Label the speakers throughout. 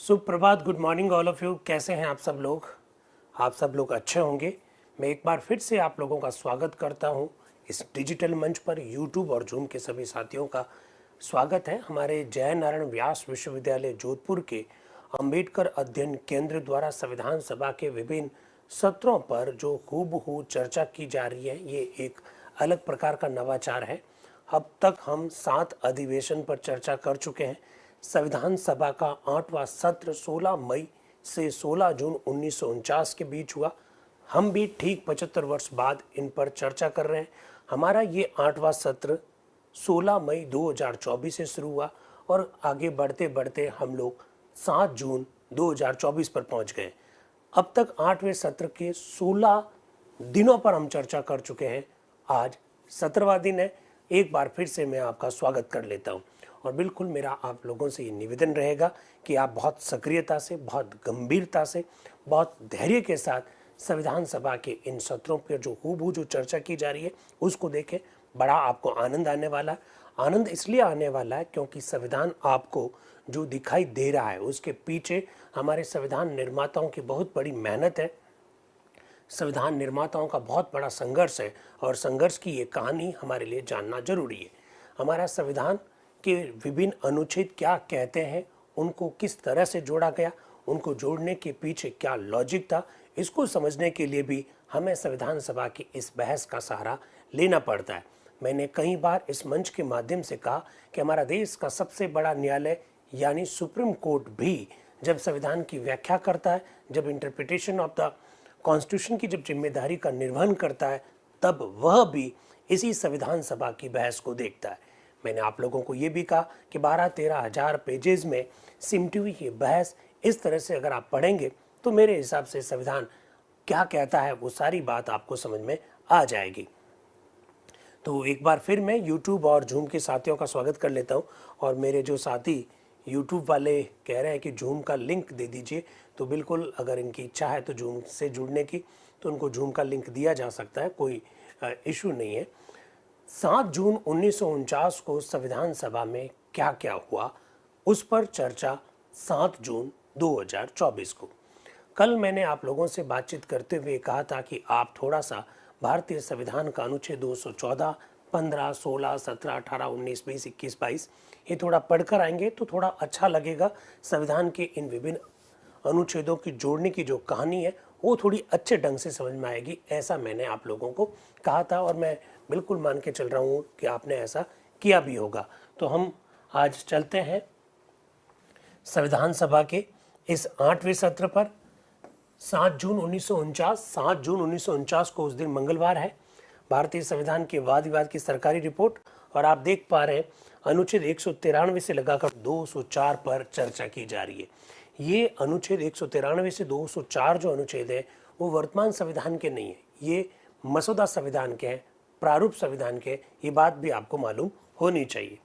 Speaker 1: सुप्रभात, good morning all of you. कैसे हैं आप सब लोग? आप सब लोग अच्छे होंगे। मैं एक बार फिर से आप लोगों का स्वागत करता हूं इस डिजिटल मंच पर। यूट्यूब और जूम के सभी साथियों का स्वागत है हमारे जय नारायण व्यास विश्वविद्यालय जोधपुर के अंबेडकर अध्ययन केंद्र द्वारा संविधान सभा के विभिन्न सत्रों पर जो हूबहू चर्चा की जा रही है। ये एक अलग प्रकार का नवाचार है। अब तक हम 7 अधिवेशन पर चर्चा कर चुके हैं। संविधान सभा का 8वां सत्र 16 मई से 16 जून 1949 के बीच हुआ। हम भी ठीक 75 वर्ष बाद इन पर चर्चा कर रहे हैं। हमारा ये 8वां सत्र 16 मई 2024 से शुरू हुआ और आगे बढ़ते बढ़ते हम लोग 7 जून 2024 पर पहुंच गए। अब तक 8वें सत्र के 16 दिनों पर हम चर्चा कर चुके हैं। आज 17वां दिन है। एक बार फिर से मैं आपका स्वागत कर लेता हूं और बिल्कुल मेरा आप लोगों से ये निवेदन रहेगा कि आप बहुत सक्रियता से, बहुत गंभीरता से, बहुत धैर्य के साथ संविधान सभा के इन सत्रों पर जो हूबहू जो चर्चा की जा रही है उसको देखें। बड़ा आपको आनंद आने वाला है। आनंद इसलिए आने वाला है क्योंकि संविधान आपको जो दिखाई दे रहा है उसके पीछे हमारे संविधान निर्माताओं की बहुत बड़ी मेहनत है। संविधान निर्माताओं का बहुत बड़ा संघर्ष है और संघर्ष की ये कहानी हमारे लिए जानना जरूरी है। हमारा संविधान के विभिन्न अनुच्छेद क्या कहते हैं, उनको किस तरह से जोड़ा गया, उनको जोड़ने के पीछे क्या लॉजिक था, इसको समझने के लिए भी हमें संविधान सभा की इस बहस का सहारा लेना पड़ता है। मैंने कई बार इस मंच के माध्यम से कहा कि हमारा देश का सबसे बड़ा न्यायालय यानी सुप्रीम कोर्ट भी जब संविधान की व्याख्या करता है, जब इंटरप्रिटेशन ऑफ द कॉन्स्टिट्यूशन की जब जिम्मेदारी का निर्वहन करता है, तब वह भी इसी संविधान सभा की बहस को देखता है। मैंने आप लोगों को ये भी कहा कि 12-13 हज़ार पेजेस में सिमटी हुई ये बहस इस तरह से अगर आप पढ़ेंगे तो मेरे हिसाब से संविधान क्या कहता है वो सारी बात आपको समझ में आ जाएगी। तो एक बार फिर मैं यूट्यूब और जूम के साथियों का स्वागत कर लेता हूं और मेरे जो साथी यूट्यूब वाले कह रहे हैं कि जूम का लिंक दे दीजिए, तो बिल्कुल अगर इनकी इच्छा है तो जूम से जुड़ने की तो उनको जूम का लिंक दिया जा सकता है, कोई इशू नहीं है। 7 जून 1949 को संविधान सभा में क्या क्या हुआ उस पर चर्चा 7 जून 2024 को। कल मैंने आप लोगों से बातचीत करते हुए कहा था कि आप थोड़ा सा भारतीय संविधान का अनुच्छेद 214, 15, 16, 17, 18, 19, 20, 21, 22 ये थोड़ा पढ़कर आएंगे तो थोड़ा अच्छा लगेगा। संविधान के इन विभिन्न अनुच्छेदों की जोड़ने की जो कहानी है वो थोड़ी अच्छे ढंग से समझ में आएगी, ऐसा मैंने आप लोगों को कहा था और मैं बिल्कुल मान के चल रहा हूँ कि आपने ऐसा किया भी होगा। तो हम आज चलते हैं संविधान सभा के इस 8वें सत्र पर। 7 जून 1949 को उस दिन मंगलवार है। भारतीय संविधान के वाद विवाद की सरकारी रिपोर्ट और आप देख पा रहे हैं अनुच्छेद 193 से लगाकर 204 पर चर्चा की जा रही है। ये अनुच्छेद 193 से 204 जो अनुच्छेद है वो वर्तमान संविधान के नहीं है, ये मसौदा संविधान के हैं, प्रारूप संविधान के। ये बात भी आपको मालूम होनी चाहिए।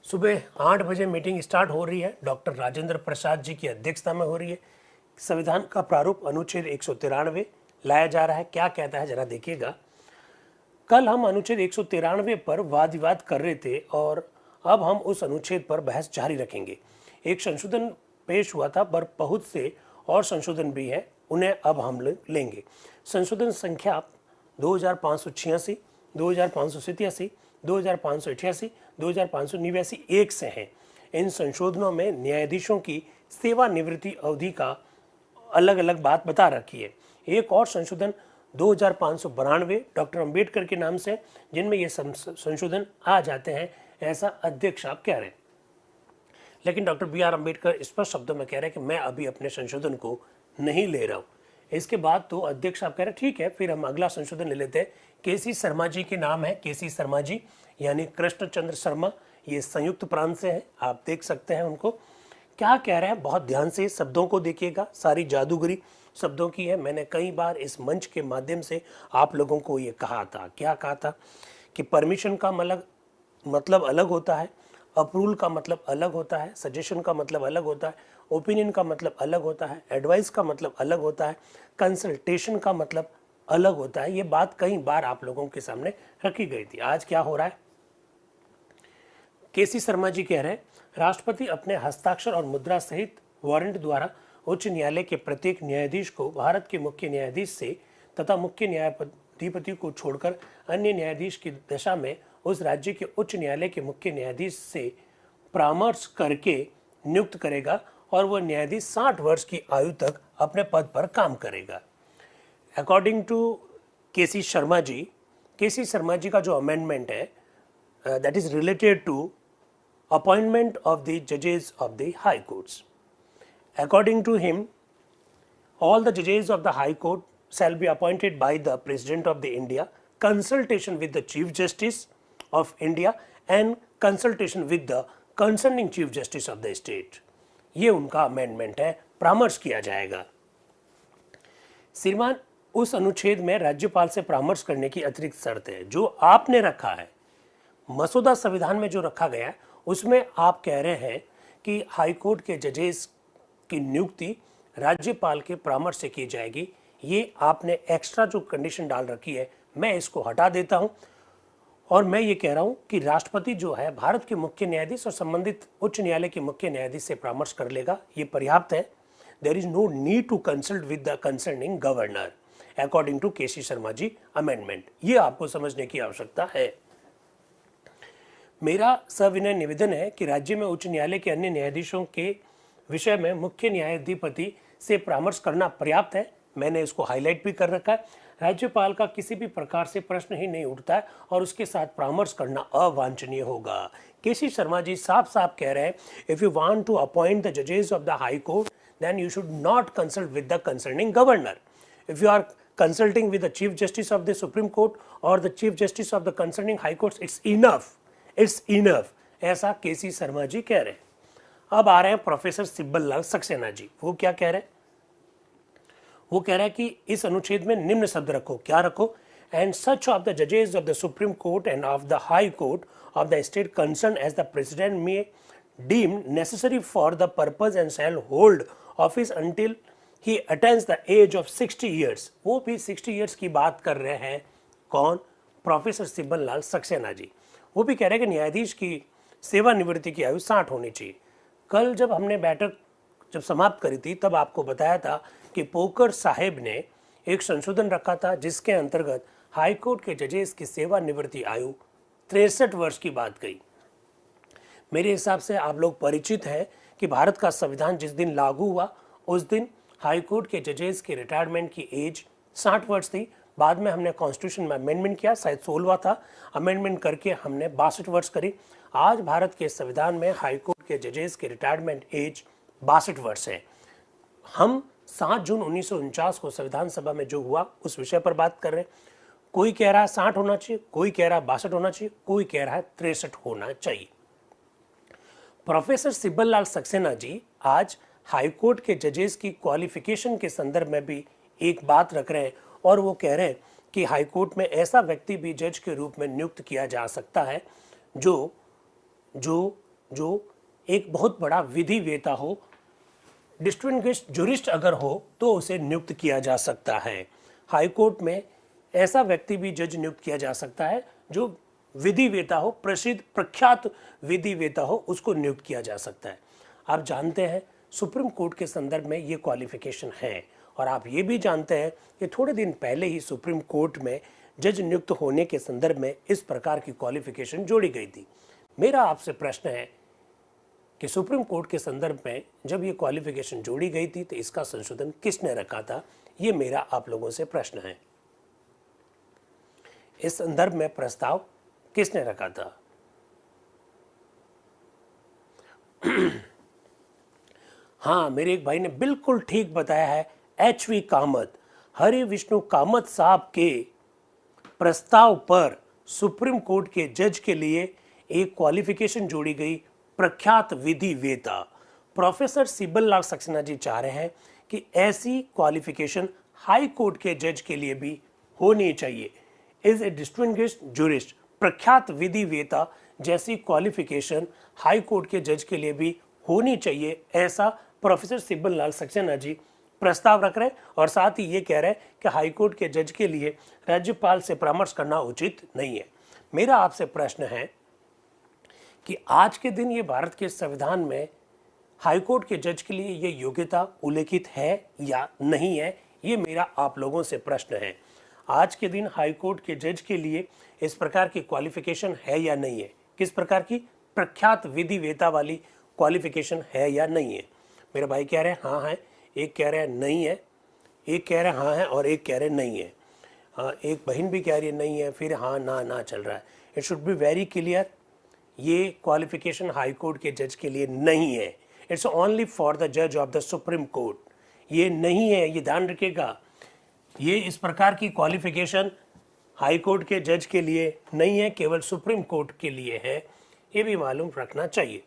Speaker 1: सुबह 8 बजे मीटिंग स्टार्ट हो रही है, डॉक्टर राजेंद्र प्रसाद जी की अध्यक्षता में हो रही है। संविधान का प्रारूप अनुच्छेद 193 लाया जा रहा है। क्या कहता है जरा देखिएगा। कल हम अनुच्छेद 193 पर वाद विवाद कर रहे थे और अब हम उस अनुच्छेद पर बहस जारी रखेंगे। एक संशोधन पेश हुआ था पर बहुत से और संशोधन भी है, उन्हें अब हम लेंगे। संशोधन संख्या 2586, 2587, 2588, 2589 एक से हैं। इन संशोधनों में न्यायाधीशों की सेवानिवृत्ति अवधि का अलग अलग बात बता रखी है। एक और संशोधन 2592 डॉक्टर अंबेडकर के नाम से, जिनमें ये संशोधन आ जाते हैं, ऐसा अध्यक्ष आप कह रहे हैं। लेकिन डॉक्टर BR अम्बेडकर स्पष्ट शब्दों में कह रहे हैं कि मैं अभी अपने संशोधन को नहीं ले रहा हूँ। इसके बाद तो अध्यक्ष आप कह रहे हैं ठीक है, फिर हम अगला संशोधन ले लेते हैं। केसी शर्मा जी के नाम है, केसी शर्मा जी यानी कृष्णचंद्र शर्मा, ये संयुक्त प्रांत से हैं, आप देख सकते हैं उनको। क्या कह रहे हैं बहुत ध्यान से शब्दों को देखिएगा, सारी जादूगरी शब्दों की है। मैंने कई बार इस मंच के माध्यम से आप लोगों को ये कहा था, क्या कहा था कि परमिशन का मतलब अलग होता है, अप्रूवल का मतलब अलग होता है, सजेशन का मतलब अलग होता है, ओपिनियन का मतलब अलग होता है, एडवाइस का मतलब अलग होता है, कंसल्टेशन का मतलब अलग होता है। ये बात कई बार आप लोगों के सामने रखी गई थी। आज क्या हो रहा है, केसी शर्मा जी कह रहे हैं, राष्ट्रपति अपने हस्ताक्षर और मुद्रा सहित वारंट द्वारा उच्च न्यायालय के प्रत्येक न्यायाधीश को भारत के मुख्य न्यायाधीश से तथा मुख्य न्यायाधिपति को छोड़कर अन्य न्यायाधीश की दशा में उस राज्य के उच्च न्यायालय के मुख्य न्यायाधीश से परामर्श करके नियुक्त करेगा और वह न्यायाधीश 60 वर्ष की आयु तक अपने पद पर काम करेगा। अकॉर्डिंग टू केसी शर्मा जी का जो अमेंडमेंट है that is related to appointment of the judges of the high courts. According to him, all the judges of the high court shall be appointed by the President of the India, consultation with the Chief Justice of India and consultation with the concerning Chief Justice of the state. ये उनका amendment है, परामर्श किया जाएगा। श्रीमान, उस अनुच्छेद में राज्यपाल से परामर्श करने की अतिरिक्त शर्त है जो आपने रखा है, मसौदा संविधान में जो रखा गया है उसमें आप कह रहे हैं कि हाई कोर्ट के जजेस की नियुक्ति राज्यपाल के परामर्श से की जाएगी। ये आपने एक्स्ट्रा जो कंडीशन डाल रखी है, मैं इसको हटा देता हूं और मैं ये कह रहा हूं कि राष्ट्रपति जो है भारत के मुख्य न्यायाधीश और संबंधित उच्च न्यायालय के मुख्य न्यायाधीश से परामर्श कर लेगा, ये पर्याप्त है। There is no need to consult with the concerning governor according to KC Sharma ji amendment. ये आपको समझने की आवश्यकता है। मेरा सविनय निवेदन है कि राज्य में उच्च न्यायालय के अन्य न्यायाधीशों के विषय में मुख्य न्यायाधिपति से परामर्श करना पर्याप्त है। मैंने इसको हाईलाइट भी कर रखा है। राज्यपाल का किसी भी प्रकार से प्रश्न ही नहीं उठता है और उसके साथ परामर्श करना अवांछनीय होगा। केसी शर्मा जी साफ साफ कह रहे हैं, if you want to appoint the जजेस of the high court then you should not consult with the concerning governor. If you are consulting with the Chief Justice of the Supreme Court or the Chief Justice of the concerning High Courts, it's enough, ऐसा केसी शर्मा जी कह रहे हैं। अब आ रहे हैं professor Sibbal Lal Saksena जी। वो क्या कह रहे हैं? वो कह रहे हैं कि इस अनुच्छेद में निम्न शब्द रखो। क्या रखो? एंड सच ऑफ द जजेस of the supreme Court and of the high Court of the state concern as the president may deem necessary for the purpose and shall hold office until he attains the age of 60 years. वो भी 60 years की बात कर रहे हैं। कौन? Professor Sibbal Lal Saksena जी। वो भी कह रहे हैं कि न्यायाधीश की सेवानिवृत्ति की आयु 60 होनी चाहिए। कल जब हमने बैठक जब समाप्त करी थी तब आपको बताया था कि पोकर साहेब ने एक संशोधन रखा था जिसके अंतर्गत हाई कोर्ट के जजेस की सेवानिवृत्ति आयु 63 वर्ष की बात गई। मेरे हिसाब से आप लोग परिचित हैं कि भारत का संविधान जिस दिन लागू हुआ उस दिन हाई कोर्ट के जजेस के रिटायरमेंट की एज 60 वर्ष थी। बाद में हमने कॉन्स्टिट्यूशन में अमेंडमेंट किया, शायद 16वां था, अमेंडमेंट करके हमने 62 वर्ष करी। आज भारत के संविधान में हाई कोर्ट के जजेस के रिटायरमेंट एज 62 वर्ष है। हम 7 जून 1949 को संविधान सभा में जो हुआ उस विषय पर बात कर रहे हैं। कोई कह रहा है 60 होना चाहिए, कोई कह रहा है 62 होना चाहिए, कोई कह रहा है 63 होना चाहिए। प्रोफेसर सिब्बल लाल सक्सेना जी आज हाई कोर्ट के जजेस की क्वालिफिकेशन के संदर्भ में भी एक बात रख रहे हैं और वो कह रहे हैं कि हाई कोर्ट में ऐसा व्यक्ति भी जज के रूप में नियुक्त किया जा सकता है जो जो जो एक बहुत बड़ा विधि वेता हो, डिस्टिंग्विश्ड जुरिस्ट अगर हो तो उसे नियुक्त किया जा सकता है। हाई कोर्ट में ऐसा व्यक्ति भी जज नियुक्त किया जा सकता है जो विधि वेता हो, प्रसिद्ध प्रख्यात विधि वेता हो, उसको नियुक्त किया जा सकता है। आप जानते हैं सुप्रीम कोर्ट के संदर्भ में ये क्वालिफिकेशन है और आप ये भी जानते हैं कि थोड़े दिन पहले ही सुप्रीम कोर्ट में जज नियुक्त होने के संदर्भ में इस प्रकार की क्वालिफिकेशन जोड़ी गई थी। मेरा आपसे प्रश्न है कि सुप्रीम कोर्ट के संदर्भ में जब ये क्वालिफिकेशन जोड़ी गई थी तो इसका संशोधन किसने रखा था? ये मेरा आप लोगों से प्रश्न है। इस संदर्भ में प्रस्ताव किसने रखा था? हाँ, मेरे एक भाई ने बिल्कुल ठीक बताया है, HV कामत, हरि विष्णु कामत साहब के प्रस्ताव पर सुप्रीम कोर्ट के जज के लिए एक क्वालिफिकेशन जोड़ी गई, प्रख्यात विधि वेता। प्रोफेसर सिब्बल लाल सक्सेना जी चाह रहे हैं कि ऐसी क्वालिफिकेशन हाई कोर्ट के जज के लिए भी होनी चाहिए। इज ए डिस्टिंग्विश्ड जुरिस्ट, प्रख्यात विधि वेता जैसी क्वालिफिकेशन हाई कोर्ट के जज के लिए भी होनी चाहिए, ऐसा प्रोफेसर सिब्बल लाल सक्सेना जी प्रस्ताव रख रहे हैं और साथ ही ये कह रहे हैं कि हाई कोर्ट के जज के लिए राज्यपाल से परामर्श करना उचित नहीं है। मेरा आपसे प्रश्न है कि आज के दिन ये भारत के संविधान में हाईकोर्ट के जज के लिए ये योग्यता उल्लेखित है या नहीं है, ये मेरा आप लोगों से प्रश्न है। आज के दिन हाईकोर्ट के जज के लिए इस प्रकार की क्वालिफिकेशन है या नहीं है, किस प्रकार की प्रख्यात विधि वेता वाली क्वालिफिकेशन है या नहीं है। मेरे भाई कह रहे हैं हाँ है, एक कह रहे हैं नहीं है, एक कह रहे हैं हाँ है और एक कह रहे हैं नहीं है। एक बहन भी कह रही है नहीं है, फिर हाँ ना चल रहा है। It should be very clear, ये क्वालिफिकेशन हाई कोर्ट के जज के लिए नहीं है। इट्स ओनली फॉर द जज ऑफ द सुप्रीम कोर्ट। ये नहीं है, ये ध्यान रखिएगा। ये इस प्रकार की क्वालिफिकेशन हाई कोर्ट के जज के लिए नहीं है, केवल सुप्रीम कोर्ट के लिए है। ये भी मालूम रखना चाहिए।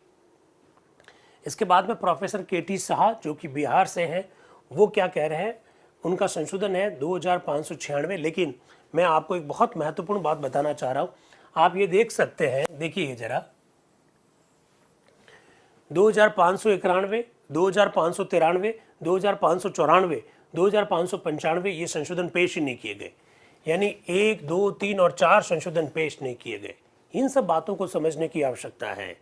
Speaker 1: इसके बाद में प्रोफेसर केटी साहा जो कि बिहार से हैं, वो क्या कह रहे हैं, उनका संशोधन है 2596। लेकिन मैं आपको एक बहुत महत्वपूर्ण बात बताना चाह रहा हूं। आप ये देख सकते हैं, देखिए जरा, 2591, 2593, 2594, 2595 ये संशोधन पेश ही नहीं किए गए। यानी 1, 2, 3 और 4 संशोधन पेश नहीं किए गए। इन सब बातों को समझने की आवश्यकता है।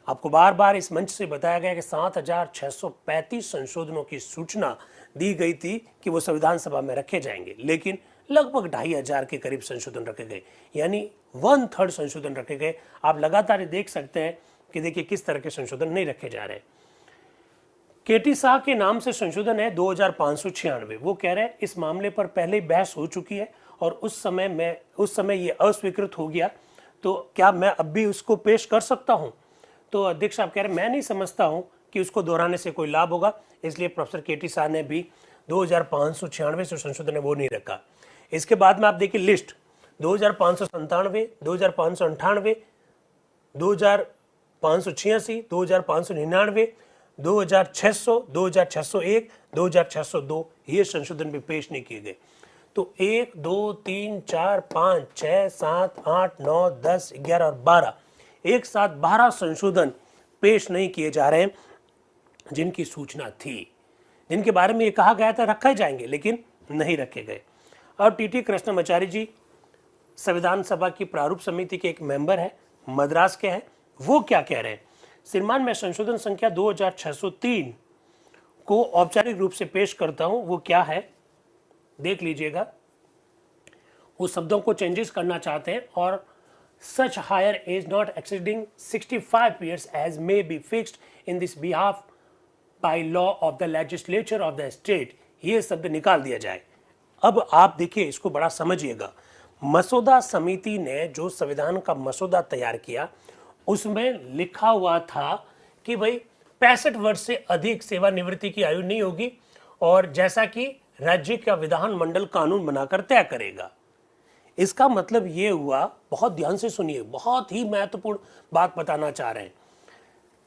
Speaker 1: आपको बार बार इस मंच से बताया गया कि 7635 संशोधनों की सूचना दी गई थी कि वो संविधान सभा में रखे जाएंगे, लेकिन लगभग 2500 के करीब संशोधन रखे गए, यानी 1/3 संशोधन रखे गए। आप लगातार देख सकते हैं कि देखिए किस तरह के संशोधन नहीं रखे जा रहे। केटी शाह के नाम से संशोधन है 2596। वो कह रहे हैं इस मामले पर पहले ही बहस हो चुकी है और उस समय ये अस्वीकृत हो गया, तो क्या मैं अब भी उसको पेश कर सकता हूं? तो अध्यक्ष साहब कह रहे हैं मैं नहीं समझता हूं कि उसको दोहराने से कोई लाभ होगा, इसलिए प्रोफेसर केटी शाह ने भी 2596 से संशोधन है वो नहीं रखा। इसके बाद में आप देखिए लिस्ट 2597, 2598, 2586, 2599, 2600, 2601, 2602 ये संशोधन भी पेश नहीं किए गए। तो 1, 2, 3, 4, 5, 6, 7, 8, 9, 10, 11 और 12 एक साथ 12 संशोधन पेश नहीं किए जा रहे हैं, जिनकी सूचना थी, जिनके बारे में ये कहा गया था रखे जाएंगे, लेकिन नहीं रखे गए। और टीटी कृष्णमाचारी जी संविधान सभा की प्रारूप समिति के एक मेंबर है, मद्रास के हैं। वो क्या कह रहे हैं, श्रीमान मैं संशोधन संख्या 2603 को औपचारिक रूप से पेश करता हूं। वो क्या है देख लीजिएगा। वो शब्दों को चेंजेस करना चाहते हैं और such higher age not exceeding 65 years as may be fixed in this behalf by law of the legislature of the state, ये शब्द निकाल दिया जाए। अब आप देखिए, इसको बड़ा समझिएगा। मसौदा समिति ने जो संविधान का मसौदा तैयार किया उसमें लिखा हुआ था कि भाई 65 वर्ष से अधिक सेवानिवृत्ति की आयु नहीं होगी, और जैसा कि राज्य का विधानमंडल कानून बनाकर तय करेगा। इसका मतलब ये हुआ, बहुत ध्यान से सुनिए, बहुत ही महत्वपूर्ण बात बताना चाह रहे हैं।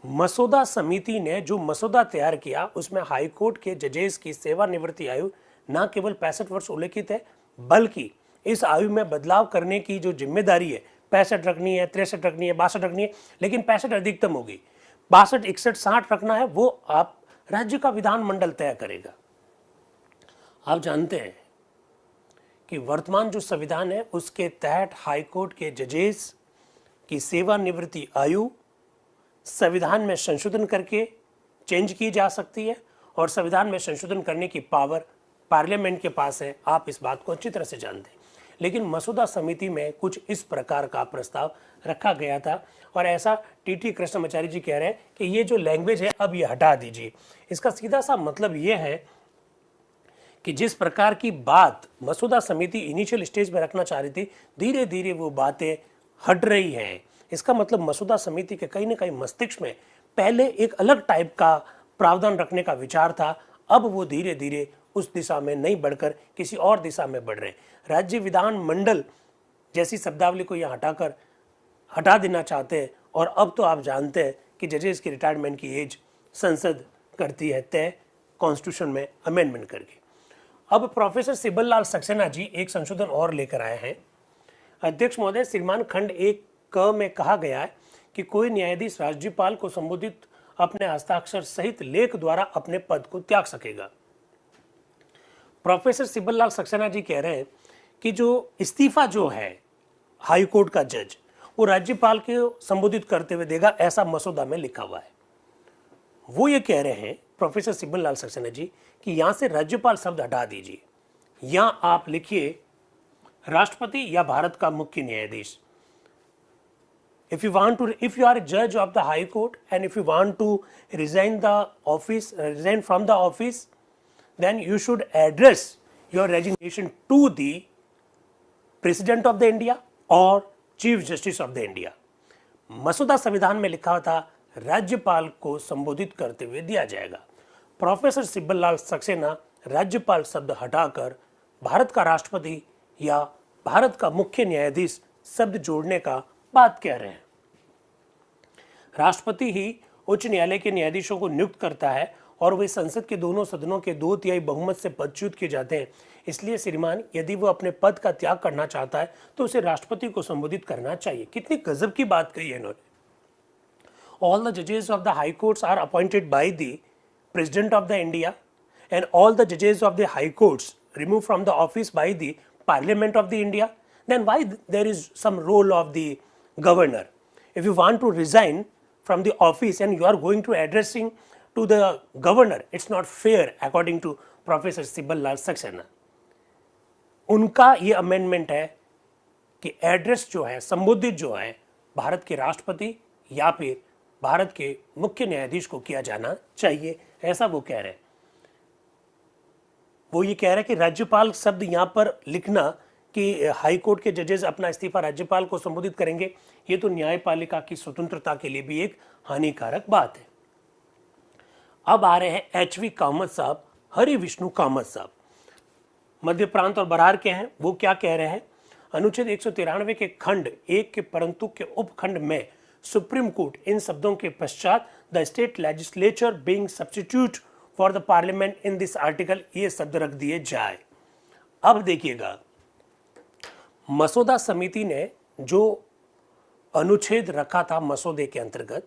Speaker 1: मसौदा समिति ने जो मसौदा तैयार किया उसमें हाईकोर्ट के जजेस की सेवानिवृत्ति आयु न केवल 65 वर्ष उल्लेखित है, बल्कि इस आयु में बदलाव करने की जो जिम्मेदारी है 65 रखनी है, 63 रखनी है, 62 रखनी है, लेकिन 65 अधिकतम होगी। 62, 61, 60 रखना है वो आप राज्य का विधानमंडल तय करेगा। आप जानते हैं कि वर्तमान जो संविधान है उसके तहत हाईकोर्ट के जजेस की सेवानिवृत्ति आयु संविधान में संशोधन करके चेंज की जा सकती है, और संविधान में संशोधन करने की पावर पार्लियामेंट के पास है। आप इस बात को अच्छी तरह से जानते हैं। लेकिन मसौदा समिति में कुछ इस प्रकार का प्रस्ताव रखा गया था, और ऐसा टीटी कृष्णमाचारी जी कह रहे हैं कि ये जो लैंग्वेज है अब ये हटा दीजिए। इसका सीधा सा मतलब ये है कि जिस प्रकार की बात मसौदा समिति इनिशियल स्टेज में रखना चाह रही थी, धीरे धीरे वो बातें हट रही हैं। इसका मतलब मसौदा समिति के कहीं ना कहीं मस्तिष्क में पहले एक अलग टाइप का प्रावधान रखने का विचार था, अब वो धीरे धीरे उस दिशा में नहीं बढ़कर किसी और दिशा में बढ़ रहे हैं। राज्य विधान मंडल जैसी शब्दावली को यहाँ हटा देना चाहते हैं, और अब तो आप जानते हैं कि जजेस की रिटायरमेंट की एज संसद करती है तय, कॉन्स्टिट्यूशन में अमेंडमेंट करके। अब प्रोफेसर सिब्बल लाल सक्सेना जी एक संशोधन और लेकर आए हैं। अध्यक्ष महोदय, श्रीमान खंड 1 क में कहा गया है कि कोई न्यायाधीश राज्यपाल को संबोधित अपने हस्ताक्षर सहित लेख द्वारा अपने पद को त्याग सकेगा। प्रोफेसर सिब्बल लाल सक्सेना जी कह रहे हैं कि जो इस्तीफा जो है हाई कोर्ट का जज, वो राज्यपाल को संबोधित करते हुए देगा, ऐसा मसौदा में लिखा हुआ है। वो ये कह रहे हैं प्रोफेसर सिब्बल लाल सक्सेना जी कि यहां से राज्यपाल शब्द हटा दीजिए, यहां आप लिखिए राष्ट्रपति या भारत का मुख्य न्यायाधीश। if you are a judge of the high court and if you want to resign from the office, then you should address your resignation to the president of the India or chief justice of the India। मसौदा संविधान में लिखा था राज्यपाल को संबोधित करते हुए दिया जाएगा। प्रोफेसर सिब्बल लाल सक्सेना राज्यपाल शब्द हटाकर भारत का राष्ट्रपति या भारत का मुख्य न्यायाधीश शब्द जोड़ने का बात कह रहे हैं। राष्ट्रपति ही उच्च न्यायालय के न्यायाधीशों को नियुक्त करता है और वे संसद के दोनों सदनों के 2/3 बहुमत से पदच्युत किए जाते हैं। इसलिए श्रीमान यदि वो अपने पद का त्याग करना चाहता है तो उसे राष्ट्रपति को संबोधित करना चाहिए। कितनी गजब की बात कही है इन्होंने। All the judges of the high courts are appointed by the president of the India and all the judges of the high courts removed from the office by the parliament of the India, then why there is some role of the governor? If you want to resign from the office and you are going to addressing to the governor, it's not fair according to Professor Sibbal Lal Saxena। उनका ये amendment है कि address जो है, संबोधित जो है भारत के राष्ट्रपति या फिर भारत के मुख्य न्यायाधीश को किया जाना चाहिए, ऐसा वो कह रहे हैं। वो ये कह रहे हैं कि राज्यपाल शब्द यहाँ पर लिखना कि हाई कोर्ट के जजेस अपना इस्तीफा राज्यपाल को संबोधित करेंगे, ये तो न्यायपालिका की स्वतंत्रता के लिए भी एक हानिकारक बात है। अब आ रहे हैं HV कामत साहब, हरि विष्णु कामत साहब, मध्य प्रांत और बरार के हैं। वो क्या कह रहे हैं, अनुच्छेद 193 के खंड 1 के परंतु के उपखंड में सुप्रीम कोर्ट इन शब्दों के पश्चात the state legislature being substitute for the parliament in this article, ये शब्द रख दिए जाए। अब देखिएगा, मसौदा समिति ने जो अनुच्छेद रखा था मसौदे के अंतर्गत,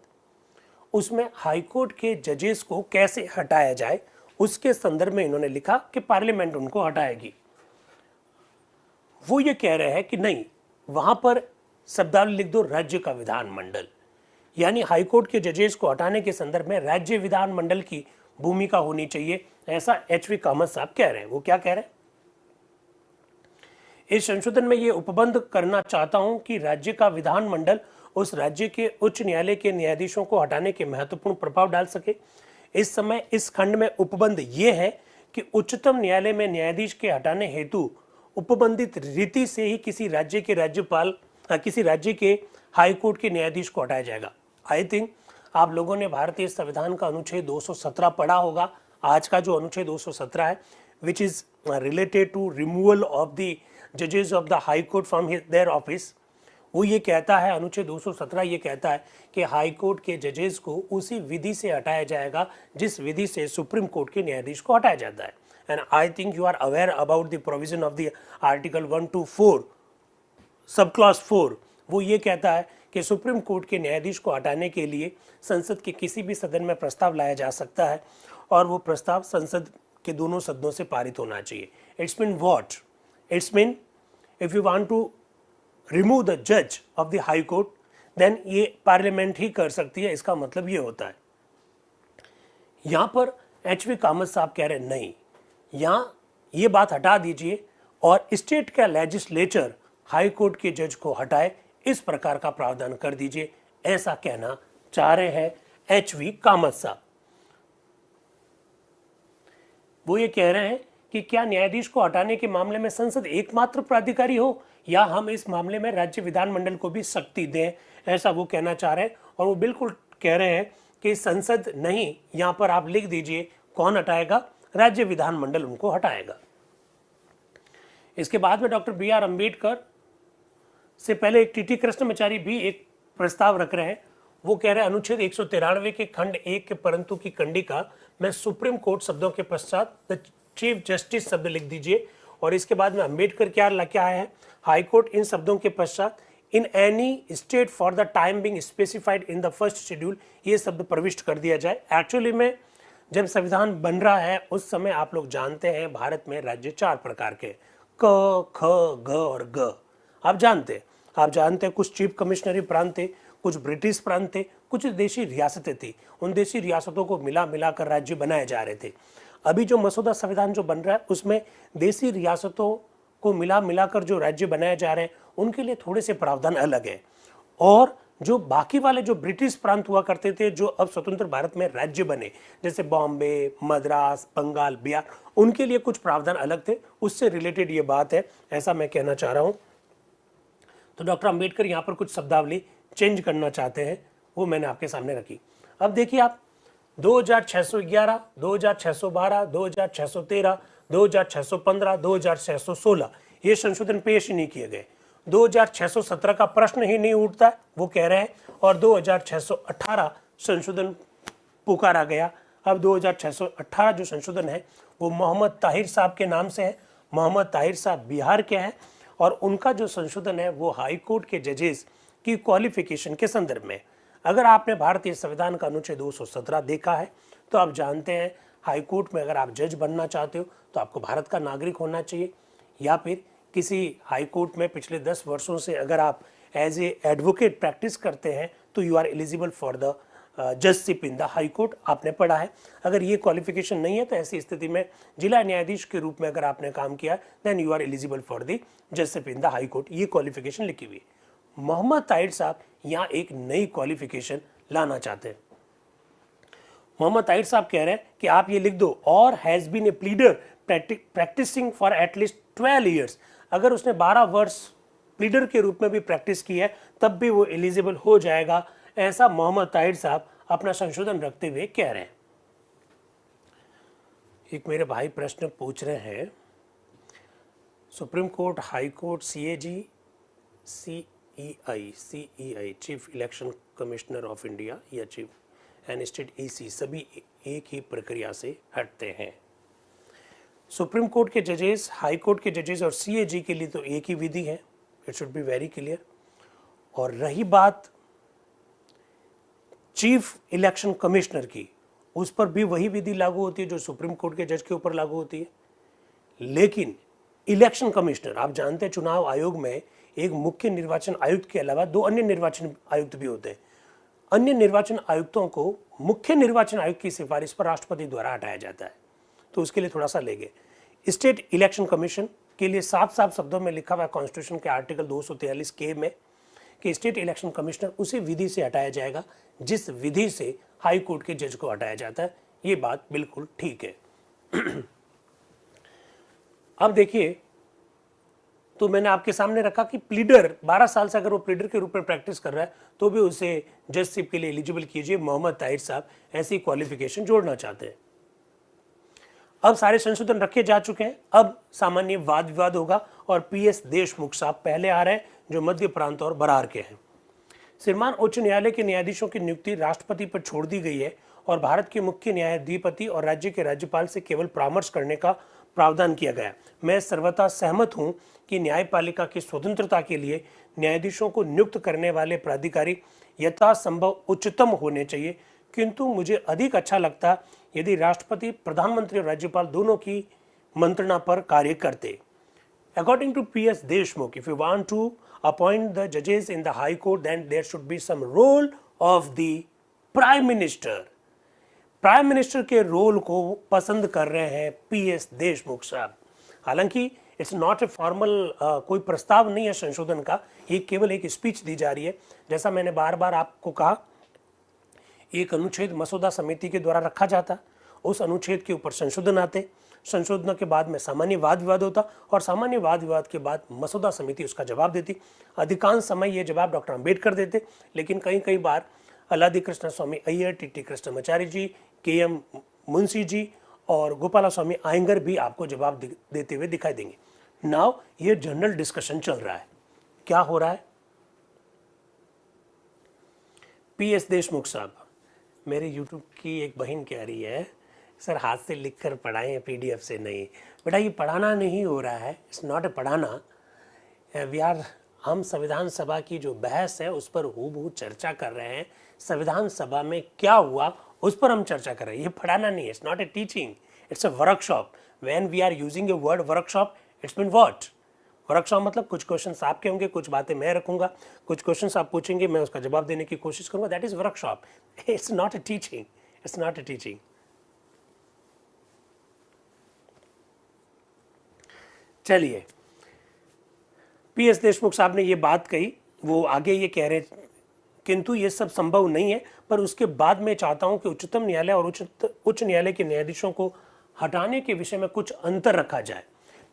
Speaker 1: उसमें हाईकोर्ट के जजेस को कैसे हटाया जाए उसके संदर्भ में इन्होंने लिखा कि पार्लियामेंट उनको हटाएगी। वो ये कह रहे हैं कि नहीं, वहां पर शब्दावली लिख दो राज्य का विधानमंडल, यानी हाईकोर्ट के जजेस को हटाने के संदर्भ में राज्य विधानमंडल की भूमिका होनी चाहिए, ऐसा HV कामत साहब कह रहे हैं। वो क्या कह रहे हैं, इस संशोधन में ये उपबंध करना चाहता हूं कि राज्य का विधानमंडल उस राज्य के उच्च न्यायालय के न्यायाधीशों को हटाने के महत्वपूर्ण प्रभाव डाल सके। इस समय इस खंड में उपबंध ये है कि उच्चतम न्यायालय में न्यायाधीश के हटाने हेतु उपबंधित रीति से ही किसी राज्य के राज्यपाल किसी राज्य के हाई कोर्ट के न्यायाधीश को हटाया जाएगा। आई थिंक आप लोगों ने भारतीय संविधान का अनुच्छेद 217 पढ़ा होगा। आज का जो अनुच्छेद 217 है, which is related to removal of the जजेस of the high court from their office, वो ये कहता है, अनुच्छेद 217 ये कहता है कि हाई कोर्ट के जजेस को उसी विधि से हटाया जाएगा जिस विधि से सुप्रीम कोर्ट के न्यायाधीश को हटाया जाता है। And I think you are aware about the provision of the article 124 sub clause 4। वो ये कहता है कि सुप्रीम कोर्ट के न्यायाधीश को हटाने के लिए संसद के किसी भी सदन में प्रस्ताव लाया जा सकता है और वो प्रस्ताव संसद के दोनों सदनों से पारित होना चाहिए। It's mean what, it's mean if you want to remove the जज of the high court then ये पार्लियामेंट ही कर सकती है, इसका मतलब ये होता है। यहां पर HV कामत साहब कह रहे नहीं, यहां ये बात हटा दीजिए और स्टेट का लेजिस्लेचर हाई कोर्ट के जज को हटाए, इस प्रकार का प्रावधान कर दीजिए, ऐसा कहना चाह रहे हैं HV कामत साहब। वो ये कह रहे हैं कि क्या न्यायाधीश को हटाने के मामले में संसद एकमात्र प्राधिकारी हो या हम इस मामले में राज्य विधानमंडल को भी शक्ति दें, ऐसा वो कहना चाह रहे हैं। और वो बिल्कुल कह रहे हैं कि संसद नहीं, यहां पर आप लिख दीजिए कौन हटाएगा, राज्य विधानमंडल उनको हटाएगा। इसके बाद में डॉक्टर BR अम्बेडकर से पहले एक TT कृष्णमाचारी भी एक प्रस्ताव रख रहे हैं। वो कह रहे हैं अनुच्छेद 193 के खंड 1 के परंतु की कंडिका में सुप्रीम कोर्ट शब्दों के पश्चात द चीफ जस्टिस शब्द लिख दीजिए। और इसके बाद में अम्बेडकर क्या है, हाई कोर्ट इन शब्दों के पश्चात in any state for the time being specified in the first schedule, ये शब्द प्रविष्ट कर दिया जाए। एक्चुअली में जब संविधान बन रहा है उस समय आप लोग जानते हैं भारत में राज्य 4 प्रकार के, क, ख, ग और ग, आप जानते हैं। आप जानते हैं कुछ चीफ कमिश्नरी प्रांत थे, कुछ ब्रिटिश प्रांत थे, कुछ देशी रियासतें थी। उन देशी रियासतों को मिला मिलाकर राज्य बनाए जा रहे थे। अभी जो मसौदा संविधान जो बन रहा है उसमें देशी रियासतों को मिला मिलाकर जो राज्य बनाए जा रहे हैं उनके लिए थोड़े से प्रावधान अलग है, और जो बाकी वाले जो ब्रिटिश प्रांत हुआ करते थे जो अब स्वतंत्र भारत में राज्य बने, जैसे बॉम्बे, मद्रास, बंगाल, बिहार, उनके लिए कुछ प्रावधान अलग थे। उससे रिलेटेड ये बात है, ऐसा मैं कहना चाह रहा हूं। तो डॉक्टर अंबेडकर यहाँ पर कुछ शब्दावली चेंज करना चाहते हैं, वो मैंने आपके सामने रखी। अब देखिए आप 2611, 2612, 2613, 2615, 2616 ये संशोधन पेश ही नहीं किए गए। 2617 का प्रश्न ही नहीं उठता, वो कह रहे हैं, और 2618 संशोधन पुकारा गया। अब 2618 जो संशोधन है वो मोहम्मद ताहिर साहब के नाम से है। मोहम्मद ताहिर साहब बिहार के हैं, और उनका जो संशोधन है वो हाई कोर्ट के जजेस की क्वालिफिकेशन के संदर्भ में। अगर आपने भारतीय संविधान का अनुच्छेद 217 देखा है तो आप जानते हैं हाई कोर्ट में अगर आप जज बनना चाहते हो तो आपको भारत का नागरिक होना चाहिए, या फिर किसी हाई कोर्ट में पिछले 10 वर्षों से अगर आप एज ए एडवोकेट प्रैक्टिस करते हैं तो you are eligible for the judgeship in the high Court, आपने पढ़ा है। अगर ये क्वालिफिकेशन नहीं है तो ऐसी स्थिति में जिला न्यायाधीश के रूप में अगर आपने काम किया then you are eligible for the judgeship in the high Court, ये क्वालिफिकेशन लिखी हुई है। मोहम्मद ताहिर साहब यहाँ एक नई क्वालिफिकेशन लाना चाहते हैं। मोहम्मद ताहिर साहब कह रहे हैं कि आप ये लिख दो, और has been a pleader practising for at least 12 years. अगर उसने 12 वर्ष प्लीडर के रूप में भी प्रैक्टिस की है तब भी वो एलिजिबल हो जाएगा, ऐसा मोहम्मद ताहिर साहब अपना संशोधन रखते हुए कह रहे हैं। एक मेरे भाई प्रश्न पूछ रहे हैं, supreme court, high court, CAG, CEI chief election commissioner of India या चीफ एंड स्टेट ईसी सभी एक ही प्रक्रिया से हटते हैं। सुप्रीम कोर्ट के जजेस, हाई कोर्ट के जजेस और सीएजी के लिए तो एक ही विधि है, it should be very clear. और रही बात चीफ इलेक्शन कमिश्नर की, उस पर भी वही विधि लागू होती है जो सुप्रीम कोर्ट के जज के ऊपर लागू होती है। लेकिन इलेक्शन कमिश्नर, आप जानते हैं चुनाव आयोग में एक मुख्य निर्वाचन आयुक्त के अलावा 2 अन्य निर्वाचन आयुक्त भी होते हैं। अन्य निर्वाचन आयुक्तों को मुख्य निर्वाचन आयुक्त की सिफारिश पर राष्ट्रपति द्वारा हटाया जाता है, तो उसके लिए थोड़ा सा लेंगे। स्टेट इलेक्शन कमीशन के लिए साफ साफ शब्दों में लिखा हुआ है कॉन्स्टिट्यूशन के आर्टिकल 243 के में कि स्टेट इलेक्शन कमिश्नर उसी विधि से हटाया जाएगा जिस विधि से हाई कोर्ट के जज को हटाया जाता है। ये बात बिल्कुल ठीक है। अब देखिए, तो मैंने आपके सामने रखा कि प्लीडर 12 साल से अगर वो प्लीडर के रूप में प्रैक्टिस कर रहा है तो भी उसे जजशिप के लिए एलिजिबल कीजिए। मोहम्मद ताहिर साहब ऐसी क्वालिफिकेशन जोड़ना चाहते हैं। अब सारे संशोधन रखे जा चुके हैं, अब सामान्य वाद विवाद होगा, और पीएस देशमुख साहब पहले आ रहे हैं जो मध्य प्रांत और बरार के हैं। श्रीमान उच्च न्यायालय के न्यायाधीशों की नियुक्ति राष्ट्रपति पर छोड़ दी गई है, और भारत के मुख्य न्यायाधिपति और राज्य के राज्यपाल से केवल परामर्श करने का प्रावधान किया गया। मैं सर्वथा सहमत हूं कि न्यायपालिका की स्वतंत्रता के लिए न्यायाधीशों को नियुक्त करने वाले प्राधिकारी यथासंभव उच्चतम होने चाहिए, किंतु मुझे अधिक अच्छा लगता यदि राष्ट्रपति, प्रधानमंत्री और राज्यपाल दोनों की मंत्रणा पर कार्य करते। According to P.S. Deshmukh, if you want to appoint the judges in the High Court, then there should be some role of the Prime Minister. Prime minister के रोल को पसंद कर रहे हैं पीएस देशमुख साहब। हालांकि इट्स नॉट ए फॉर्मल, कोई प्रस्ताव नहीं है संशोधन का, ये केवल एक स्पीच दी जा रही है। जैसा मैंने बार बार आपको कहा, एक अनुच्छेद मसौदा समिति के द्वारा रखा जाता, उस अनुच्छेद के ऊपर संशोधन आते, संशोधन के बाद में सामान्य वाद विवाद होता, और सामान्य वाद विवाद के बाद मसौदा समिति उसका जवाब देती। अधिकांश समय ये जवाब डॉक्टर अंबेडकर देते, लेकिन कई बार अल्लादी कृष्ण स्वामी अय्यर, टी कृष्णमाचार्य जी, के.एम. मुंशी जी और गोपाला स्वामी आयंगर भी आपको जवाब देते हुए दिखाई देंगे। नाउ ये जनरल डिस्कशन चल रहा है। क्या हो रहा है? पीएस देशमुख साहब, मेरे यूट्यूब की एक बहन कह रही है सर हाथ से लिखकर पढ़ाएं, पीडीएफ से नहीं। बेटा ये पढ़ाना नहीं हो रहा है, इट्स नॉट ए पढ़ाना। हम संविधान सभा की जो बहस है उस पर हूबहू चर्चा कर रहे हैं। संविधान सभा में क्या हुआ उस पर हम चर्चा कर रहे हैं, ये पढ़ाना नहीं है। It's not a teaching, it's a workshop. When we are using a word workshop, it's mean what? Workshop मतलब कुछ क्वेश्चंस आपके होंगे, कुछ बातें मैं रखूंगा, कुछ क्वेश्चंस आप पूछेंगे, मैं उसका जवाब देने की कोशिश करूंगा। That is workshop, it's not a teaching, it's not a teaching. चलिए, पीएस देशमुख साहब ने ये बात कही, वो आगे ये कह रहे, किंतु ये सब संभव नहीं है, पर उसके बाद मैं चाहता हूं कि उच्चतम न्यायालय और उच्च न्यायालय के न्यायाधीशों को हटाने के विषय में कुछ अंतर रखा जाए।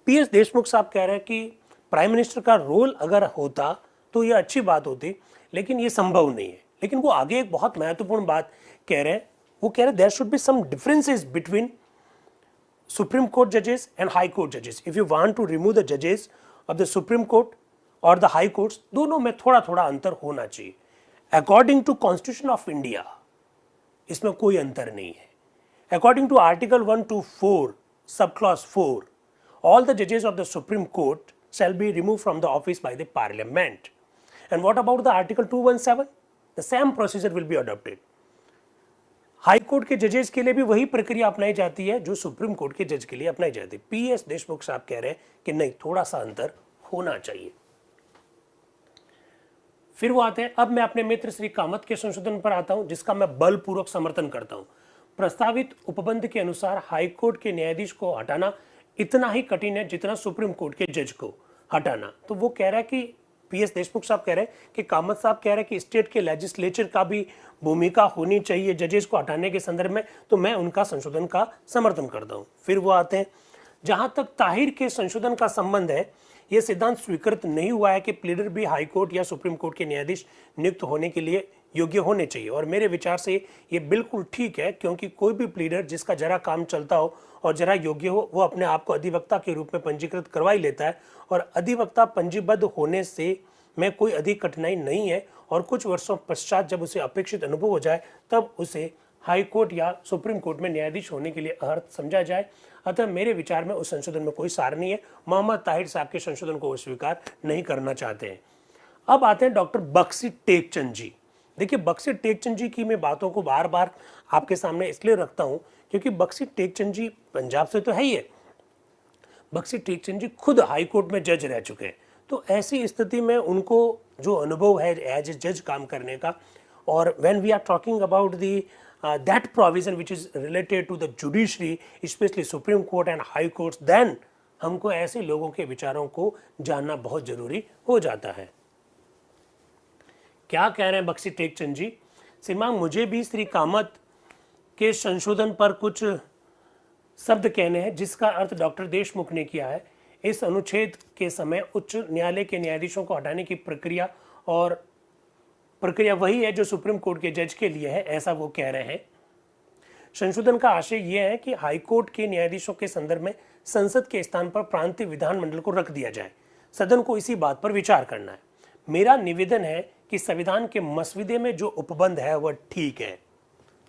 Speaker 1: पीएस देशमुख साहब कह रहे हैं कि प्राइम मिनिस्टर का रोल अगर होता तो ये अच्छी बात होती, लेकिन ये संभव नहीं है। लेकिन वो आगे एक बहुत महत्वपूर्ण बात कह रहे हैं, वो कह रहे हैं there should be some differences between Supreme Court judges and High Court judges. If you want to remove the judges of the Supreme Court और द हाई कोर्ट्स, दोनों में थोड़ा थोड़ा अंतर होना चाहिए। According to Constitution of India इसमें कोई अंतर नहीं है। According to article 124 sub clause 4, all the जजेस of the supreme court shall be removed from the office by the parliament. And what about the article 217? The same procedure will be adopted. High court के जजेस के लिए भी वही प्रक्रिया अपनाई जाती है जो सुप्रीम कोर्ट के जज के लिए अपनाई जाती है। पीएस देशमुख साहब कह रहे हैं कि नहीं, थोड़ा सा अंतर होना चाहिए। फिर वो आते हैं, अब मैं अपने मित्र श्री कामत के संशोधन पर आता हूं, जिसका मैं बलपूर्वक समर्थन करता हूं। प्रस्तावित उपबंध के अनुसार हाई कोर्ट के न्यायाधीश को हटाना इतना ही कठिन है जितना सुप्रीम कोर्ट के जज को हटाना। तो वो कह रहा है कि पीएस देशमुख साहब कह रहे हैं कि कामत साहब कह रहे हैं कि स्टेट के लेजिस्लेचर का भी भूमिका होनी चाहिए जजेस को हटाने के संदर्भ में, तो मैं उनका संशोधन का समर्थन करता हूं। फिर वो आते हैं, जहां तक ताहिर के संशोधन का संबंध है, यह सिद्धांत स्वीकृत नहीं हुआ है कि प्लीडर भी हाई कोर्ट या सुप्रीम कोर्ट के न्यायाधीश नियुक्त होने के लिए योग्य होने चाहिए। और मेरे विचार से ये बिल्कुल ठीक है, क्योंकि कोई भी प्लीडर जिसका जरा काम चलता हो और जरा योग्य हो, वो अपने आप को अधिवक्ता के रूप में पंजीकृत करवा ही लेता है। और अधिवक्ता पंजीबद्ध होने से में कोई अधिक कठिनाई नहीं है, और कुछ वर्षों पश्चात जब उसे अपेक्षित अनुभव हो जाए तब उसे हाई कोर्ट या सुप्रीम कोर्ट में न्यायाधीश होने के लिए अर्थ समझा जाए। अतः मेरे विचार में उस संशोधन में कोई सार नहीं है। मोहम्मद ताहिर साहब के संशोधन को वो स्वीकार नहीं करना चाहते हैं। अब आते हैं डॉक्टर बख्शी टेकचंद जी। देखिए, बख्शी टेकचंद जी की मैं बातों को बार बार आपके सामने इसलिए रखता हूं क्योंकि बख्शी टेकचंद जी पंजाब से तो है ही है। बख्शी टेकचंद जी खुद हाई कोर्ट में जज रह चुके हैं, तो ऐसी स्थिति में उनको जो अनुभव है एज ए जज काम करने का, और when we are talking about the that provision which is related to the judiciary, especially Supreme Court and High Courts, then हमको ऐसे लोगों के विचारों को जानना बहुत जरूरी हो जाता है। क्या कह रहे हैं बख्शी टेकचंद जी? श्रीमान, मुझे भी श्री कामत के संशोधन पर कुछ शब्द कहने हैं, जिसका अर्थ डॉक्टर देशमुख ने किया है। इस अनुच्छेद के समय उच्च न्यायालय के न्यायाधीशों को हटाने की प्रक्रिया वही है जो सुप्रीम कोर्ट के जज के लिए है, ऐसा वो कह रहे हैं। संशोधन का आशय यह है कि हाई कोर्ट के न्यायाधीशों के संदर्भ में संसद के स्थान पर प्रांतीय विधानमंडल को रख दिया जाए। सदन को इसी बात पर विचार करना है। मेरा निवेदन है कि संविधान के मसविदे में जो उपबंध है वह ठीक है।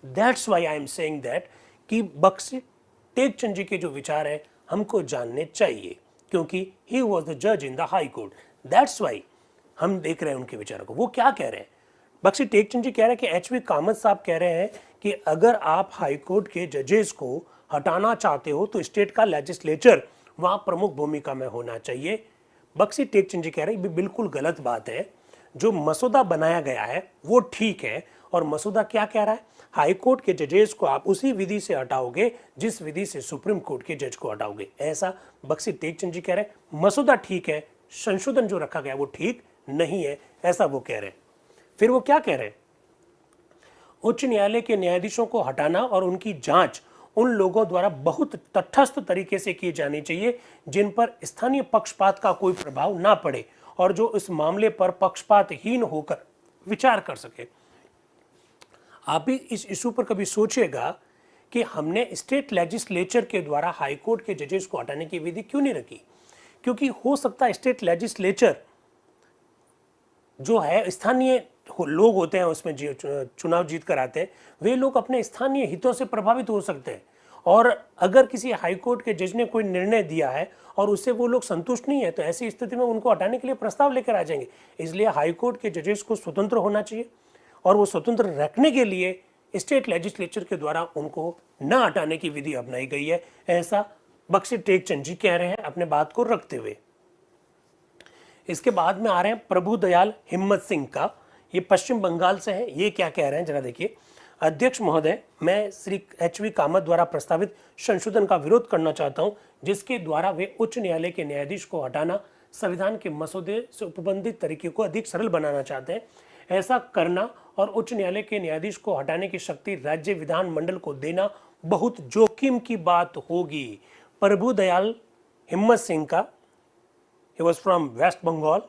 Speaker 1: That's why I am saying that कि बख्शी टेकचंद जी के जो विचार है हमको जानने चाहिए, क्योंकि ही वॉज द जज इन the high court. That's why हम देख रहे हैं उनके विचारों को। वो क्या कह रहे हैं? बख्शी टेकचंद जी कह रहे हैं कि एच वी कामत साहब कह रहे हैं कि अगर आप हाई कोर्ट के जजेस को हटाना चाहते हो तो स्टेट का लेजिस्लेचर वहां प्रमुख भूमिका में होना चाहिए। बख्शी टेकचंद जी कह रहे हैं ये बिल्कुल गलत बात है। जो मसौदा बनाया गया है वो ठीक है, और मसौदा क्या कह रहा है? हाई कोर्ट के जजेस को आप उसी विधि से हटाओगे जिस विधि से सुप्रीम कोर्ट के जज को हटाओगे, ऐसा बख्शी टेकचंद जी कह रहे हैं। मसौदा ठीक है, संशोधन जो रखा गया वो ठीक नहीं है, ऐसा वो कह रहे हैं। फिर वो क्या कह रहे हैं? उच्च न्यायालय के न्यायाधीशों को हटाना और उनकी जांच उन लोगों द्वारा बहुत तटस्थ तरीके से की जानी चाहिए जिन पर स्थानीय पक्षपात का कोई प्रभाव ना पड़े और जो इस मामले पर पक्षपातहीन होकर विचार कर सके। आप भी इस इशू पर कभी सोचिएगा कि हमने स्टेट लेजिस्लेचर के द्वारा हाई कोर्ट के जजेस को हटाने की विधि क्यों नहीं रखी? क्योंकि हो सकता है स्टेट लेजिस्लेचर जो है स्थानीय लोग होते हैं, उसमें चुनाव जीत कर आते हैं, वे लोग अपने स्थानीय हितों से प्रभावित हो सकते हैं। और अगर किसी हाई कोर्ट के जज ने कोई निर्णय दिया है और उससे वो लोग संतुष्ट नहीं है, तो ऐसी स्थिति में उनको हटाने के लिए प्रस्ताव लेकर आ जाएंगे। इसलिए हाई कोर्ट के जजेस को स्वतंत्र होना चाहिए, और वो स्वतंत्र रखने के लिए स्टेट लेजिस्लेचर के द्वारा उनको न हटाने की विधि अपनाई गई है, ऐसा बख्शी टेकचंद जी कह रहे हैं अपने बात को रखते हुए। इसके बाद में आ रहे हैं प्रभुदयाल हिम्मत सिंह का, ये पश्चिम बंगाल से हैं। ये क्या कह रहे हैं जरा देखिए। अध्यक्ष महोदय, मैं श्री HV कामत द्वारा प्रस्तावित संशोधन का विरोध करना चाहता हूं, जिसके द्वारा वे उच्च न्यायालय के न्यायाधीश को हटाना संविधान के मसौदे से उपबंधित तरीके को अधिक सरल बनाना चाहते हैं। ऐसा करना और उच्च न्यायालय के न्यायाधीश को हटाने की शक्ति राज्य विधानमंडल को देना बहुत जोखिम की बात होगी। प्रभुदयाल हिम्मत सिंह का, he was from West Bengal,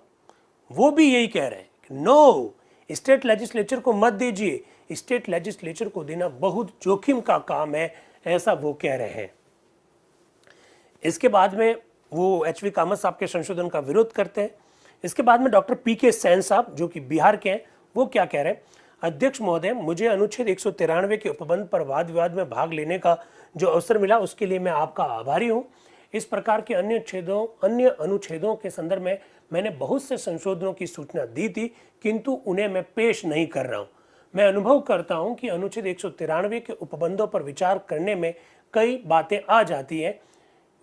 Speaker 1: वो भी यही कह रहे हैं कि नो, स्टेट लेजिस्लेचर को मत दीजिए, स्टेट लेजिस्लेचर को देना बहुत जोखिम का काम है, ऐसा वो कह रहे हैं। इसके बाद में वो HV कामत साहब के संशोधन का विरोध करते हैं। इसके बाद में डॉक्टर PK सेन साहब, जो कि बिहार के हैं, वो क्या कह रहे हैं। अध्यक्ष महोदय, मुझे अनुच्छेद 193 के उपबंध पर वाद विवाद में भाग लेने का जो अवसर मिला उसके लिए मैं आपका आभारी हूं। इस प्रकार के अन्य अनुच्छेदों के संदर्भ में मैंने बहुत से संशोधनों की सूचना दी थी, किंतु उन्हें मैं पेश नहीं कर रहा हूं। मैं अनुभव करता हूं कि अनुच्छेद 193 के उपबंधों पर विचार करने में कई बातें आ जाती हैं,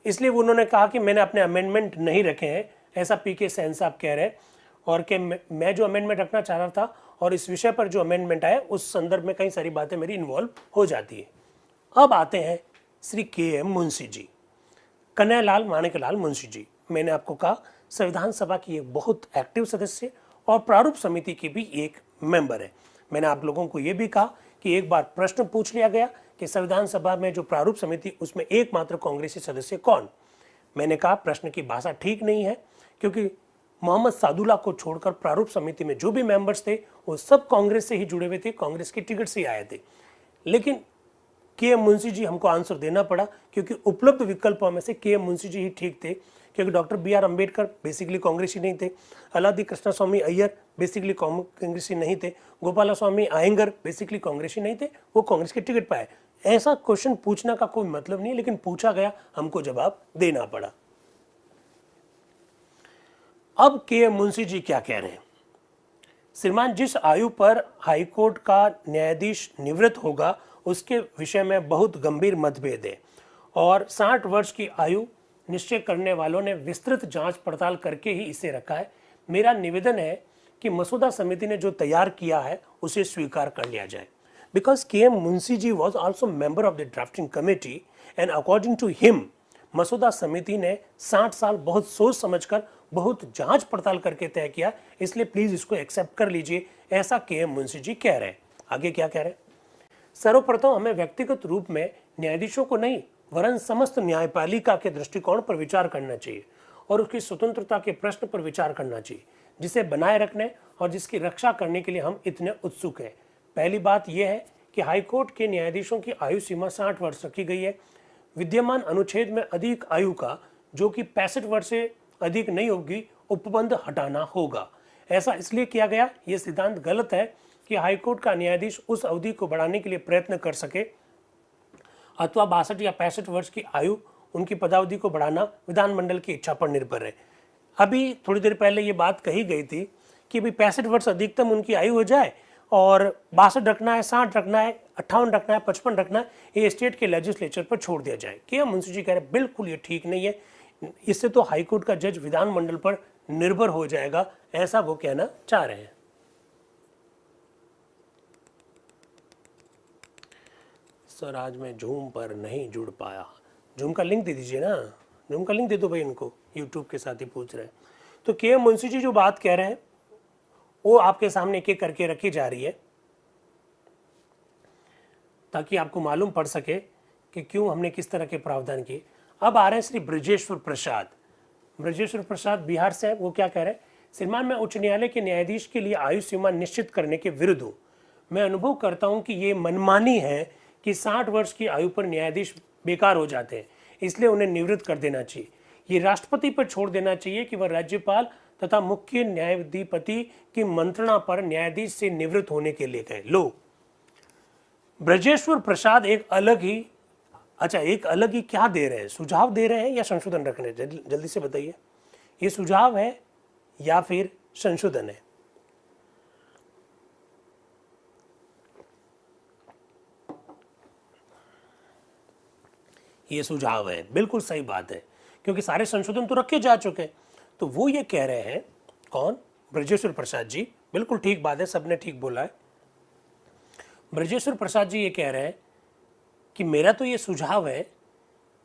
Speaker 1: इसलिए उन्होंने कहा कि मैंने अपने अमेंडमेंट नहीं रखे हैं, ऐसा PK सेन साहब कह रहे हैं। और कि मैं जो अमेंडमेंट रखना चाह रहा था और इस विषय पर जो अमेंडमेंट आया उस संदर्भ में कई सारी बातें मेरी इन्वॉल्व हो जाती है। अब आते हैं श्री KM मुंशी जी, कन्हैयालाल माणिकलाल मुंशी जी। मैंने आपको कहा संविधान सभा की एक बहुत एक्टिव सदस्य और प्रारूप समिति की भी एक मेंबर है। मैंने आप लोगों को यह भी कहा कि एक बार प्रश्न पूछ लिया गया कि संविधान सभा में जो प्रारूप समिति, उसमें एकमात्र कांग्रेसी सदस्य कौन। मैंने कहा प्रश्न की भाषा ठीक नहीं है, क्योंकि मोहम्मद सादुल्ला को छोड़कर प्रारूप समिति में जो भी मेंबर्स थे वो सब कांग्रेस से ही जुड़े हुए थे, कांग्रेस की टिकट से आए थे। लेकिन KM मुंशी जी हमको आंसर देना पड़ा, क्योंकि उपलब्ध विकल्पों में से KM मुंशी जी ही ठीक थे, क्योंकि डॉक्टर BR अम्बेडकर बेसिकली कांग्रेसी नहीं थे, अलादी कृष्णा स्वामी अय्यर बेसिकली कांग्रेसी नहीं थे, गोपाला स्वामी आयंगर बेसिकली कांग्रेसी नहीं थे, वो कांग्रेस की टिकट पाए। ऐसा क्वेश्चन पूछने का कोई मतलब नहीं, लेकिन पूछा गया, हमको जवाब देना पड़ा। अब KM मुंशी जी क्या कह रहे हैं। श्रीमान, जिस आयु पर हाईकोर्ट का न्यायाधीश निवृत्त होगा उसके विषय में बहुत गंभीर मतभेद है और 60 वर्ष की आयु निश्चय करने वालों ने विस्तृत जांच पड़ताल करके ही इसे रखा है। मेरा निवेदन है कि मसौदा समिति ने जो तैयार किया है उसे स्वीकार कर लिया जाए। Because KM Munshi ji was also member of the drafting committee and according to him मसौदा समिति ने 60 साल बहुत सोच समझकर, बहुत जांच पड़ताल करके तय किया, इसलिए प्लीज इसको एक्सेप्ट कर लीजिए, ऐसा KM मुंशी जी कह रहे हैं। आगे क्या कह रहे हैं। सर्वप्रथम हमें व्यक्तिगत रूप में न्यायाधीशों को नहीं वरन समस्त न्यायपालिका के दृष्टिकोण पर विचार करना चाहिए और उसकी स्वतंत्रता के प्रश्न पर विचार करना चाहिए, जिसे बनाए रखने और जिसकी रक्षा करने के लिए हम इतने उत्सुक हैं। पहली बात यह है कि हाईकोर्ट के न्यायाधीशों की आयु सीमा 60 वर्ष रखी गई है। विद्यमान अनुच्छेद में अधिक आयु का, जो कि 65 वर्ष से अधिक नहीं होगी, उपबंध हटाना होगा। ऐसा इसलिए किया गया, यह सिद्धांत गलत है कि हाईकोर्ट का न्यायाधीश उस अवधि को बढ़ाने के लिए प्रयत्न कर सके अथवा 62 या 65 वर्ष की आयु उनकी पदावधि को बढ़ाना विधानमंडल की इच्छा पर निर्भर है। अभी थोड़ी देर पहले ये बात कही गई थी कि भाई 65 वर्ष अधिकतम उनकी आयु हो जाए और 62 रखना है, 60 रखना है, 58 रखना है, 55 रखना है, ये स्टेट के लेजिस्लेचर पर छोड़ दिया जाए। KM मुंशी जी कह रहे बिल्कुल ये ठीक नहीं है, इससे तो हाईकोर्ट का जज विधानमंडल पर निर्भर हो जाएगा, ऐसा वो कहना चाह रहे हैं। सर आज मैं जूम पर नहीं जुड़ पाया, जूम का लिंक दे दीजिए ना, जूम का लिंक दे दो भाई इनको, यूट्यूब के साथ ही पूछ रहे हैं। तो KM मुंशी जी जो बात कह रहे हैं वो आपके सामने एक एक करके रखी जा रही है ताकि आपको मालूम पड़ सके कि क्यों हमने किस तरह के प्रावधान किए। अब आ रहे हैं श्री ब्रजेश्वर प्रसाद। ब्रजेश्वर प्रसाद बिहार से है। वो क्या कह रहे हैं। श्रीमान, मैं उच्च न्यायालय के न्यायाधीश के लिए आयु सीमा निश्चित करने के विरुद्ध हूँ। मैं अनुभव करता हूँ कि ये मनमानी है कि 60 वर्ष की आयु पर न्यायाधीश बेकार हो जाते हैं, इसलिए उन्हें निवृत्त कर देना चाहिए। ये राष्ट्रपति पर छोड़ देना चाहिए कि वह राज्यपाल तथा मुख्य न्यायाधिपति की मंत्रणा पर न्यायाधीश से निवृत्त होने के लिए कहे। लो, ब्रजेश्वर प्रसाद एक अलग ही क्या दे रहे हैं, सुझाव दे रहे हैं या संशोधन रख रहे हैं? जल्दी से बताइए, ये सुझाव है या फिर संशोधन है? ये सुझाव है, बिल्कुल सही बात है, क्योंकि सारे संशोधन तो रखे जा चुके हैं। तो वो ये कह रहे हैं कौन? ब्रजेश्वर प्रसाद जी। बिल्कुल ठीक बात है, सबने ठीक बोला है। ब्रजेश्वर प्रसाद जी ये कह रहे हैं कि मेरा तो ये सुझाव है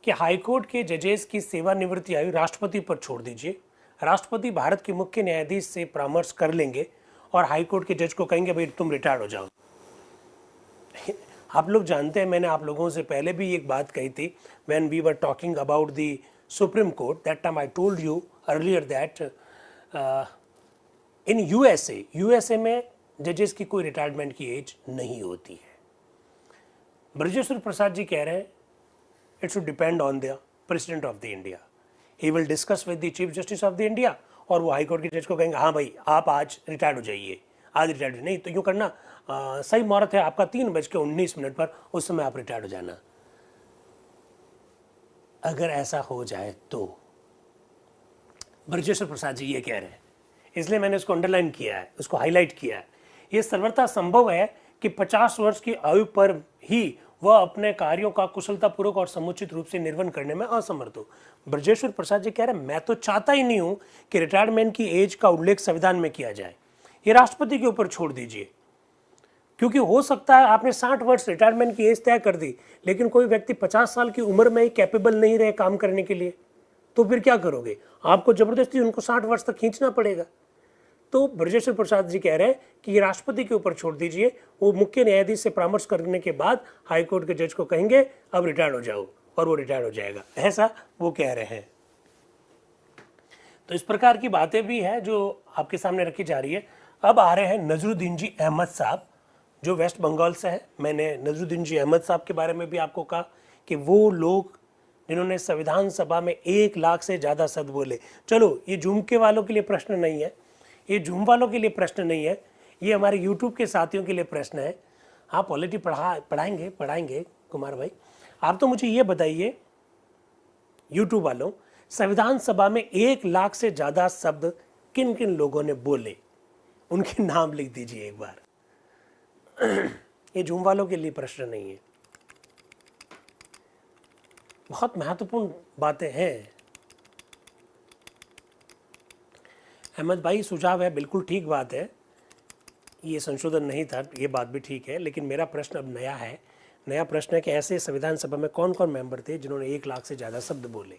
Speaker 1: कि हाईकोर्ट के जजेस की सेवानिवृत्ति आयु राष्ट्रपति पर छोड़ दीजिए। राष्ट्रपति भारत के मुख्य न्यायाधीश से परामर्श कर लेंगे और हाईकोर्ट के जज को कहेंगे भाई तुम रिटायर्ड हो जाओ। आप लोग जानते हैं, मैंने आप लोगों से पहले भी एक बात कही थी, when we were talking about the supreme Court, that time I told you earlier that in USA में जजेस की कोई रिटायरमेंट की एज नहीं होती है। ब्रजेश्वर प्रसाद जी कह रहे हैं it should depend on the president of the India, he will discuss with the chief justice of the India, और वो हाईकोर्ट के जज को कहेंगे हाँ भाई आप आज रिटायर्ड हो जाइए, आज रिटायर्ड नहीं तो यूँ करना, सही मुहूर्त है आपका 3:19 पर, उस समय आप रिटायर्ड हो जाना। अगर ऐसा हो जाए तो ब्रजेश्वर प्रसाद जी ये कह रहे हैं, इसलिए मैंने उसको अंडरलाइन किया है, उसको हाईलाइट किया है। ये सर्वथा संभव है कि 50 वर्ष की आयु पर ही वह अपने कार्यों का कुशलतापूर्वक और समुचित रूप से निर्वहन करने में असमर्थ हो। ब्रजेश्वर प्रसाद जी कह रहे हैं मैं तो चाहता ही नहीं हूं कि रिटायरमेंट की एज का उल्लेख संविधान में किया जाए, ये राष्ट्रपति के ऊपर छोड़ दीजिए, क्योंकि हो सकता है आपने 60 वर्ष रिटायरमेंट की एज तय कर दी, लेकिन कोई व्यक्ति 50 साल की उम्र में ही कैपेबल नहीं रहे काम करने के लिए, तो फिर क्या करोगे? आपको जबरदस्ती उनको 60 वर्ष तक खींचना पड़ेगा। तो ब्रजेश्वर प्रसाद जी कह रहे हैं कि ये राष्ट्रपति के ऊपर छोड़ दीजिए, वो मुख्य न्यायाधीश से परामर्श करने के बाद हाईकोर्ट के जज को कहेंगे अब रिटायर्ड हो जाओ, और वो रिटायर्ड हो जाएगा, ऐसा वो कह रहे हैं। तो इस प्रकार की बातें भी हैं जो आपके सामने रखी जा रही है। अब आ रहे हैं नजरुद्दीन जी अहमद साहब, जो वेस्ट बंगाल से है। मैंने नजरुद्दीन जी अहमद साहब के बारे में भी आपको कहा कि वो लोग जिन्होंने संविधान सभा में 1 लाख से ज़्यादा शब्द बोले। चलो ये जूम के वालों के लिए प्रश्न नहीं है, ये जूम वालों के लिए प्रश्न नहीं है, ये हमारे यूट्यूब के साथियों के लिए प्रश्न है। हाँ पॉलिटी पढ़ाएंगे कुमार भाई। आप तो मुझे ये बताइए यूट्यूब वालों, संविधान सभा में 1 लाख से ज़्यादा शब्द किन किन लोगों ने बोले, उनके नाम लिख दीजिए एक बार। ये जूम वालों के लिए प्रश्न नहीं है, बहुत महत्वपूर्ण बातें हैं। अहमद भाई सुझाव है, बिल्कुल ठीक बात है, ये संशोधन नहीं था, ये बात भी ठीक है, लेकिन मेरा प्रश्न अब नया है। नया प्रश्न है कि ऐसे संविधान सभा में कौन कौन मेंबर थे जिन्होंने 1 लाख से ज़्यादा शब्द बोले।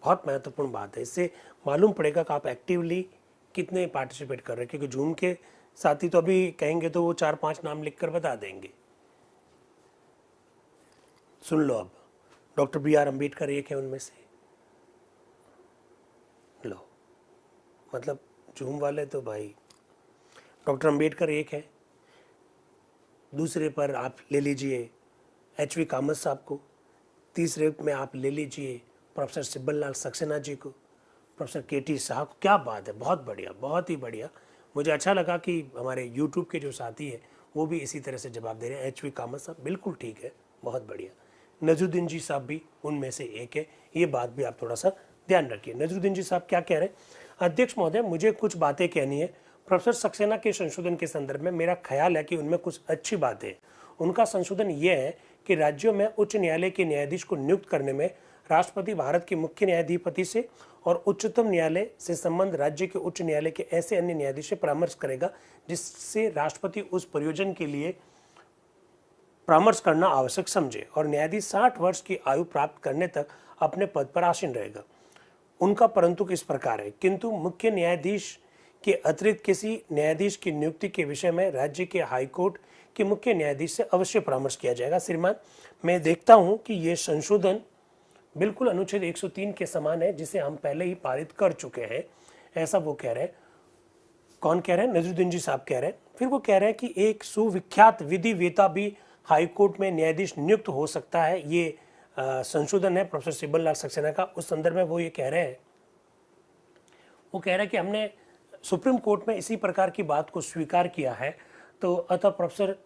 Speaker 1: बहुत महत्वपूर्ण बात है, इससे मालूम पड़ेगा कि आप एक्टिवली कितने पार्टिसिपेट कर रहे हैं, क्योंकि जूम के साथी तो अभी कहेंगे तो वो 4-5 नाम लिखकर बता देंगे। सुन लो, अब डॉक्टर BR अम्बेडकर एक है उनमें से। लो मतलब जूम वाले तो भाई डॉक्टर अम्बेडकर एक है, दूसरे पर आप ले लीजिए HV कामत साहब को, तीसरे में आप ले लीजिए प्रोफेसर सिब्बल लाल सक्सेना जी को, प्रोफेसर KT शाह को। क्या बात है, बहुत बढ़िया, बहुत ही बढ़िया। मुझे अच्छा लगा कि हमारे यूट्यूब के जो साथी हैं वो भी इसी तरह से जवाब दे रहे हैं। HV कामत साहब बिल्कुल ठीक है, बहुत बढ़िया। नजरुद्दीन जी साहब भी उनमें से एक है, ये बात भी आप थोड़ा सा ध्यान रखिए। नजरुद्दीन जी साहब क्या कह रहे हैं? अध्यक्ष महोदय, मुझे कुछ बातें कहनी है। प्रोफेसर सक्सेना के संशोधन के संदर्भ में मेरा ख्याल है कि उनमें कुछ अच्छी बातें हैं। उनका संशोधन ये है कि राज्यों में उच्च न्यायालय के न्यायाधीश को नियुक्त करने में राष्ट्रपति भारत के मुख्य न्यायाधिपति से और उच्चतम न्यायालय से संबंध राज्य के उच्च न्यायालय के ऐसे अन्य न्यायाधीश से परामर्श करेगा जिससे राष्ट्रपति उस प्रयोजन के लिए परामर्श करना आवश्यक समझे, और न्यायाधीश 60 वर्ष की आयु प्राप्त करने तक अपने पद पर आसीन रहेगा। उनका परंतु किस प्रकार है, किंतु मुख्य न्यायाधीश के अतिरिक्त किसी न्यायाधीश की नियुक्ति के विषय में राज्य के हाईकोर्ट के मुख्य न्यायाधीश से अवश्य परामर्श किया जाएगा। श्रीमान, मैं देखता हूं कि ये संशोधन बिल्कुल अनुच्छेद 103 के समान है, जिसे हम पहले ही पारित कर चुके हैं, ऐसा वो कह रहे हैं। कौन कह रहे हैं? नजरुद्दीन जी साहब कह रहे हैं। फिर वो कह रहे हैं कि एक सुविख्यात विधि वेता भी हाईकोर्ट में न्यायाधीश नियुक्त हो सकता है। ये संशोधन है प्रोफेसर सिब्बल लाल सक्सेना का। उस संदर्भ में वो ये कह रहे हैं, वो कह रहे हैं कि हमने सुप्रीम कोर्ट में इसी प्रकार की बात को स्वीकार किया है, तो अतः प्रोफेसर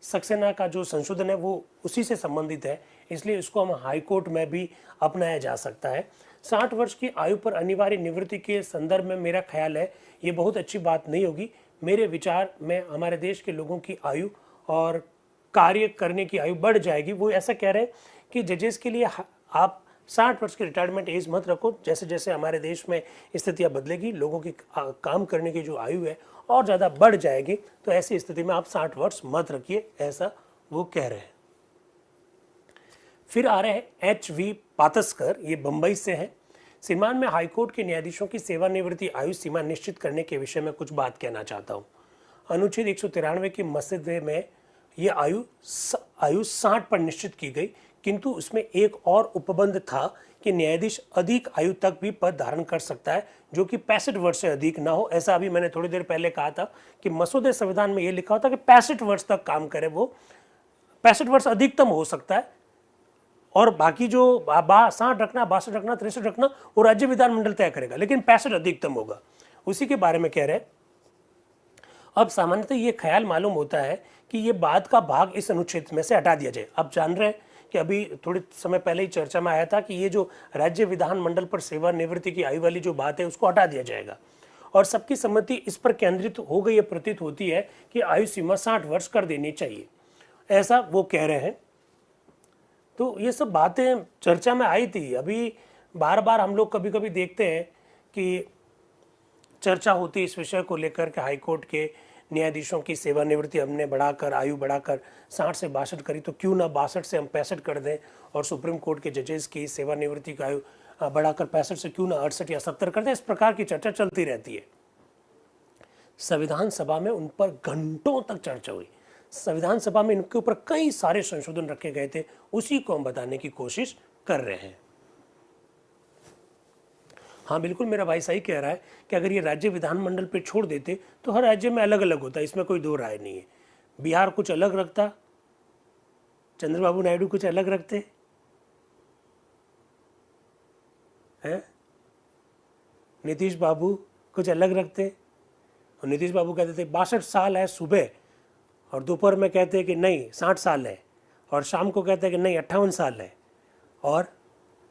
Speaker 1: सक्सेना का जो संशोधन है वो उसी से संबंधित है, इसलिए इसको हम हाई कोर्ट में भी अपनाया जा सकता है। 60 वर्ष की आयु पर अनिवार्य निवृत्ति के संदर्भ में मेरा ख्याल है ये बहुत अच्छी बात नहीं होगी। मेरे विचार में हमारे देश के लोगों की आयु और कार्य करने की आयु बढ़ जाएगी। वो ऐसा कह रहे हैं कि जजेस के लिए आप 60 वर्ष की रिटायरमेंट एज मत रखो। जैसे जैसे हमारे देश में स्थितियाँ बदलेगी, लोगों की काम करने की जो आयु है और ज़्यादा बढ़ जाएगी, तो ऐसी स्थिति में आप 60 वर्ष मत रखिए, ऐसा वो कह रहे हैं। फिर आ रहे हैं HV पातस्कर, ये बंबई से हैं। श्रीमान, मैं हाईकोर्ट के न्यायाधीशों की सेवानिवृत्ति आयु सीमा निश्चित करने के विषय में कुछ बात कहना चाहता हूँ। अनुच्छेद 193 के मसौदे में ये आयु 60 पर निश्चित की गई, किंतु उसमें एक और उपबंध था कि न्यायाधीश अधिक आयु तक भी पद धारण कर सकता है, जो कि 65 वर्ष से अधिक ना हो। ऐसा अभी मैंने थोड़ी देर पहले कहा था कि मसौदे संविधान में ये लिखा होता है कि 65 वर्ष तक काम करे, वो 65 वर्ष अधिकतम हो सकता है, और बाकी जो 60 रखना, 62 रखना, 63 रखना, वो राज्य विधानमंडल तय करेगा, लेकिन 65 अधिकतम होगा। उसी के बारे में कह रहे हैं। अब सामान्यतः ये ख्याल मालूम होता है कि ये बाद का भाग इस अनुच्छेद में से हटा दिया जाए। अब जान रहे हैं कि अभी थोड़े समय पहले ही चर्चा में आया था कि ये जो राज्य विधानमंडल पर सेवानिवृत्ति की आयु वाली जो बात है उसको हटा दिया जाएगा, और सबकी सहमति इस पर केंद्रित हो गई, प्रतीत होती है कि आयु सीमा 60 वर्ष कर देनी चाहिए, ऐसा वो कह रहे हैं। तो ये सब बातें चर्चा में आई थी। अभी बार बार हम लोग कभी कभी देखते हैं कि चर्चा होती है इस विषय को लेकर के हाईकोर्ट के न्यायाधीशों की सेवानिवृत्ति हमने बढ़ाकर, आयु बढ़ाकर 60 से 62 करी, तो क्यों ना 62 से हम 65 कर दें, और सुप्रीम कोर्ट के जजेस की सेवानिवृत्ति की आयु बढ़ाकर 65 से क्यों ना 68 या 70 कर दें। इस प्रकार की चर्चा चलती रहती है। संविधान सभा में उन पर घंटों तक चर्चा हुई। संविधान सभा में इनके ऊपर कई सारे संशोधन रखे गए थे, उसी को हम बताने की कोशिश कर रहे हैं। हाँ बिल्कुल, मेरा भाई सही कह रहा है कि अगर ये राज्य विधानमंडल पे छोड़ देते तो हर राज्य में अलग अलग होता, इसमें कोई दो राय नहीं है। बिहार कुछ अलग रखता, चंद्रबाबू नायडू कुछ अलग रखते हैं, नीतीश बाबू कुछ अलग रखते, और नीतीश बाबू कहते थे 62 साल है सुबह, और दोपहर में कहते हैं कि नहीं 60 साल है, और शाम को कहते हैं कि नहीं 58 साल है, और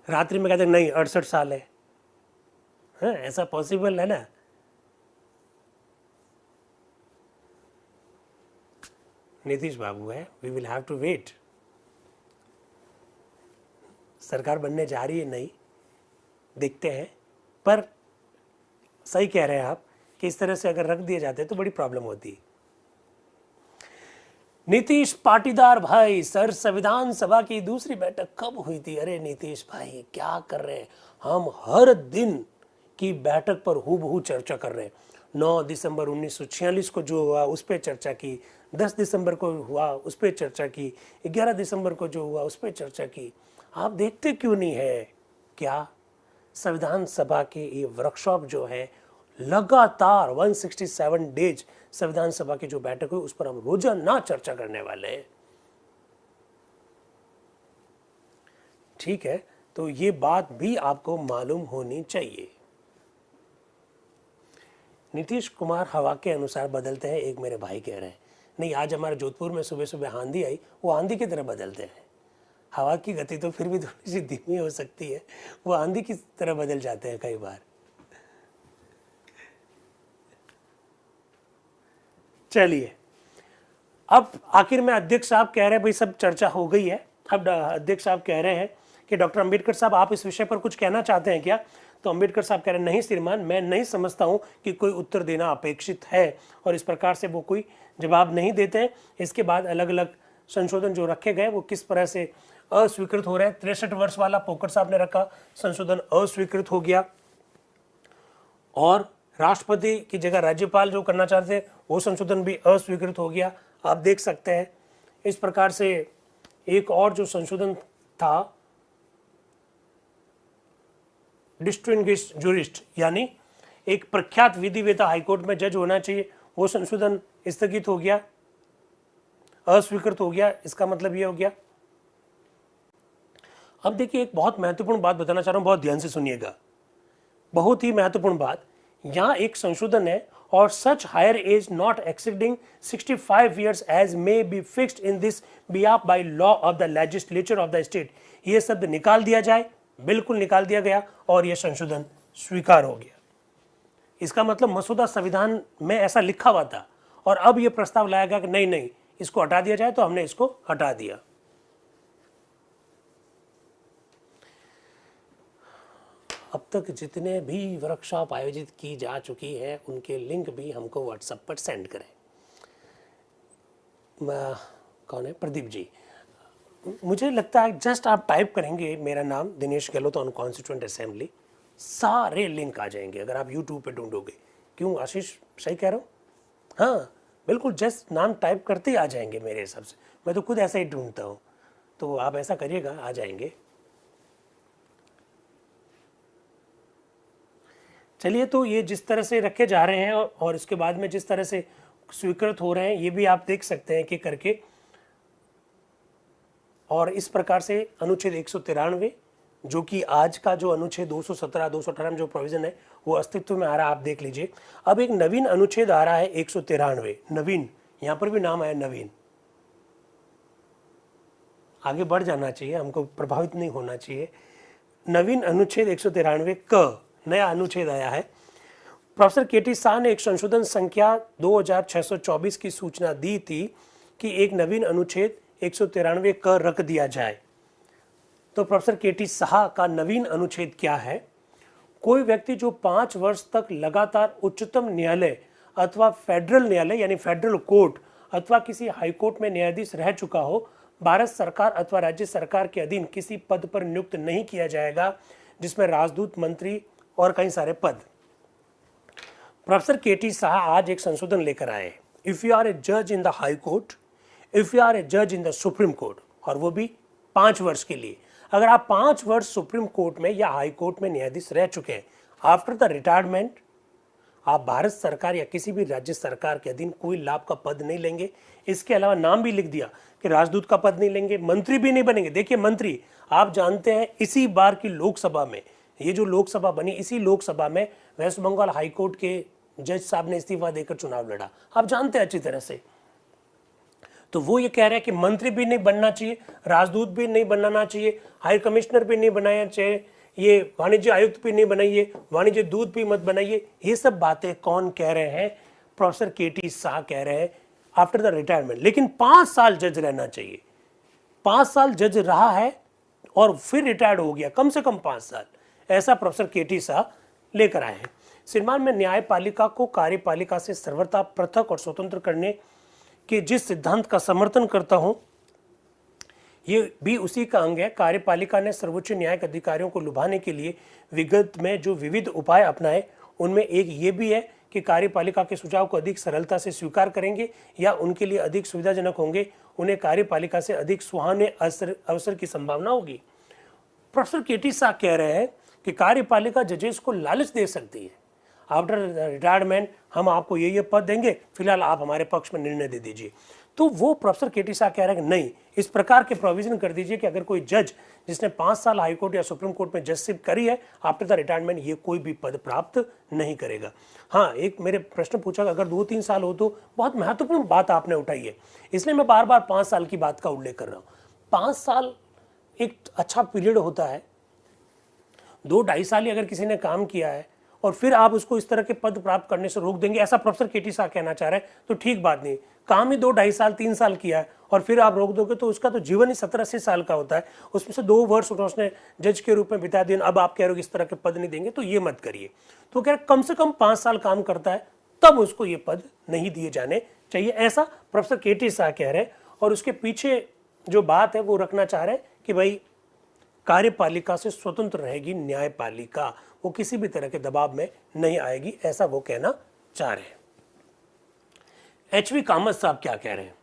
Speaker 1: रात्रि में कहते हैं नहीं 68 साल है। हाँ, ऐसा पॉसिबल है ना? नीतीश बाबू है, we will have to wait. सरकार बनने जा रही है, नहीं देखते हैं, पर सही कह रहे हैं आप कि इस तरह से अगर रख दिए जाते तो बड़ी प्रॉब्लम होती। नीतीश पाटीदार भाई, सर संविधान सभा की दूसरी बैठक कब हुई थी? अरे नीतीश भाई क्या कर रहे हैं, हम हर दिन की बैठक पर हूबहू चर्चा कर रहे हैं। 9 दिसंबर 1946 को जो हुआ उस पर चर्चा की, 10 दिसंबर को हुआ उस पर चर्चा की, 11 दिसंबर को जो हुआ उस पर चर्चा की। आप देखते क्यों नहीं है क्या? संविधान सभा के ये वर्कशॉप जो है लगातार 167 डेज संविधान सभा की जो बैठक हुई उस पर हम रोजाना चर्चा करने वाले हैं। ठीक है, तो ये बात भी आपको मालूम होनी चाहिए। नीतीश कुमार हवा के अनुसार बदलते हैं, एक मेरे भाई कह रहे हैं। नहीं, आज हमारे जोधपुर में सुबह सुबह आंधी आई, वो आंधी की तरह बदलते हैं। हवा की गति तो फिर भी थोड़ी सी धीमी हो सकती है, वो आंधी की तरह बदल जाते हैं कई बार। चलिए, अब आखिर में अध्यक्ष साहब कह रहे हैं, भाई सब चर्चा हो गई है, अब अध्यक्ष साहब कह रहे हैं कि डॉक्टर अंबेडकर साहब आप इस विषय पर कुछ कहना चाहते हैं क्या? तो अंबेडकर साहब कह रहे हैं, नहीं श्रीमान, मैं नहीं समझता हूं कि कोई उत्तर देना अपेक्षित है, और इस प्रकार से वो कोई जवाब नहीं देते हैं। इसके बाद अलग अलग संशोधन जो रखे गए वो किस तरह से अस्वीकृत हो रहे हैं। 63 वर्ष वाला पोकर साहब ने रखा संशोधन अस्वीकृत हो गया, और राष्ट्रपति की जगह राज्यपाल जो करना चाहते थे वो संशोधन भी अस्वीकृत हो गया। आप देख सकते हैं इस प्रकार से। एक और जो संशोधन था, डिस्टिंग्विश्ड जूरिस्ट, यानी एक प्रख्यात विधिवेता हाईकोर्ट में जज होना चाहिए, वो संशोधन स्थगित हो गया, अस्वीकृत हो गया। इसका मतलब ये हो गया। अब देखिए, एक बहुत महत्वपूर्ण बात बताना चाह रहा हूं, बहुत ध्यान से सुनिएगा, बहुत ही महत्वपूर्ण बात। यहां एक संशोधन है, और such higher age not exceeding 65 years age may be fixed in this behalf by law of the legislature of the state. ये शब्द निकाल दिया जाए, बिल्कुल निकाल दिया गया, और यह संशोधन स्वीकार हो गया। इसका मतलब मसौदा संविधान में ऐसा लिखा हुआ था, और अब यह प्रस्ताव लाया गया कि नहीं नहीं इसको हटा दिया जाए, तो हमने इसको हटा दिया। अब तक जितने भी वर्कशॉप आयोजित की जा चुकी है उनके लिंक भी हमको व्हाट्सएप पर सेंड करें। कौन है? प्रदीप जी। मुझे लगता है जस्ट आप टाइप करेंगे मेरा नाम Dinesh Gehlot on constituent assembly, सारे लिंक आ जाएंगे अगर आप यूट्यूब पे ढूंढोगे। क्यों आशीष, सही कह रहा हूँ? हाँ बिल्कुल, जस्ट नाम टाइप करते ही आ जाएंगे मेरे हिसाब से। मैं तो खुद ऐसा ही ढूंढता हूँ, तो आप ऐसा करिएगा, आ जाएंगे। चलिए, तो ये जिस तरह से रखे जा रहे हैं और इसके बाद में जिस तरह से स्वीकृत हो रहे हैं, ये भी आप देख सकते हैं कि करके। और इस प्रकार से अनुच्छेद 193 जो कि आज का जो अनुच्छेद 217 218 में जो प्रोविजन है वो अस्तित्व में आ रहा है, आप देख लीजिए। अब एक नवीन अनुच्छेद आ रहा है 193, नवीन, यहां पर भी नाम आया नवीन। आगे बढ़ जाना चाहिए, हमको प्रभावित नहीं होना चाहिए। नवीन अनुच्छेद 193 क नया अनुच्छेद आया है। प्रोफेसर केटी शाह ने एक संशोधन संख्या 2624 की सूचना दी थी कि एक नवीन अनुच्छेद 193 क रख दिया जाए। तो प्रोफेसर केटी शाह का नवीन अनुच्छेद क्या है? कोई व्यक्ति जो 5 वर्ष तक लगातार उच्चतम न्यायालय अथवा फेडरल न्यायालय यानी फेडरल कोर्ट अथवा किसी हाई कोर्ट में न्यायाधीश रह चुका हो, भारत सरकार अथवा राज्य सरकार के अधीन किसी पद पर नियुक्त नहीं किया जाएगा, जिसमें राजदूत, मंत्री और कई सारे पद। प्रोफेसर केटी शाह आज एक संशोधन लेकर आए। इफ यू आर ए जज इन the high court, if you are ए जज इन द सुप्रीम कोर्ट, और वो भी 5 वर्ष के लिए, अगर आप 5 वर्ष सुप्रीम कोर्ट में या हाई कोर्ट में न्यायाधीश रह चुके हैं, आफ्टर द रिटायरमेंट आप भारत सरकार या किसी भी राज्य सरकार के अधीन कोई लाभ का पद नहीं लेंगे। इसके अलावा नाम भी लिख दिया कि राजदूत का पद नहीं लेंगे, मंत्री भी नहीं बनेंगे। देखिए मंत्री, आप जानते हैं इसी बार की लोकसभा में, ये जो लोकसभा बनी, इसी लोकसभा में वेस्ट बंगाल हाई कोर्ट के जज साहब ने इस्तीफा देकर चुनाव लड़ा, आप जानते हैं अच्छी तरह से। तो वो ये कह रहे हैं कि मंत्री भी नहीं बनना चाहिए, राजदूत भी नहीं बनना चाहिए, हाई कमिश्नर भी नहीं बनाना चाहिए, ये वाणिज्य आयुक्त भी नहीं बनाइए, वाणिज्य दूत भी मत बनाइए। ये सब बातें कौन कह रहे हैं? प्रोफेसर केटी शाह कह रहे हैं आफ्टर द रिटायरमेंट। लेकिन 5 साल जज रहना चाहिए। 5 साल जज रहा है और फिर रिटायर्ड हो गया, कम से कम 5 साल, ऐसा प्रोफेसर केटी शाह लेकर आए हैं। श्रीमान, मैं न्यायपालिका को कार्यपालिका से सर्वथा पृथक और स्वतंत्र करने के जिस सिद्धांत का समर्थन करता हूं, ये भी उसी का अंग है। कार्यपालिका ने सर्वोच्च न्यायिक अधिकारियों को लुभाने के लिए विगत में जो विविध उपाय अपनाए, उनमें एक ये भी है कि कार्यपालिका के सुझाव को अधिक सरलता से स्वीकार करेंगे या उनके लिए अधिक सुविधाजनक होंगे, उन्हें कार्यपालिका से अधिक सुहाने अवसर की संभावना होगी। प्रोफेसर केटी शाह कह रहे हैं कि कार्यपालिका जजेस को लालच दे सकती है, आफ्टर रिटायरमेंट हम आपको ये पद देंगे, फिलहाल आप हमारे पक्ष में निर्णय दे दीजिए। तो वो प्रोफेसर केटी शाह कह रहे हैं कि नहीं, इस प्रकार के प्रोविजन कर दीजिए कि अगर कोई जज जिसने 5 साल हाई कोर्ट या सुप्रीम कोर्ट में जजशिप करी है, आफ्टर द रिटायरमेंट ये कोई भी पद प्राप्त नहीं करेगा। हाँ, एक मेरे प्रश्न पूछा कि अगर 2-3 साल हो, तो बहुत महत्वपूर्ण बात आपने उठाई है, इसलिए मैं बार बार 5 साल की बात का उल्लेख कर रहा हूँ। 5 साल एक अच्छा पीरियड होता है। 2-2.5 साल ही अगर किसी ने काम किया है और फिर आप उसको इस तरह के पद प्राप्त करने से रोक देंगे, ऐसा प्रोफेसर केटी शाह कहना चाह रहे हैं, तो ठीक बात नहीं। काम ही 2-2.5 साल 3 साल किया है और फिर आप रोक दोगे तो उसका तो जीवन ही 17-80 साल का होता है, उसमें से 2 वर्ष उसने जज के रूप में बिता दिए, अब आप कह रहे हो इस तरह के पद नहीं देंगे, तो ये मत करिए। तो कह रहे कम से कम 5 साल काम करता है तब उसको ये पद नहीं दिए जाने चाहिए, ऐसा प्रोफेसर केटी शाह कह रहे हैं। और उसके पीछे जो बात है वो रखना चाह रहे हैं कि भाई कार्यपालिका से स्वतंत्र रहेगी न्यायपालिका, वो किसी भी तरह के दबाव में नहीं आएगी, ऐसा वो कहना चाह रहे हैं। एचवी कामत साहब क्या कह रहे हैं?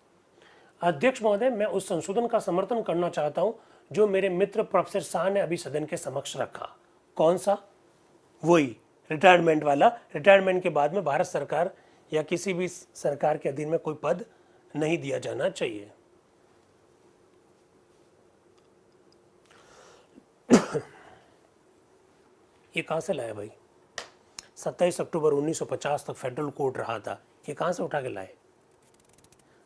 Speaker 1: अध्यक्ष महोदय, मैं उस संशोधन का समर्थन करना चाहता हूं जो मेरे मित्र प्रोफेसर शाह ने अभी सदन के समक्ष रखा। कौन सा? वही रिटायरमेंट वाला। रिटायरमेंट के बाद में भारत सरकार या किसी भी सरकार के अधीन में कोई पद नहीं दिया जाना चाहिए। ये कहां से लाया भाई? 27 अक्टूबर 1950 तक फेडरल कोर्ट रहा था, ये कहां से उठा के लाए?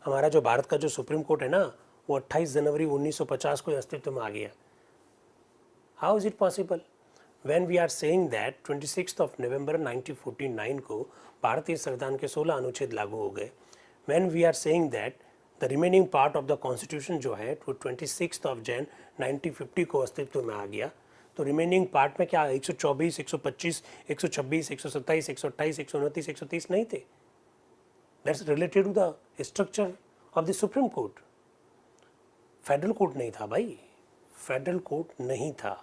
Speaker 1: हमारा जो भारत का जो सुप्रीम कोर्ट है ना, वो 28 जनवरी 1950 को अस्तित्व में आ गया। How is it possible? When we are saying that 26 November 1949 को भारतीय संविधान के 16 अनुच्छेद लागू हो गए, when we are saying that the remaining part of the Constitution जो है वो 26 जनवरी 1950 को अस्तित्व में आ गया, तो रिमेनिंग पार्ट में क्या 124, 125, 126, 127, 128, 129, 130 नहीं थे? That's related to the structure of the supreme Court. Federal Court नहीं था भाई, फेडरल कोर्ट नहीं था।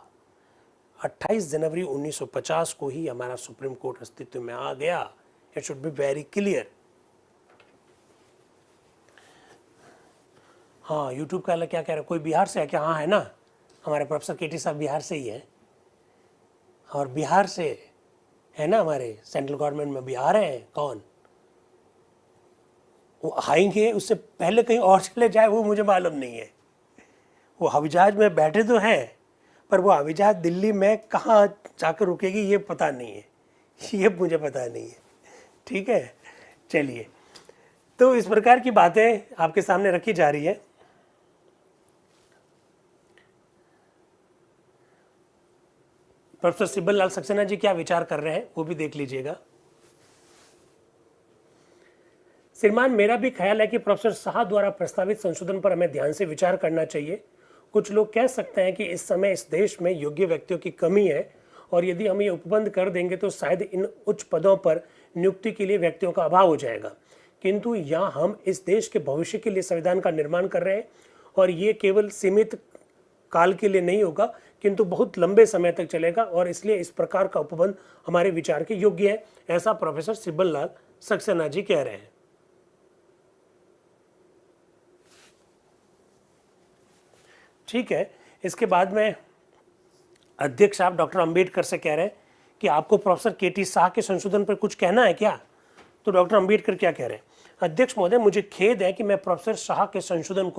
Speaker 1: 28 जनवरी 1950 को ही हमारा सुप्रीम कोर्ट अस्तित्व में आ गया। It should be very clear. हाँ, यूट्यूब का क्या कह रहा है, कोई बिहार से है क्या? हाँ है ना, हमारे प्रोफेसर केटी साहब बिहार से ही है, और बिहार से है ना, हमारे सेंट्रल गवर्नमेंट में बिहार है। कौन वो आएंगे, उससे पहले कहीं और चले जाए वो मुझे मालूम नहीं है। वो हवाई जहाज में बैठे तो हैं, पर वो हवाई जहाज दिल्ली में कहाँ जाकर रुकेगी ये पता नहीं है, ये मुझे पता नहीं है। ठीक है, चलिए, तो इस प्रकार की बातें आपके सामने रखी जा रही है। प्रोफेसर सिब्बल लाल सक्सेना जी क्या विचार कर रहे हैं वो भी देख लीजिएगा। श्रीमान, मेरा भी ख्याल है कि प्रोफेसर शाह द्वारा प्रस्तावित संशोधन पर हमें ध्यान से विचार करना चाहिए। कुछ लोग कह सकते हैं कि इस समय इस देश में योग्य व्यक्तियों की कमी है, और यदि हम ये उपबंध कर देंगे तो शायद इन उच्च पदों पर नियुक्ति के लिए व्यक्तियों का अभाव हो जाएगा। किंतु यहाँ हम इस देश के भविष्य के लिए संविधान का निर्माण कर रहे हैं, और ये केवल सीमित काल के लिए नहीं होगा किंतु बहुत लंबे समय तक चलेगा, और इसलिए इस प्रकार का उपबंध हमारे विचार के योग्य है, ऐसा प्रोफेसर सिब्बल लाल सक्सेना जी कह रहे हैं। ठीक है, इसके बाद में अध्यक्ष साहब डॉक्टर अंबेडकर से कह रहे हैं कि आपको प्रोफेसर केटी शाह के संशोधन पर कुछ कहना है क्या? तो डॉक्टर अंबेडकर क्या कह रहे हैं? अध्यक्ष महोदय, मुझे खेद है कि मैं प्रोफेसर शाह के संशोधन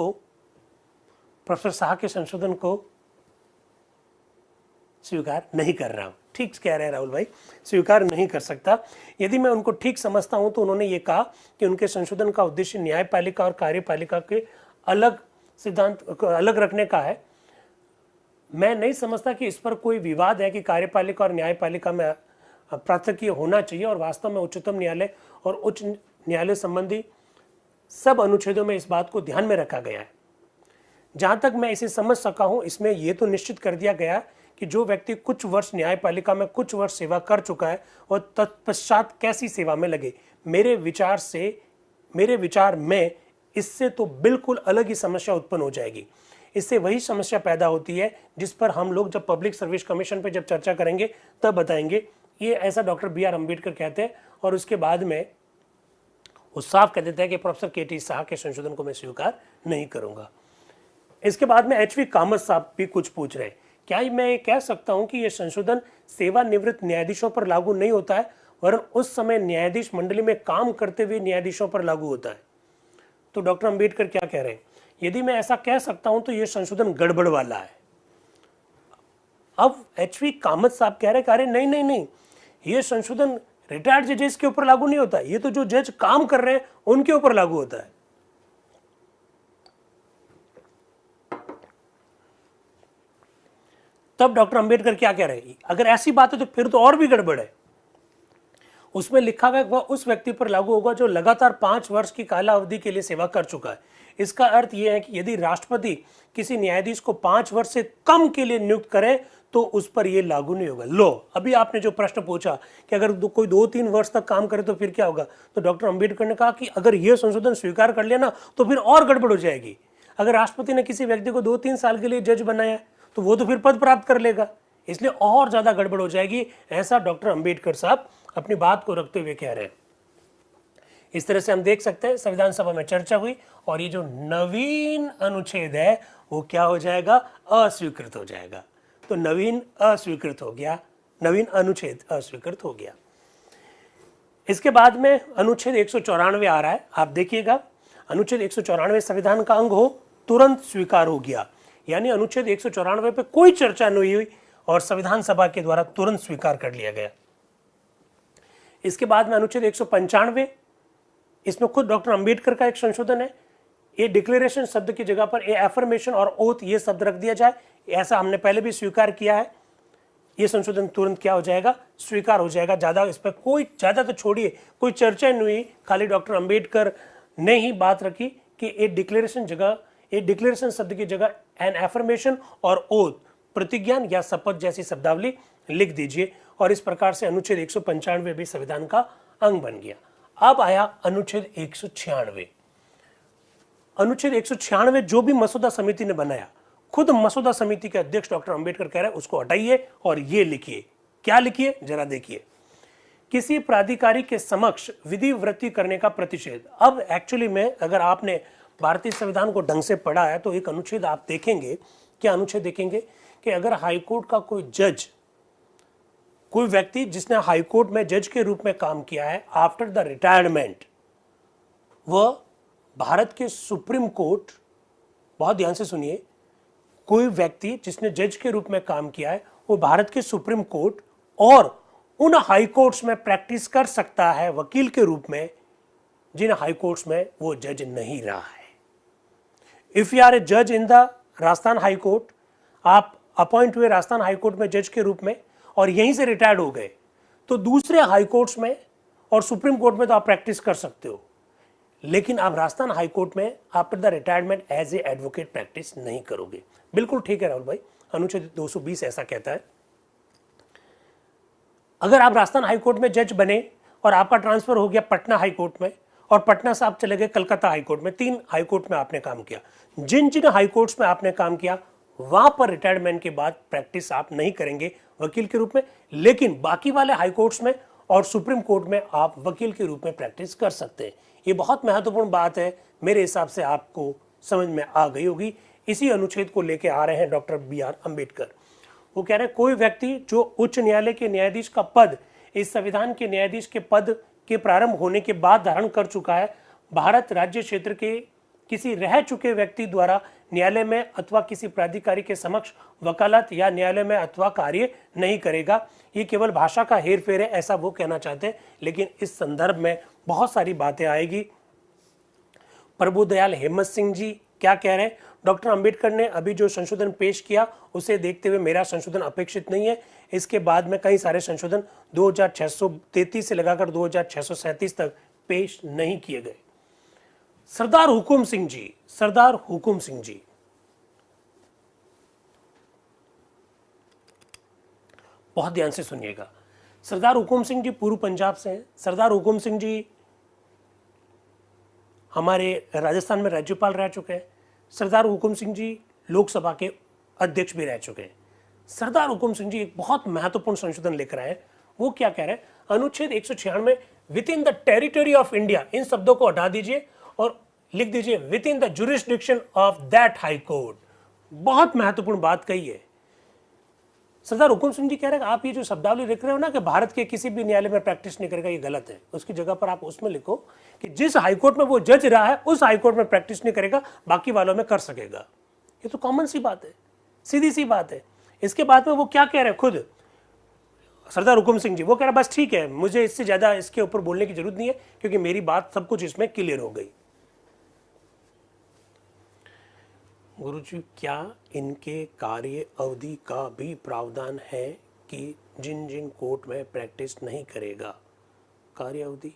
Speaker 1: को स्वीकार नहीं कर रहा हूं। ठीक कह रहे हैं राहुल भाई, स्वीकार नहीं कर सकता। यदि मैं उनको ठीक समझता हूं तो उन्होंने ये कहा कि उनके संशोधन का उद्देश्य न्यायपालिका और कार्यपालिका के अलग सिद्धांत अलग रखने का है। मैं नहीं समझता कि इस पर कोई विवाद है कि कार्यपालिका और न्यायपालिका में पृथक होना चाहिए, और वास्तव में उच्चतम न्यायालय और उच्च न्यायालय संबंधी सब अनुच्छेदों में इस बात को ध्यान में रखा गया है। जहां तक मैं इसे समझ सका हूं, इसमें यह तो निश्चित कर दिया गया कि जो व्यक्ति कुछ वर्ष न्यायपालिका में कुछ वर्ष सेवा कर चुका है और तत्पश्चात कैसी सेवा में लगे, मेरे विचार में इससे तो बिल्कुल अलग ही समस्या उत्पन्न हो जाएगी। इससे वही समस्या पैदा होती है जिस पर हम लोग जब पब्लिक सर्विस कमीशन पर जब चर्चा करेंगे तब बताएंगे। ये ऐसा डॉक्टर BR अम्बेडकर कहते हैं, और उसके बाद में वो साफ कह देते हैं कि प्रोफेसर केटी शाह के संशोधन को मैं स्वीकार नहीं करूंगा। इसके बाद में HV कामत साहब भी कुछ पूछ रहे हैं, क्या मैं कह सकता हूं कि यह संशोधन सेवानिवृत्त न्यायाधीशों पर लागू नहीं होता है, वरन उस समय न्यायाधीश मंडली में काम करते हुए न्यायाधीशों पर लागू होता है? तो डॉक्टर अंबेडकर क्या कह रहे हैं, यदि मैं ऐसा कह सकता हूं तो यह संशोधन गड़बड़ वाला है। अब HV कामत साहब कह रहे हैं, अरे नहीं नहीं नहीं, यह संशोधन रिटायर्ड जजेस के ऊपर लागू नहीं होता, ये तो जो जज काम कर रहे हैं उनके ऊपर लागू होता है। तब डॉक्टर अंबेडकर क्या कह रहे हैं, अगर ऐसी बात है तो फिर तो और भी गड़बड़ है। उसमें लिखा हुआ वह उस व्यक्ति पर लागू होगा जो लगातार 5 वर्ष की कालावधि के लिए सेवा कर चुका है। इसका अर्थ यह है कि यदि राष्ट्रपति किसी न्यायाधीश को 5 वर्ष से कम के लिए नियुक्त करे तो उस पर यह लागू नहीं होगा। लो, अभी आपने जो प्रश्न पूछा कि अगर कोई 2-3 वर्ष तक काम करे तो फिर क्या होगा, तो डॉक्टर अंबेडकर ने कहा कि अगर यह संशोधन स्वीकार कर लिया ना तो फिर और गड़बड़ हो जाएगी। अगर राष्ट्रपति ने किसी व्यक्ति को 2-3 साल के लिए जज बनाया तो वो तो फिर पद प्राप्त कर लेगा, इसलिए और ज्यादा गड़बड़ हो जाएगी, ऐसा डॉक्टर अंबेडकर साहब अपनी बात को रखते हुए कह रहे हैं। इस तरह से हम देख सकते हैं संविधान सभा में चर्चा हुई, और ये जो नवीन अनुच्छेद है वो क्या हो जाएगा, अस्वीकृत हो जाएगा। तो नवीन अस्वीकृत हो गया, नवीन अनुच्छेद अस्वीकृत हो गया। इसके बाद में अनुच्छेद 194 आ रहा है, आप देखिएगा। अनुच्छेद 194 संविधान का अंग हो, तुरंत स्वीकार हो गया, यानी अनुच्छेद 194 पे कोई चर्चा नहीं हुई और संविधान सभा के द्वारा तुरंत स्वीकार कर लिया गया। इसके बाद में अनुच्छेद 195, इसमें खुद डॉक्टर अंबेडकर का एक संशोधन है। ये डिक्लेरेशन शब्द की जगह पर ये एफर्मेशन और ओथ ये शब्द रख दिया जाए, ऐसा हमने पहले भी स्वीकार किया है। ये संशोधन तुरंत क्या हो जाएगा, स्वीकार हो जाएगा। ज्यादा इस पर कोई, ज्यादा तो छोड़िए, कोई चर्चा नहीं हुई, खाली डॉक्टर अंबेडकर ने ही बात रखी कि ये डिक्लेरेशन शब्द की जगह एन एफर्मेशन और ओथ प्रतिज्ञान या शपथ जैसी शब्दावली लिख दीजिए। और इस प्रकार से अनुच्छेद 195 भी संविधान का अंग बन गया। अब आया अनुच्छेद 196। अनुच्छेद 196 जो भी मसौदा समिति ने बनाया, खुद मसौदा समिति के अध्यक्ष डॉक्टर अंबेडकर कह रहे हैं उसको हटाइए और ये लिखिए। क्या लिखिए जरा देखिए, किसी प्राधिकारी के समक्ष विधि वृत्ति करने का प्रतिषेध। अब एक्चुअली में अगर आपने भारतीय संविधान को ढंग से पढ़ा है तो एक अनुच्छेद आप देखेंगे, क्या अनुच्छेद देखेंगे कि अगर हाईकोर्ट का कोई जज, कोई व्यक्ति जिसने हाईकोर्ट में जज के रूप में काम किया है आफ्टर द रिटायरमेंट, वह भारत के सुप्रीम कोर्ट, बहुत ध्यान से सुनिए, कोई व्यक्ति जिसने जज के रूप में काम किया है वो भारत के सुप्रीम कोर्ट और उन हाई कोर्ट्स में प्रैक्टिस कर सकता है वकील के रूप में जिन हाई कोर्ट्स में वो जज नहीं रहा है। इफ यू आर ए जज in the Rajasthan High court, आप अपॉइंट हुए राजस्थान हाई कोर्ट में जज के रूप में और यहीं से रिटायर्ड हो गए, तो दूसरे हाई कोर्ट्स में और सुप्रीम कोर्ट में तो आप प्रैक्टिस कर सकते हो, लेकिन आप राजस्थान हाई कोर्ट में after the retirement as a advocate practice नहीं करोगे। बिल्कुल ठीक है राहुल भाई, अनुच्छेद 220 ऐसा कहता है। अगर आप राजस्थान हाई कोर्ट में जज बने और आपका ट्रांसफर हो गया पटना हाई कोर्ट में और पटना से आप चले गए कलकत्ता हाई कोर्ट में, 3 हाई कोर्ट में आपने काम किया, जिन जिन हाई कोर्ट्स में आपने काम किया वहां पर रिटायरमेंट के बाद प्रैक्टिस आप नहीं करेंगे वकील के रूप में, लेकिन बाकी वाले हाई कोर्ट्स में और सुप्रीम कोर्ट में आप वकील के रूप में प्रैक्टिस कर सकते हैं। ये बहुत महत्वपूर्ण बात है, मेरे हिसाब से आपको समझ में आ गई होगी। इसी अनुच्छेद को लेकर आ रहे हैं डॉक्टर BR अम्बेडकर। वो कह रहे हैं कोई व्यक्ति जो उच्च न्यायालय के न्यायाधीश का पद इस संविधान के न्यायाधीश के पद के प्रारंभ होने के बाद धारण कर चुका है, भारत राज्य क्षेत्र के किसी रह चुके व्यक्ति द्वारा न्यायालय में अथवा किसी प्राधिकारी के समक्ष वकालत या न्यायालय में अथवा कार्य नहीं करेगा। ये केवल भाषा का हेरफेर है ऐसा वो कहना चाहते हैं, लेकिन इस संदर्भ में बहुत सारी बातें आएगी। प्रभुदयाल हेमंत सिंह जी क्या कह रहे हैं, डॉक्टर अंबेडकर ने अभी जो संशोधन पेश किया उसे देखते हुए मेरा संशोधन अपेक्षित नहीं है। इसके बाद में कई सारे संशोधन 2633 से लगाकर 2637 तक पेश नहीं किए गए। सरदार हुकुम सिंह जी, सरदार हुकुम सिंह जी, बहुत ध्यान से सुनिएगा। सरदार हुकुम सिंह जी पूर्व पंजाब से हैं। सरदार हुकुम सिंह जी हमारे राजस्थान में राज्यपाल रह चुके हैं। सरदार हुकुम सिंह जी लोकसभा के अध्यक्ष भी रह चुके हैं। सरदार हुकुम सिंह जी एक बहुत महत्वपूर्ण संशोधन लेकर आए हैं। वो क्या कह रहे हैं, अनुच्छेद 196 within the territory of India, इन शब्दों को हटा दीजिए और लिख दीजिए within the jurisdiction of that high court. बहुत महत्वपूर्ण बात कही है। सरदार हुकुम सिंह जी कह रहे हैं आप ये जो शब्दावली लिख रहे हो ना कि भारत के किसी भी न्यायालय में प्रैक्टिस नहीं करेगा, ये गलत है। उसकी जगह पर आप उसमें लिखो कि जिस हाईकोर्ट में वो जज रहा है उस हाईकोर्ट में प्रैक्टिस नहीं करेगा, बाकी वालों में कर सकेगा। ये तो कॉमन सी बात है, सीधी सी बात है। इसके बाद में वो क्या कह रहे हैं खुद सरदार हुकुम सिंह जी, वो कह रहे हैं बस ठीक है, मुझे इससे ज्यादा इसके ऊपर बोलने की जरूरत नहीं है क्योंकि मेरी बात सब कुछ इसमें क्लियर हो गई। गुरुजी, क्या इनके कार्य अवधि का भी प्रावधान है कि जिन जिन कोर्ट में प्रैक्टिस नहीं करेगा? कार्य अवधि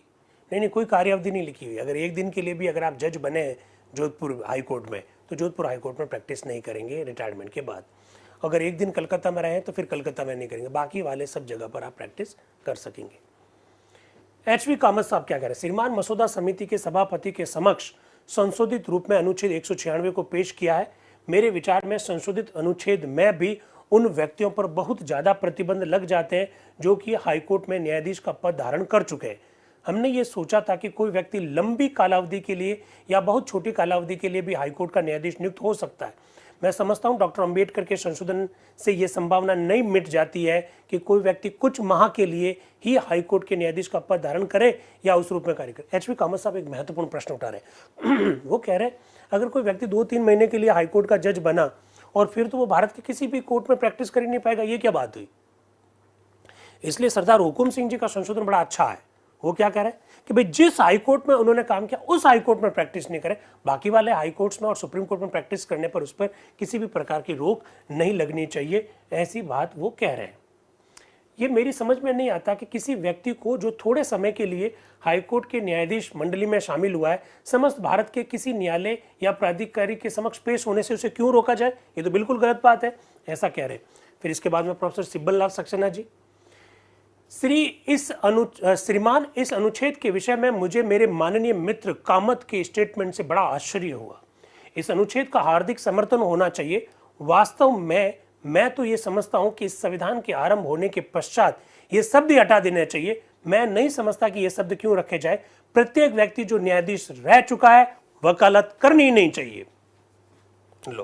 Speaker 1: नहीं, कोई कार्य अवधि नहीं लिखी हुई। अगर एक दिन के लिए भी अगर आप जज बने जोधपुर हाई कोर्ट में तो जोधपुर हाई कोर्ट में प्रैक्टिस नहीं करेंगे रिटायरमेंट के बाद। अगर एक दिन कलकत्ता में रहे तो फिर कलकत्ता में नहीं करेंगे, बाकी वाले सब जगह पर आप प्रैक्टिस कर सकेंगे। HV कामत साहब क्या कह रहे हैं, श्रीमान मसौदा समिति के सभापति के समक्ष संशोधित रूप में अनुच्छेद 196 को पेश किया है। मेरे विचार में संशोधित अनुच्छेद में भी उन व्यक्तियों पर बहुत ज्यादा प्रतिबंध लग जाते हैं जो कि हाईकोर्ट में न्यायाधीश का पद धारण कर चुके हैं। हमने ये सोचा था कि कोई व्यक्ति लंबी कालावधि के लिए या बहुत छोटी कालावधि के लिए भी हाईकोर्ट का न्यायाधीश नियुक्त हो सकता है। मैं समझता हूं डॉक्टर अंबेडकर के संशोधन से यह संभावना नहीं मिट जाती है कि कोई व्यक्ति कुछ माह के लिए ही हाईकोर्ट के न्यायाधीश का पद धारण करे या उस रूप में कार्य करे। HV कामत साहब एक महत्वपूर्ण प्रश्न उठा रहे हैं। वो कह रहे हैं अगर कोई व्यक्ति 2-3 महीने के लिए हाईकोर्ट का जज बना और फिर तो वो भारत के किसी भी कोर्ट में प्रैक्टिस कर ही नहीं पाएगा, ये क्या बात हुई? इसलिए सरदार हुकुम सिंह जी का संशोधन बड़ा अच्छा है। वो क्या कह रहे हैं कि भाई जिस हाईकोर्ट में उन्होंने काम किया उस हाईकोर्ट में प्रैक्टिस नहीं करें, बाकी वाले हाईकोर्ट्स में और सुप्रीम कोर्ट में प्रैक्टिस करने पर उस पर किसी भी प्रकार की रोक नहीं लगनी चाहिए, ऐसी बात वो कह रहे हैं। ये मेरी समझ में नहीं आता कि किसी व्यक्ति को जो थोड़े समय के लिए हाईकोर्ट के न्यायाधीश मंडली में शामिल हुआ है, समस्त भारत के किसी न्यायालय या प्राधिकारी के समक्ष पेश होने से उसे क्यों रोका जाए? ये तो बिल्कुल गलत बात है, ऐसा कह रहे हैं। फिर इसके बाद में प्रोफेसर सिब्बल लाल सक्सेना जी, श्रीमान इस अनुच्छेद के विषय में मुझे मेरे माननीय मित्र कामत के स्टेटमेंट से बड़ा आश्चर्य हुआ। इस अनुच्छेद का हार्दिक समर्थन होना चाहिए। वास्तव में मैं तो ये समझता हूं कि इस संविधान के आरंभ होने के पश्चात ये शब्द हटा देना चाहिए। मैं नहीं समझता कि ये शब्द क्यों रखे जाए। प्रत्येक व्यक्ति जो न्यायाधीश रह चुका है वकालत करनी ही नहीं चाहिए। लो,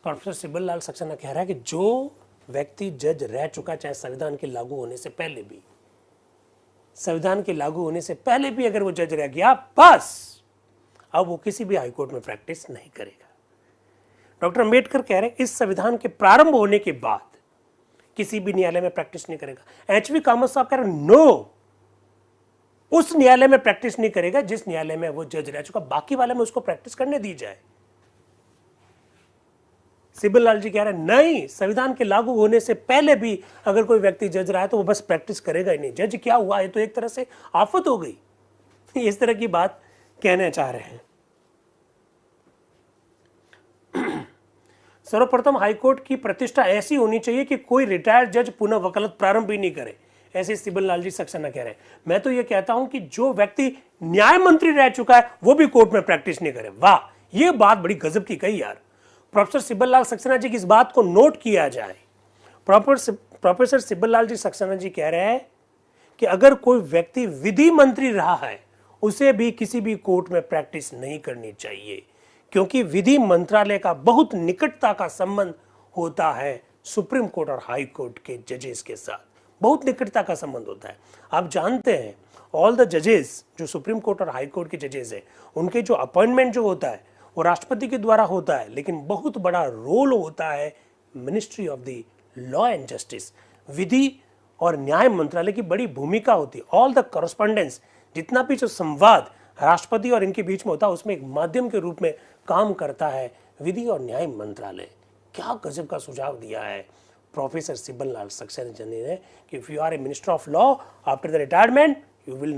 Speaker 1: प्रोफेसर सिब्बल लाल सक्सेना कह रहा है कि जो व्यक्ति जज रह चुका, चाहे संविधान के लागू होने से पहले भी, संविधान के लागू होने से पहले भी अगर वो जज रह गया, बस अब वो किसी भी हाईकोर्ट में प्रैक्टिस नहीं करेगा। डॉक्टर अंबेडकर कह रहे हैं इस संविधान के प्रारंभ होने के बाद किसी भी न्यायालय में प्रैक्टिस नहीं करेगा। एचवी कामत साहब कह रहे हैं नो, उस न्यायालय में प्रैक्टिस नहीं करेगा जिस न्यायालय में वो जज रह चुका, बाकी वाले में उसको प्रैक्टिस करने दी जाए। सिब्बल लाल जी कह रहे हैं नहीं, संविधान के लागू होने से पहले भी अगर कोई व्यक्ति जज रहा है तो वो बस प्रैक्टिस करेगा ही नहीं। जज क्या हुआ, ये तो एक तरह से आफत हो गई। इस तरह की बात कहना चाह रहे हैं। सर्वप्रथम हाईकोर्ट की प्रतिष्ठा ऐसी होनी चाहिए कि कोई रिटायर्ड जज पुनः वकालत प्रारंभ भी नहीं करे, ऐसे सिब्बल लाल जी सक्सेना कह रहे हैं। मैं तो ये कहता हूं कि जो व्यक्ति न्याय मंत्री रह चुका है वो भी कोर्ट में प्रैक्टिस नहीं करे। वाह, ये बात बड़ी गजब की कही यार। प्रोफेसर सिब्बल लाल सक्सेना जी की इस बात को नोट किया जाए। प्रोफेसर सिब्बल लाल जी सक्सेना जी कह रहे हैं कि अगर कोई व्यक्ति विधि मंत्री रहा है उसे भी किसी भी कोर्ट में प्रैक्टिस नहीं करनी चाहिए, क्योंकि विधि मंत्रालय का बहुत निकटता का संबंध होता है सुप्रीम कोर्ट और हाई कोर्ट के जजेस के साथ, बहुत निकटता का संबंध होता है। आप जानते हैं ऑल द जजेस जो सुप्रीम कोर्ट और हाई कोर्ट के जजेस हैं, उनके जो अपॉइंटमेंट जो होता है वो राष्ट्रपति के द्वारा होता है, लेकिन बहुत बड़ा रोल होता है ministry of the law and justice, विधि और न्याय मंत्रालय की बड़ी भूमिका होती है। ऑल द कॉरेस्पॉन्डेंस, जितना भी जो संवाद राष्ट्रपति और इनके बीच में होता है, उसमें एक माध्यम के रूप में काम करता है विधि और न्याय मंत्रालय। क्या गजब का सुझाव दिया है प्रोफेसर सिब्बल लाल सक्सेना जी ने कि if you are a minister of law after the retirement you will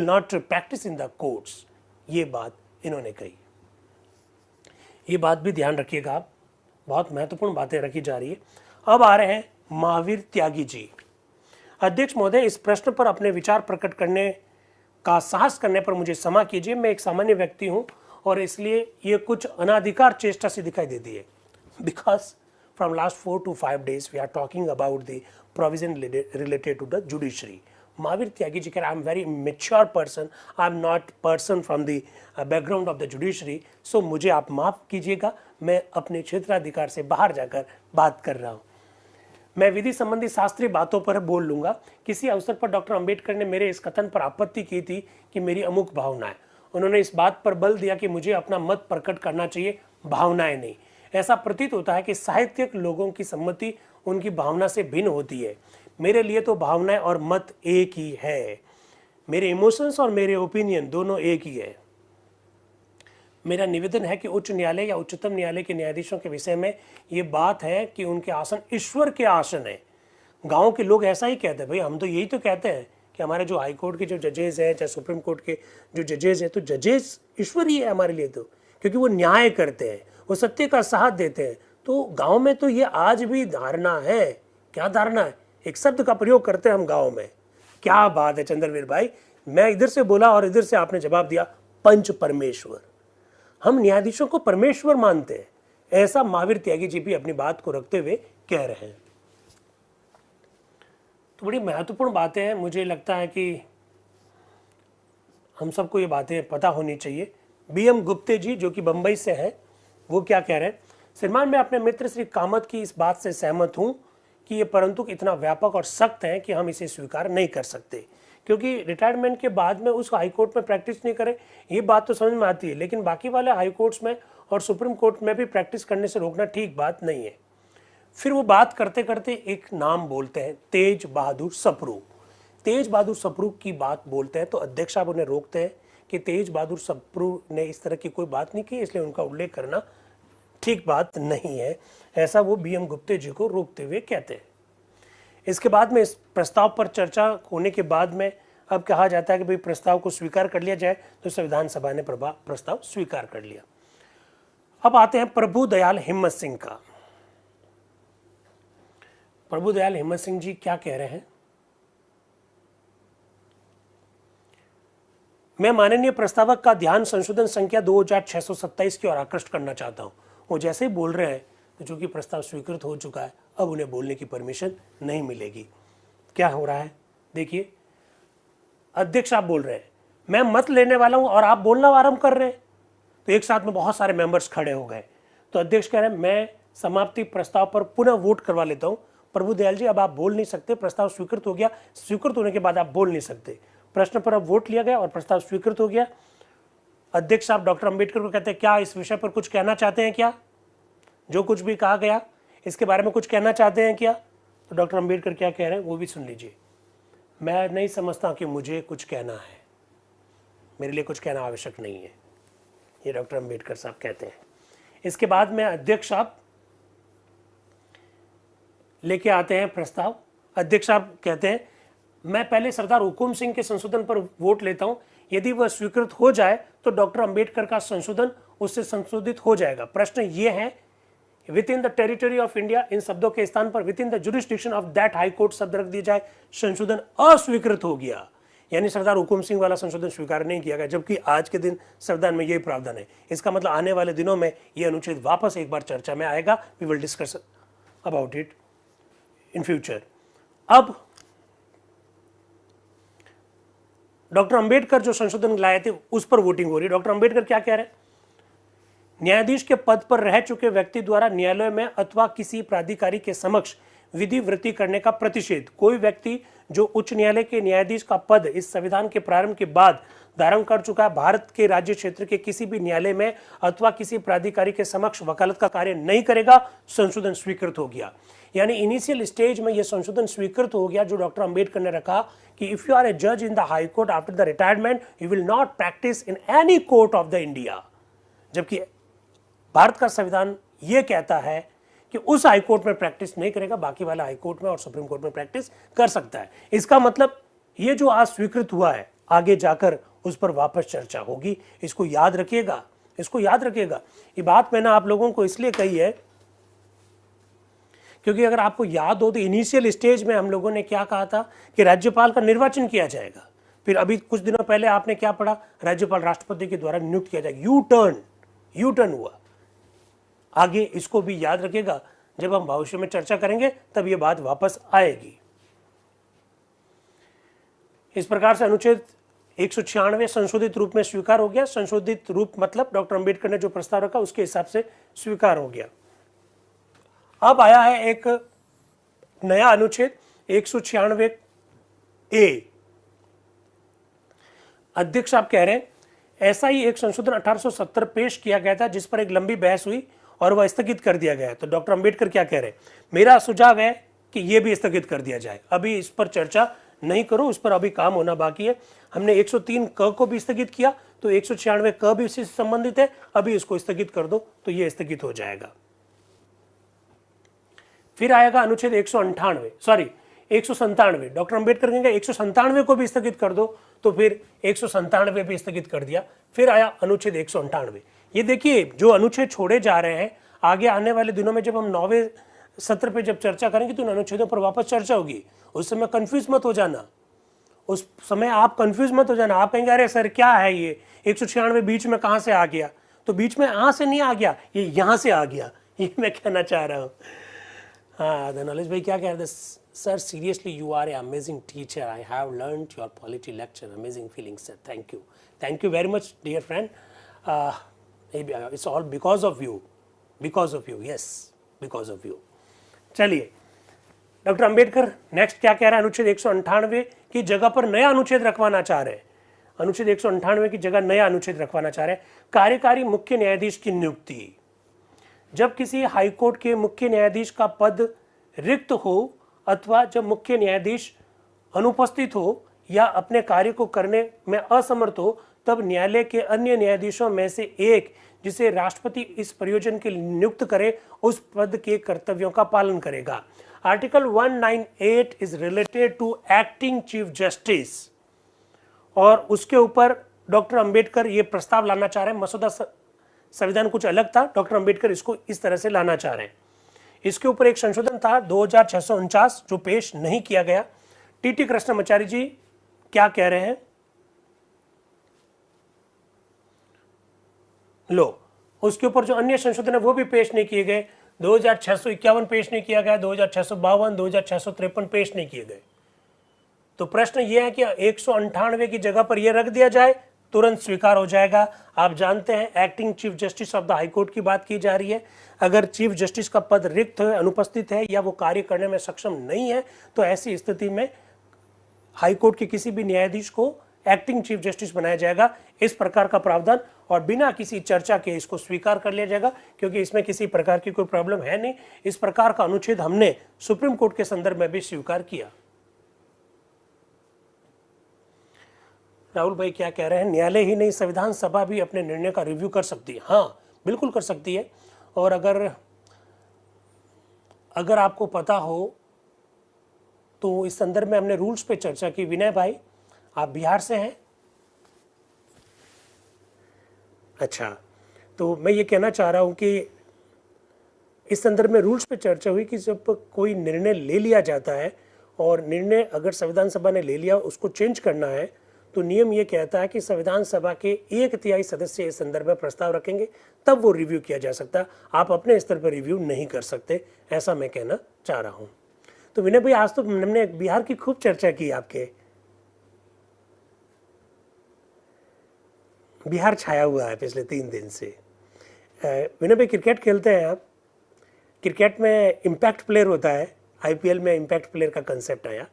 Speaker 1: not practice in the courts. ये बात इन्होंने कही, ये बात भी ध्यान रखिएगा आप, बहुत महत्वपूर्ण बातें रखी जा रही है। अब आ रहे हैं महावीर त्यागी जी। अध्यक्ष महोदय, इस प्रश्न पर अपने विचार प्रकट करने का साहस करने पर मुझे क्षमा कीजिए। मैं एक सामान्य व्यक्ति हूं और इसलिए ये कुछ अनाधिकार चेष्टा से दिखाई देती है। Because from last 4 to 5 days we are talking about the provision related to the judiciary. Mahavir Tyagi ji कह, I am very mature person, I am not person from the background of the judiciary, so मुझे आप माफ कीजिएगा, मैं अपने क्षेत्राधिकार से बाहर जाकर बात कर रहा हूँ। मैं विधि संबंधी शास्त्रीय बातों पर बोल लूंगा। किसी अवसर पर डॉक्टर अंबेडकर ने मेरे इस कथन पर आपत्ति की थी कि मेरी अमुक भावनाएं, उन्होंने इस बात पर बल दिया कि मुझे अपना मत प्रकट करना चाहिए, भावनाएं नहीं। ऐसा प्रतीत होता है कि साहित्यिक लोगों की सम्मति उनकी भावना से भिन्न होती है। मेरे लिए तो भावनाएं और मत एक ही है। मेरे इमोशंस और मेरे ओपिनियन दोनों एक ही है। मेरा निवेदन है कि उच्च न्यायालय या उच्चतम न्यायालय के न्यायाधीशों के विषय में ये बात है कि उनके आसन ईश्वर के आसन है। गांव के लोग ऐसा ही कहते हैं, भाई हम तो यही तो कहते हैं कि हमारे जो हाई कोर्ट के जो जजेस हैं, चाहे सुप्रीम कोर्ट के जो जजेस हैं, तो जजेस ईश्वर ही है हमारे लिए, तो क्योंकि वो न्याय करते हैं, वो सत्य का साथ देते हैं। तो गाँव में तो ये आज भी धारणा है। क्या धारणा है? एक शब्द का प्रयोग करते हैं हम गाँव में। क्या बात है चंद्रवीर भाई, मैं इधर से बोला और इधर से आपने जवाब दिया, पंच परमेश्वर। हम न्यायाधीशों को परमेश्वर मानते हैं, ऐसा महावीर त्यागी जी भी अपनी बात को रखते हुए कह रहे हैं। तो बड़ी महत्वपूर्ण बातें हैं। मुझे लगता है कि हम सबको ये बातें पता होनी चाहिए। BM गुप्ते जी जो कि बंबई से हैं, वो क्या कह रहे हैं? श्रीमान, मैं अपने मित्र श्री कामत की इस बात से सहमत हूँ कि ये परंतु इतना व्यापक और सख्त है कि हम इसे स्वीकार नहीं कर सकते, क्योंकि रिटायरमेंट के बाद में उस हाई कोर्ट में प्रैक्टिस नहीं करें, ये बात तो समझ में आती है, लेकिन बाकी वाले हाई कोर्ट्स में और सुप्रीम कोर्ट में भी प्रैक्टिस करने से रोकना ठीक बात नहीं है। फिर वो बात करते करते एक नाम बोलते हैं, तेज बहादुर सप्रू। तेज बहादुर सप्रू की बात बोलते हैं तो अध्यक्ष साहब उन्हें रोकते हैं कि तेज बहादुर सप्रू ने इस तरह की कोई बात नहीं की, इसलिए उनका उल्लेख करना ठीक बात नहीं है, ऐसा वो BM गुप्ते जी को रोकते हुए कहते हैं। इसके बाद में इस प्रस्ताव पर चर्चा होने के बाद में अब कहा जाता है कि भाई प्रस्ताव को स्वीकार कर लिया जाए, तो संविधान सभा ने प्रस्ताव स्वीकार कर लिया। अब आते हैं प्रभुदयाल हिम्मत सिंह का। प्रभुदयाल हिम्मत सिंह जी क्या कह रहे हैं? मैं माननीय प्रस्तावक का ध्यान संशोधन संख्या 2627 की ओर आकृष्ट करना चाहता हूं। वो जैसे ही बोल रहे हैं तो चूंकि प्रस्ताव स्वीकृत हो चुका है, अब उन्हें बोलने की परमिशन नहीं मिलेगी। क्या हो रहा है देखिए, अध्यक्ष आप बोल रहे हैं, मैं मत लेने वाला हूं और आप बोलना आरंभ कर रहे हैं, तो एक साथ में बहुत सारे मेंबर्स खड़े हो गए। तो अध्यक्ष कह रहे हैं मैं समाप्ति प्रस्ताव पर पुनः वोट करवा लेता हूं। प्रभुदयाल जी अब आप बोल नहीं सकते, प्रस्ताव स्वीकृत हो गया, स्वीकृत होने के बाद आप बोल नहीं सकते। प्रश्न पर अब वोट लिया गया और प्रस्ताव स्वीकृत हो गया। अध्यक्ष साहब डॉक्टर अंबेडकर को कहते हैं क्या इस विषय पर कुछ कहना चाहते हैं क्या? जो कुछ भी कहा गया इसके बारे में कुछ कहना चाहते हैं क्या? तो डॉक्टर अंबेडकर क्या कह रहे हैं वो भी सुन लीजिए। मैं नहीं समझता कि मुझे कुछ कहना है, मेरे लिए कुछ कहना आवश्यक नहीं है, ये डॉक्टर अंबेडकर साहब कहते हैं। इसके बाद में अध्यक्ष साहब लेके आते हैं प्रस्ताव। अध्यक्ष साहब कहते हैं मैं पहले सरदार हुकुम सिंह के संशोधन पर वोट लेता हूं, यदि वह स्वीकृत हो जाए तो डॉक्टर अंबेडकर का संशोधन उससे संशोधित हो जाएगा। प्रश्न ये है within the territory of India, इन शब्दों के स्थान पर within the jurisdiction of that high court शब्द रख दिया जाए। संशोधन अस्वीकृत हो गया, यानी सरदार हुकुम सिंह वाला संशोधन स्वीकार नहीं किया गया, जबकि आज के दिन संविधान में यही प्रावधान है। इसका मतलब आने वाले दिनों में यह अनुच्छेद वापस एक बार चर्चा में आएगा। We will discuss about it in future. अब डॉक्टर अंबेडकर जो संशोधन लाए थे उस पर वोटिंग हो रही है। डॉक्टर अंबेडकर क्या कह रहे हैं? न्यायाधीश के पद पर रह चुके व्यक्ति द्वारा न्यायालय में अथवा किसी प्राधिकारी के समक्ष विधि वृत्ति करने का प्रतिषेध। कोई व्यक्ति जो उच्च न्यायालय के न्यायाधीश का पद इस संविधान के प्रारंभ के बाद धारण कर चुका है, भारत के राज्य क्षेत्र के किसी भी न्यायालय में अथवा किसी प्राधिकारी के समक्ष वकालत का कार्य नहीं करेगा। संशोधन स्वीकृत हो गया, यानी इनिशियल स्टेज में यह संशोधन स्वीकृत हो गया जो डॉक्टर अंबेडकर ने रखा कि इफ यू आर ए जज इन the high court after the retirement you will not practice in any court of the India. जबकि भारत का संविधान यह कहता है कि उस हाई कोर्ट में प्रैक्टिस नहीं करेगा, बाकी वाला हाई कोर्ट में और सुप्रीम कोर्ट में प्रैक्टिस कर सकता है। इसका मतलब ये जो आज स्वीकृत हुआ है, आगे जाकर उस पर वापस चर्चा होगी। इसको याद रखिएगा, इसको याद रखिएगा। ये बात मैंने आप लोगों को इसलिए कही है क्योंकि अगर आपको याद हो तो इनिशियल स्टेज में हम लोगों ने क्या कहा था कि राज्यपाल का निर्वाचन किया जाएगा। फिर अभी कुछ दिनों पहले आपने क्या पढ़ा? राज्यपाल राष्ट्रपति के द्वारा नियुक्त किया जाएगा। यू टर्न हुआ। आगे इसको भी याद रखिएगा, जब हम भविष्य में चर्चा करेंगे तब ये बात वापस आएगी। इस प्रकार से अनुच्छेद 196 संशोधित रूप में स्वीकार हो गया। संशोधित रूप मतलब डॉक्टर अंबेडकर ने जो प्रस्ताव रखा उसके हिसाब से स्वीकार हो गया। अब आया है एक नया अनुच्छेद 196 ए। अध्यक्ष आप कह रहे हैं ऐसा ही एक संशोधन 1870 पेश किया गया था जिस पर एक लंबी बहस हुई और वह स्थगित कर दिया गया। तो डॉक्टर अंबेडकर क्या कह रहे हैं? मेरा सुझाव है कि यह भी स्थगित कर दिया जाए, अभी इस पर चर्चा नहीं करो, उस पर अभी काम होना बाकी है। हमने 103 क को भी स्थगित किया, तो 196 क भी इससे संबंधित है, अभी इसको स्थगित कर दो तो यह स्थगित हो जाएगा। फिर आएगा अनुच्छेद 197। डॉक्टर अंबेडकर कहेंगे 197 को भी स्थगित कर दो, तो फिर 197 भी स्थगित कर दिया। फिर आया अनुच्छेद 198। ये देखिए जो अनुच्छेद छोड़े जा रहे हैं, आगे आने वाले दिनों में जब हम 9वें सत्र पे जब चर्चा करेंगे तो उन अनुच्छेदों पर वापस चर्चा होगी। उस समय कंफ्यूज मत हो जाना, उस समय आप कंफ्यूज मत हो जाना। आप कहेंगे अरे सर क्या है ये 196 बीच में कहां से आ गया? तो बीच में यहां से नहीं आ गया, ये यहां से आ गया, ये मैं कहना चाह रहा हूं। हाँ, नॉलेज भाई क्या कह रहे थे? Sir, seriously, you are an amazing teacher. I have learned your polity lecture. Amazing feelings, sir. Thank you. Thank you very much, dear friend. It's all because of you. Because of you. Yes, because of you. चलिए, doctor Ambedkar next क्या कह रहा है? अनुच्छेद 198 की जगह पर नया अनुच्छेद रखवाना चाह रहे हैं। अनुच्छेद 198 की जगह नया अनुच्छेद रखवाना चाह रहे हैं। कार्यकारी मुख्य न्यायाधीश की नियुक्ति। जब किसी हाईकोर्ट के मुख्य न्यायाधीश का पद रिक्त हो अथवा जब मुख्य न्यायाधीश अनुपस्थित हो या अपने कार्य को करने में असमर्थ हो, तब न्यायालय के अन्य न्यायाधीशों में से एक जिसे राष्ट्रपति इस प्रयोजन के लिए नियुक्त करे उस पद के कर्तव्यों का पालन करेगा। Article 198 is related to acting chief justice, और उसके ऊपर डॉक्टर अंबेडकर ये प्रस्ताव लाना चाह रहे हैं। मसौदा संविधान कुछ अलग था, डॉक्टर अंबेडकर इसको इस तरह से लाना चाह रहे हैं। इसके ऊपर एक संशोधन था 2649 जो पेश नहीं किया गया। टीटी कृष्णमाचारी जी क्या कह रहे हैं? लो, उसके ऊपर जो अन्य संशोधन है वो भी पेश नहीं किए गए। 2651 पेश नहीं किया गया, 2652, 2653 पेश नहीं किए गए। तो प्रश्न ये है कि 198 की जगह पर यह रख दिया जाए, तुरंत स्वीकार हो जाएगा। आप जानते हैं acting chief justice of the high court की बात की जा रही है। अगर चीफ जस्टिस का पद रिक्त है, अनुपस्थित है या वो कार्य करने में सक्षम नहीं है, तो ऐसी स्थिति में हाई कोर्ट के किसी भी न्यायाधीश को एक्टिंग चीफ जस्टिस बनाया जाएगा। इस प्रकार का प्रावधान और बिना किसी चर्चा के इसको स्वीकार कर लिया जाएगा, क्योंकि इसमें किसी प्रकार की कोई प्रॉब्लम है नहीं। इस प्रकार का अनुच्छेद हमने सुप्रीम कोर्ट के संदर्भ में भी स्वीकार किया। राहुल भाई क्या कह रहे हैं? न्यायालय ही नहीं, संविधान सभा भी अपने निर्णय का रिव्यू कर सकती है। हाँ, बिल्कुल कर सकती है। और अगर आपको पता हो तो इस संदर्भ में हमने रूल्स पे चर्चा की। विनय भाई, आप बिहार से हैं? अच्छा, तो मैं ये कहना चाह रहा हूं कि इस संदर्भ में रूल्स पे चर्चा हुई कि जब कोई निर्णय ले लिया जाता है और निर्णय अगर संविधान सभा ने ले लिया उसको चेंज करना है, तो नियम ये कहता है कि संविधान सभा के 1/3 सदस्य इस संदर्भ में प्रस्ताव रखेंगे, तब वो रिव्यू किया जा सकता। आप अपने स्तर पर रिव्यू नहीं कर सकते, ऐसा मैं कहना चाह रहा हूं। तो विनय भाई, आज तो हमने बिहार की खूब चर्चा की। आपके बिहार छाया हुआ है पिछले 3 दिन से। विनय भाई, क्रिकेट खेलते हैं आप? क्रिकेट में इम्पैक्ट प्लेयर होता है, आईपीएल में इम्पैक्ट प्लेयर का कंसेप्ट आया।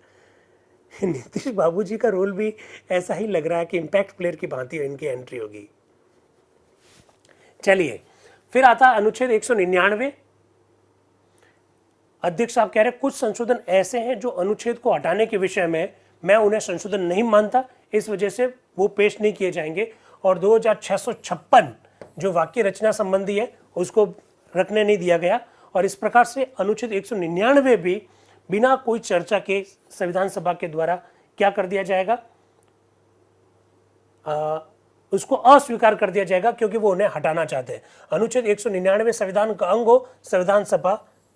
Speaker 1: नीतीश बाबू जी का रोल भी ऐसा ही लग रहा है कि इम्पैक्ट प्लेयर की भांति इनकी एंट्री होगी। चलिए, फिर आता अनुच्छेद 199। अध्यक्ष साहब कह रहे हैं कुछ संशोधन ऐसे हैं जो अनुच्छेद को हटाने के विषय में मैं उन्हें संशोधन नहीं मानता, इस वजह से वो पेश नहीं किए जाएंगे। और 2656 जो वाक्य रचना संबंधी है उसको रखने नहीं दिया गया। और इस प्रकार से अनुच्छेद 199 भी बिना कोई चर्चा के संविधान सभा के द्वारा क्या कर दिया जाएगा, उसको अस्वीकार कर दिया जाएगा, क्योंकि वो उन्हें हटाना चाहते हैं। अनुच्छेद 199 संविधान का अंग हो, संविधान सभा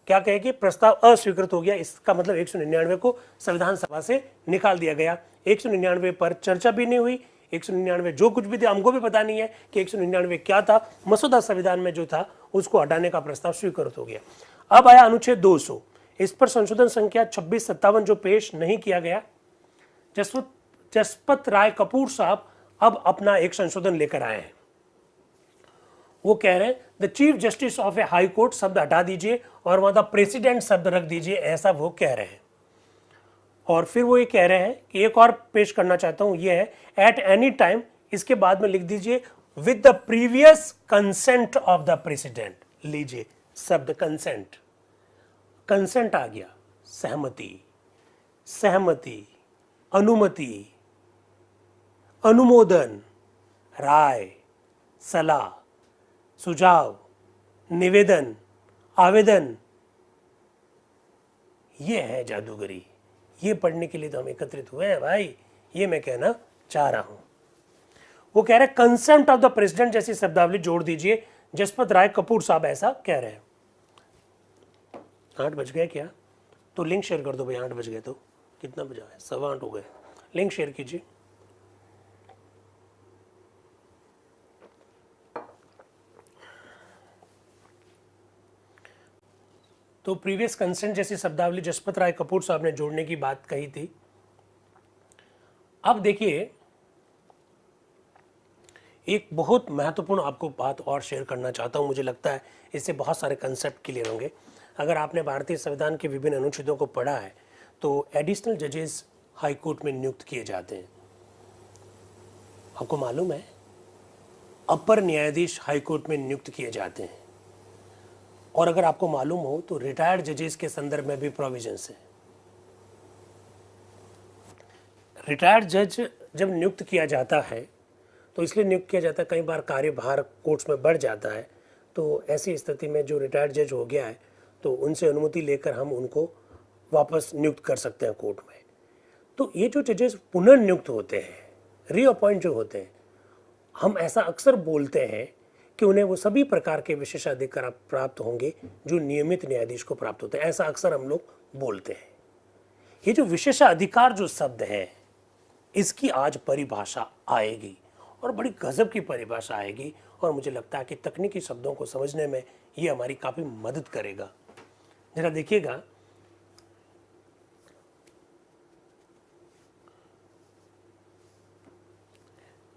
Speaker 1: क्या कहेगी? प्रस्ताव अस्वीकृत हो गया। इसका मतलब 199 को संविधान सभा से निकाल दिया गया। 199 पर चर्चा भी नहीं हुई। 199 जो कुछ भी था हमको भी पता नहीं है कि 199 क्या था। मसौदा संविधान में जो था उसको हटाने का प्रस्ताव स्वीकृत हो गया। अब आया अनुच्छेद 200। इस पर संशोधन संख्या 2657 जो पेश नहीं किया गया। जसपत राय कपूर साहब अब अपना एक संशोधन लेकर आए हैं। वो कह रहे हैं the chief justice of A high court शब्द हटा दीजिए और वहां द प्रेसिडेंट शब्द रख दीजिए, ऐसा वो कह रहे हैं। और फिर वो ये कह रहे हैं कि एक और पेश करना चाहता हूं, ये है एट एनी टाइम, इसके बाद में लिख दीजिए with the previous consent of the president. लीजिए शब्द कंसेंट, कंसेंट आ गया, सहमति, सहमति, अनुमति, अनुमोदन, राय, सलाह, सुझाव, निवेदन, आवेदन। ये है जादूगरी। ये पढ़ने के लिए तो हम एकत्रित हुए हैं भाई, ये मैं कहना चाह रहा हूं। वो कह रहे हैं कंसेंट ऑफ द प्रेसिडेंट जैसी शब्दावली जोड़ दीजिए। जसपत राय कपूर साहब ऐसा कह रहे हैं। 8 बज गए क्या? तो लिंक शेयर कर दो भाई। 8 बज गए तो कितना बजा है? 7:15 हो गए। लिंक शेयर कीजिए। तो प्रीवियस कंसेंट जैसी शब्दावली जसपत राय कपूर साहब ने जोड़ने की बात कही थी। अब देखिए, एक बहुत महत्वपूर्ण आपको बात और शेयर करना चाहता हूं। मुझे लगता है इससे बहुत सारे कंसेप्ट क्लियर होंगे। अगर आपने भारतीय संविधान के विभिन्न अनुच्छेदों को पढ़ा है तो एडिशनल जजेस हाई कोर्ट में नियुक्त किए जाते हैं। आपको मालूम है अपर न्यायाधीश हाई कोर्ट में नियुक्त किए जाते हैं। और अगर आपको मालूम हो तो रिटायर्ड जजेस के संदर्भ में भी प्रोविजंस है। रिटायर्ड जज जब नियुक्त किया जाता है तो इसलिए नियुक्त किया जाता है। कई बार कार्यभार कोर्ट्स में बढ़ जाता है, तो ऐसी स्थिति में जो रिटायर्ड जज हो गया है तो उनसे अनुमति लेकर हम उनको वापस नियुक्त कर सकते हैं कोर्ट में। तो ये जो जजेस पुनर्नियुक्त होते हैं, रीअपॉइंट जो होते हैं, हम ऐसा अक्सर बोलते हैं कि उन्हें वो सभी प्रकार के विशेषाधिकार प्राप्त होंगे जो नियमित न्यायाधीश को प्राप्त होते हैं, ऐसा अक्सर हम लोग बोलते हैं। ये जो विशेषाधिकार जो शब्द है, इसकी आज परिभाषा आएगी और बड़ी गजब की परिभाषा आएगी, और मुझे लगता है कि तकनीकी शब्दों को समझने में ये हमारी काफ़ी मदद करेगा। जरा देखिएगा,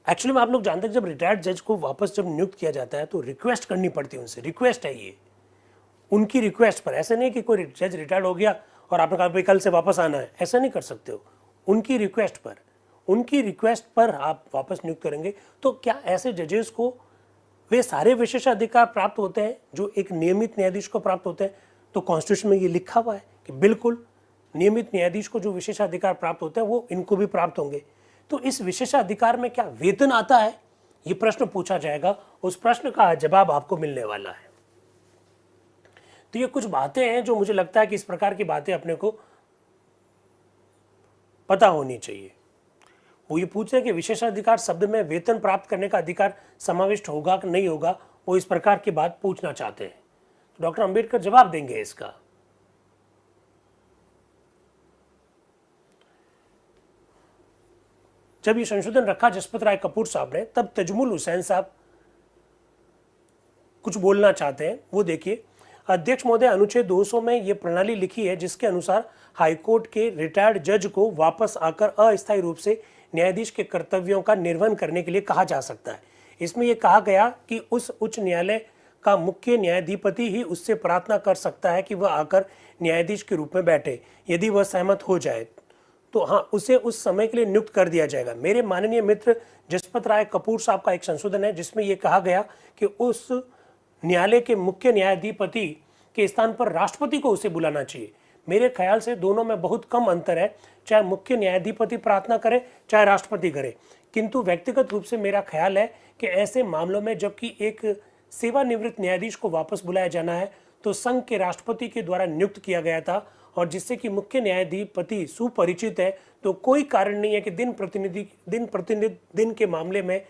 Speaker 1: एक्चुअली में आप लोग जानते हैं जब रिटायर्ड जज को वापस जब नियुक्त किया जाता है तो रिक्वेस्ट करनी पड़ती है उनसे। रिक्वेस्ट है ये, उनकी रिक्वेस्ट पर। ऐसे नहीं कि कोई जज रिटायर्ड हो गया और आपने कहा भाई कल से वापस आना है, ऐसा नहीं कर सकते हो। उनकी रिक्वेस्ट पर, उनकी रिक्वेस्ट पर आप वापस नियुक्त करेंगे। तो क्या ऐसे जजेस को वे सारे विशेषाधिकार प्राप्त होते हैं जो एक नियमित न्यायाधीश को प्राप्त होते हैं? तो कॉन्स्टिट्यूशन में ये लिखा हुआ है कि बिल्कुल नियमित न्यायाधीश को जो विशेषाधिकार प्राप्त होते हैं वो इनको भी प्राप्त होंगे। तो इस विशेषाधिकार में क्या वेतन आता है, ये प्रश्न पूछा जाएगा। उस प्रश्न का जवाब आपको मिलने वाला है। तो ये कुछ बातें हैं जो मुझे लगता है कि इस प्रकार की बातें अपने को पता होनी चाहिए। वो ये पूछ रहे हैं कि विशेषाधिकार शब्द में वेतन प्राप्त करने का अधिकार समाविष्ट होगा कि नहीं होगा, वो इस प्रकार की बात पूछना चाहते हैं। तो डॉक्टर अंबेडकर जवाब देंगे इसका। जब ये संशोधन रखा जसपत राय कपूर साहब ने, तब तजमुल हुसैन साहब कुछ बोलना चाहते हैं। वो देखिए, अध्यक्ष महोदय, अनुच्छेद 200 में ये प्रणाली लिखी है जिसके अनुसार हाईकोर्ट के रिटायर्ड जज को वापस आकर अस्थायी रूप से न्यायाधीश के कर्तव्यों का निर्वहन करने के लिए कहा जा सकता है। इसमें यह कहा गया कि उस उच्च न्यायालय का मुख्य न्यायाधिपति ही उससे प्रार्थना कर सकता है कि वह आकर न्यायाधीश के रूप में बैठे। यदि वह सहमत हो जाए तो हाँ, उसे उस समय के लिए नियुक्त कर दिया जाएगा। मेरे माननीय मित्र जसपत राय कपूर साहब का एक संशोधन है जिसमें यह कहा गया कि उस न्यायालय के मुख्य न्यायाधिपति के स्थान पर राष्ट्रपति को उसे बुलाना चाहिए। मेरे ख्याल से दोनों में बहुत कम अंतर है, चाहे मुख्य न्यायाधिपति प्रार्थना करे चाहे राष्ट्रपति करे। किंतु व्यक्तिगत रूप से मेरा ख्याल है कि ऐसे मामलों में जबकि एक सेवानिवृत्त न्यायाधीश को वापस बुलाया जाना है तो संघ के राष्ट्रपति के द्वारा नियुक्त किया गया था, और जिससे कि मुख्य न्यायाधिपति सुपरिचित है, तो कोई कारण नहीं है कि दिन प्रतिदिन के मामले में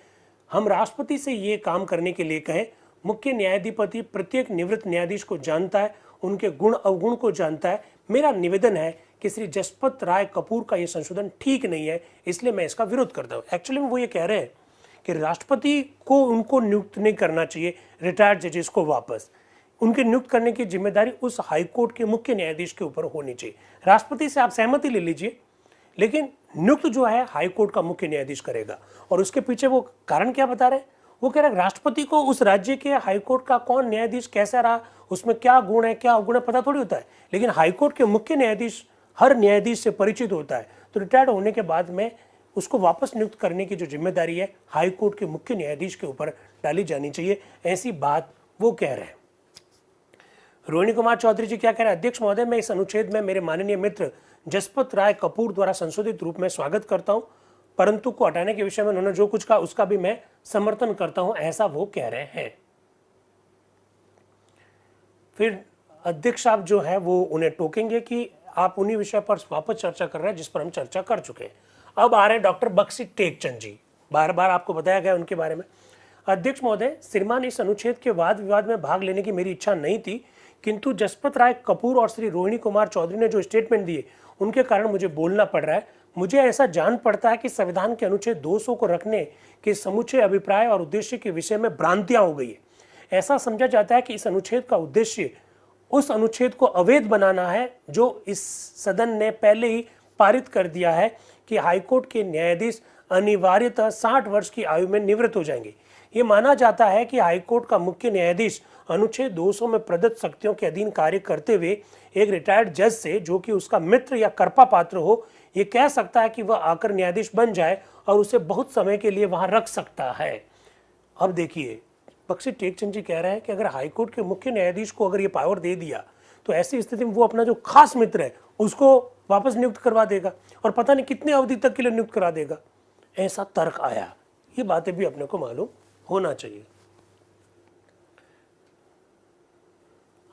Speaker 1: हम राष्ट्रपति से ये काम करने के लिए कहें। मुख्य न्यायाधिपति प्रत्येक निवृत्त न्यायाधीश को जानता है, उनके गुण अवगुण को जानता है। मेरा निवेदन है कि श्री जसपत राय कपूर का यह संशोधन ठीक नहीं है, इसलिए मैं इसका विरोध करता हूँ। एक्चुअली में वो ये कह रहे हैं कि राष्ट्रपति को उनको नियुक्त नहीं करना चाहिए रिटायर्ड जजेस को वापस। उनके नियुक्त करने की जिम्मेदारी उस हाईकोर्ट के मुख्य न्यायाधीश के ऊपर होनी चाहिए। राष्ट्रपति से आप सहमति ले लीजिए, लेकिन नियुक्त जो है हाईकोर्ट का मुख्य न्यायाधीश करेगा। और उसके पीछे वो कारण क्या बता रहे हैं? वो कह रहे हैं राष्ट्रपति को उस राज्य के हाईकोर्ट का कौन न्यायाधीश कैसा रहा, उसमें क्या गुण है क्या अवगुण है पता थोड़ी होता है, लेकिन हाईकोर्ट के मुख्य न्यायाधीश हर न्यायाधीश से परिचित होता है। तो रिटायर्ड होने के बाद में उसको वापस नियुक्त करने की जो जिम्मेदारी है हाईकोर्ट के मुख्य न्यायाधीश के ऊपर डाली जानी चाहिए, ऐसी बात वो कह रहे हैं। रोहिणी कुमार चौधरी जी क्या कह रहे हैं? अध्यक्ष महोदय, मैं इस अनुच्छेद में मेरे माननीय मित्र जसपत राय कपूर द्वारा संशोधित रूप में स्वागत करता हूं, परंतु को हटाने के विषय में उन्होंने जो कुछ कहा उसका भी मैं समर्थन करता हूं, ऐसा वो कह रहे हैं। फिर अध्यक्ष साहब जो है वो उन्हें टोकेंगे कि आप उन्हीं विषय पर वापस चर्चा कर रहे हैं जिस पर हम चर्चा कर चुके हैं। अब आ रहे हैं डॉक्टर बख्शी टेकचंद जी, बार बार आपको बताया गया उनके बारे में। अध्यक्ष महोदय, श्रीमान, इस अनुच्छेद के वाद विवाद में भाग लेने की मेरी इच्छा नहीं थी, किंतु जसपत राय कपूर और श्री रोहिणी कुमार चौधरी ने जो स्टेटमेंट दिए उनके कारण मुझे बोलना पड़ रहा है। मुझे ऐसा जान पड़ता है कि संविधान के अनुच्छेद 200 को रखने के समुचे अभिप्राय और उद्देश्य के विषय में भ्रांतियां हो गई है। ऐसा समझा जाता है कि इस अनुच्छेद का उद्देश्य उस अनुच्छेद को अवैध बनाना है जो इस सदन ने पहले ही पारित कर दिया है कि हाईकोर्ट के न्यायाधीश अनिवार्यतः 60 वर्ष की आयु में निवृत्त हो जाएंगे। ये माना जाता है कि हाईकोर्ट का मुख्य न्यायाधीश अनुच्छेद 200 में प्रदत्त शक्तियों के अधीन कार्य करते हुए एक रिटायर्ड जज से, जो कि उसका मित्र या कर्पा पात्र हो, ये कह सकता है कि वह आकर न्यायाधीश बन जाए और उसे बहुत समय के लिए वहां रख सकता है। अब देखिए, बख्शी टेकचंद जी कह रहे हैं कि अगर हाईकोर्ट के मुख्य न्यायाधीश को अगर ये पावर दे दिया तो ऐसी स्थिति में वो अपना जो खास मित्र है उसको वापस नियुक्त करवा देगा और पता नहीं कितने अवधि तक के लिए नियुक्त करा देगा। ऐसा तर्क आया, ये बातें भी अपने को मालूम होना चाहिए।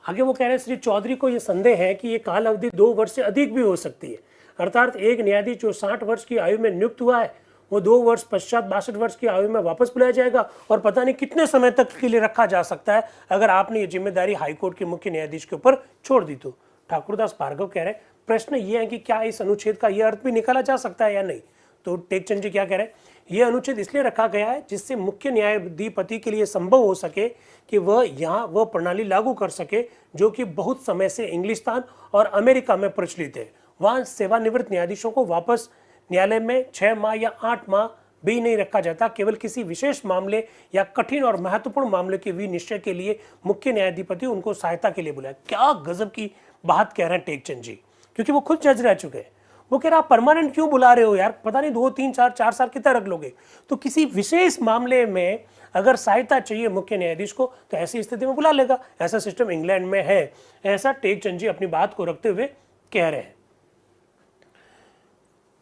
Speaker 1: आगे वो कह रहे हैं श्री चौधरी को यह संदेह है कि ये काल अवधि 2 वर्ष से अधिक भी हो सकती है, अर्थात एक न्यायाधीश जो 60 वर्ष की आयु में नियुक्त हुआ है वो 2 वर्ष पश्चात 62 वर्ष की आयु में वापस बुलाया जाएगा और पता नहीं कितने समय तक के लिए रखा जा सकता है अगर आपने ये जिम्मेदारी हाईकोर्ट के मुख्य न्यायाधीश के ऊपर छोड़ दी तो। ठाकुरदास भार्गव कह रहे हैं प्रश्न ये है कि क्या इस अनुच्छेद का यह अर्थ भी निकाला जा सकता है या नहीं। तो टेकचंद जी क्या कह रहे हैं, यह अनुच्छेद इसलिए रखा गया है जिससे मुख्य न्यायाधिपति के लिए संभव हो सके कि वह यहाँ वह प्रणाली लागू कर सके जो कि बहुत समय से इंग्लिस्तान और अमेरिका में प्रचलित है। वहाँ सेवानिवृत्त न्यायाधीशों को वापस न्यायालय में 6 माह या 8 माह भी नहीं रखा जाता, केवल किसी विशेष मामले या कठिन और महत्वपूर्ण मामले के विनिश्चय के लिए मुख्य न्यायाधिपति उनको सहायता के लिए बुलाया। क्या गजब की बात कह रहे हैं टेकचंद जी, क्योंकि वो खुद जज रह चुके हैं। वो कह रहा आप परमानेंट क्यों बुला रहे हो यार, पता नहीं 2 3 4 साल कितना रख लोगे। तो किसी विशेष मामले में अगर सहायता चाहिए मुख्य न्यायाधीश को तो ऐसी स्थिति में बुला लेगा, ऐसा सिस्टम इंग्लैंड में है, ऐसा टेकचंद जी अपनी बात को रखते हुए कह रहे हैं।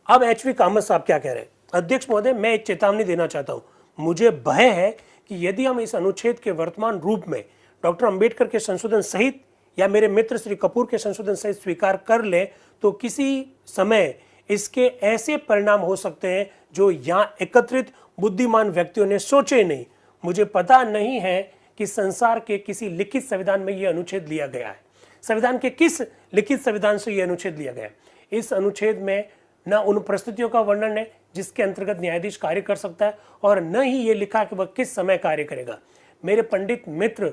Speaker 1: अब एचवी कामत साहब क्या कह रहे हैं, अध्यक्ष महोदय मैं एक चेतावनी देना चाहता हूं, मुझे भय है कि यदि हम इस अनुच्छेद के वर्तमान रूप में डॉक्टर अंबेडकर के संशोधन सहित या मेरे मित्र श्री कपूर के संशोधन सहित स्वीकार कर ले तो किसी समय इसके ऐसे परिणाम हो सकते हैं जो यहां एकत्रित बुद्धिमान व्यक्तियों ने सोचे नहीं। मुझे पता नहीं है कि संसार के किसी लिखित संविधान में यह अनुच्छेद लिया गया है। संविधान के किस लिखित संविधान से यह अनुच्छेद लिया गया है? इस अनुच्छेद में न उन परिस्थितियों का वर्णन है जिसके अंतर्गत न्यायाधीश कार्य कर सकता है और न ही ये लिखा कि वह किस समय कार्य करेगा। मेरे पंडित मित्र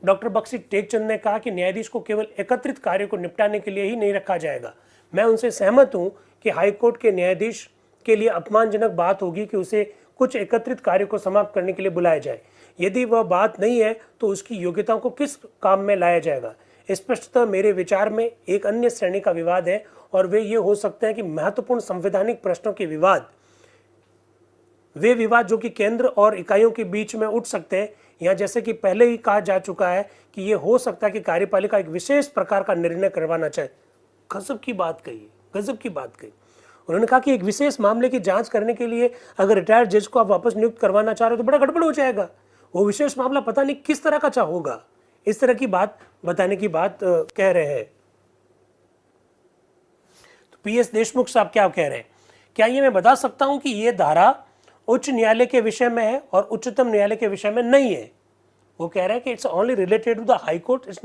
Speaker 1: डॉक्टर बख्शी टेकचंद ने कहा कि न्यायाधीश को केवल एकत्रित कार्य को निपटाने के लिए ही नहीं रखा जाएगा। मैं उनसे सहमत हूं कि हाईकोर्ट के न्यायाधीश के लिए अपमानजनक बात होगी कि उसे कुछ एकत्रित कार्य को समाप्त करने के लिए बुलाया जाए। यदि वह बात नहीं है तो उसकी योग्यताओं को किस काम में लाया जाएगा। स्पष्टतः मेरे विचार में एक अन्य श्रेणी का विवाद है और वे ये हो सकते हैं कि महत्वपूर्ण संवैधानिक प्रश्नों के विवाद, वे विवाद जो कि केंद्र और इकाइयों के बीच में उठ सकते हैं, या जैसे कि पहले ही कहा जा चुका है कि यह हो सकता है कि कार्यपालिका एक विशेष प्रकार का निर्णय करवाना चाहे। गजब की बात कही, गजब की बात कही। उन्होंने कहा कि एक विशेष मामले की जांच करने के लिए अगर रिटायर्ड जज को आप वापस नियुक्त करवाना चाह रहे हो तो बड़ा गड़बड़ हो जाएगा। वो विशेष मामला पता नहीं किस तरह का होगा, इस तरह की बात बताने की बात कह रहे हैं। तो पीएस देशमुख साहब क्या कह रहे हैं, क्या ये मैं बता सकता हूं कि ये धारा उच्च न्यायालय के विषय में है और उच्चतम न्यायालय के विषय में नहीं है। वो कह रहे हैं कि it's only related to the high Court, it's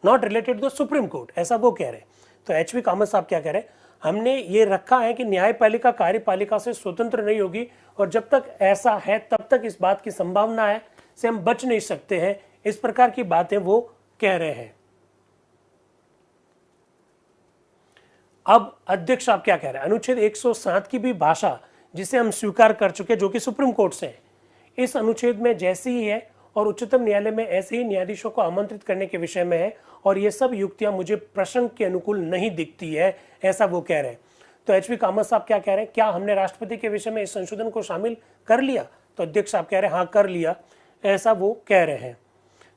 Speaker 1: not related to the supreme Court, ऐसा वो कह रहे हैं। तो एचवी कामत साहब क्या कह रहे हैं, हमने ये रखा है कि न्यायपालिका कार्यपालिका से स्वतंत्र नहीं होगी और जब तक ऐसा है तब तक इस बात की संभावना है से हम बच नहीं सकते हैं। इस प्रकार की बातें वो कह रहे हैं। अब अध्यक्ष आप क्या कह रहे हैं, अनुच्छेद 107 की भी भाषा जिसे हम स्वीकार कर चुके जो कि सुप्रीम कोर्ट से है, इस अनुच्छेद में जैसी ही है और उच्चतम न्यायालय में ऐसे ही न्यायाधीशों को आमंत्रित करने के विषय में है और ये सब युक्तियां मुझे प्रश्न के अनुकूल नहीं दिखती है, ऐसा वो कह रहे हैं। तो एचवी कामत साहब क्या कह रहे हैं, क्या हमने राष्ट्रपति के विषय में इस संशोधन को शामिल कर लिया? तो अध्यक्ष साहब कह रहे हैं हाँ कर लिया, ऐसा वो कह रहे हैं।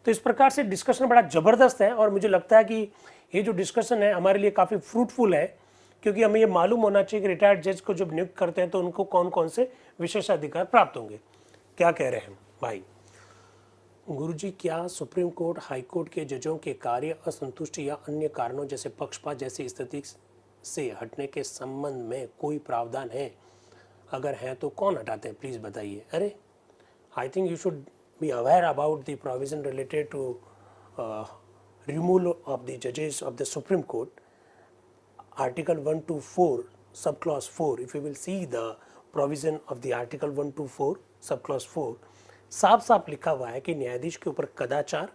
Speaker 1: तो इस प्रकार से डिस्कशन बड़ा जबरदस्त है और मुझे लगता है कि ये जो डिस्कशन है हमारे लिए काफ़ी फ्रूटफुल है, क्योंकि हमें ये मालूम होना चाहिए कि रिटायर्ड जज को जब नियुक्त करते हैं तो उनको कौन कौन से विशेषाधिकार प्राप्त होंगे। क्या कह रहे हैं भाई? गुरुजी, क्या सुप्रीम कोर्ट हाई कोर्ट के जजों के कार्य असंतुष्टि या अन्य कारणों जैसे पक्षपात जैसी स्थिति से हटने के संबंध में कोई प्रावधान है? अगर है तो कौन हटाते हैं, प्लीज़ बताइए। अरे I think you should be aware about the provision related to removal of the जजेस of the supreme court. Article 124 subclause 4, if you will see the provision of the Article 124 subclause 4, साफ साफ लिखा हुआ है कि न्यायाधीश के ऊपर कदाचार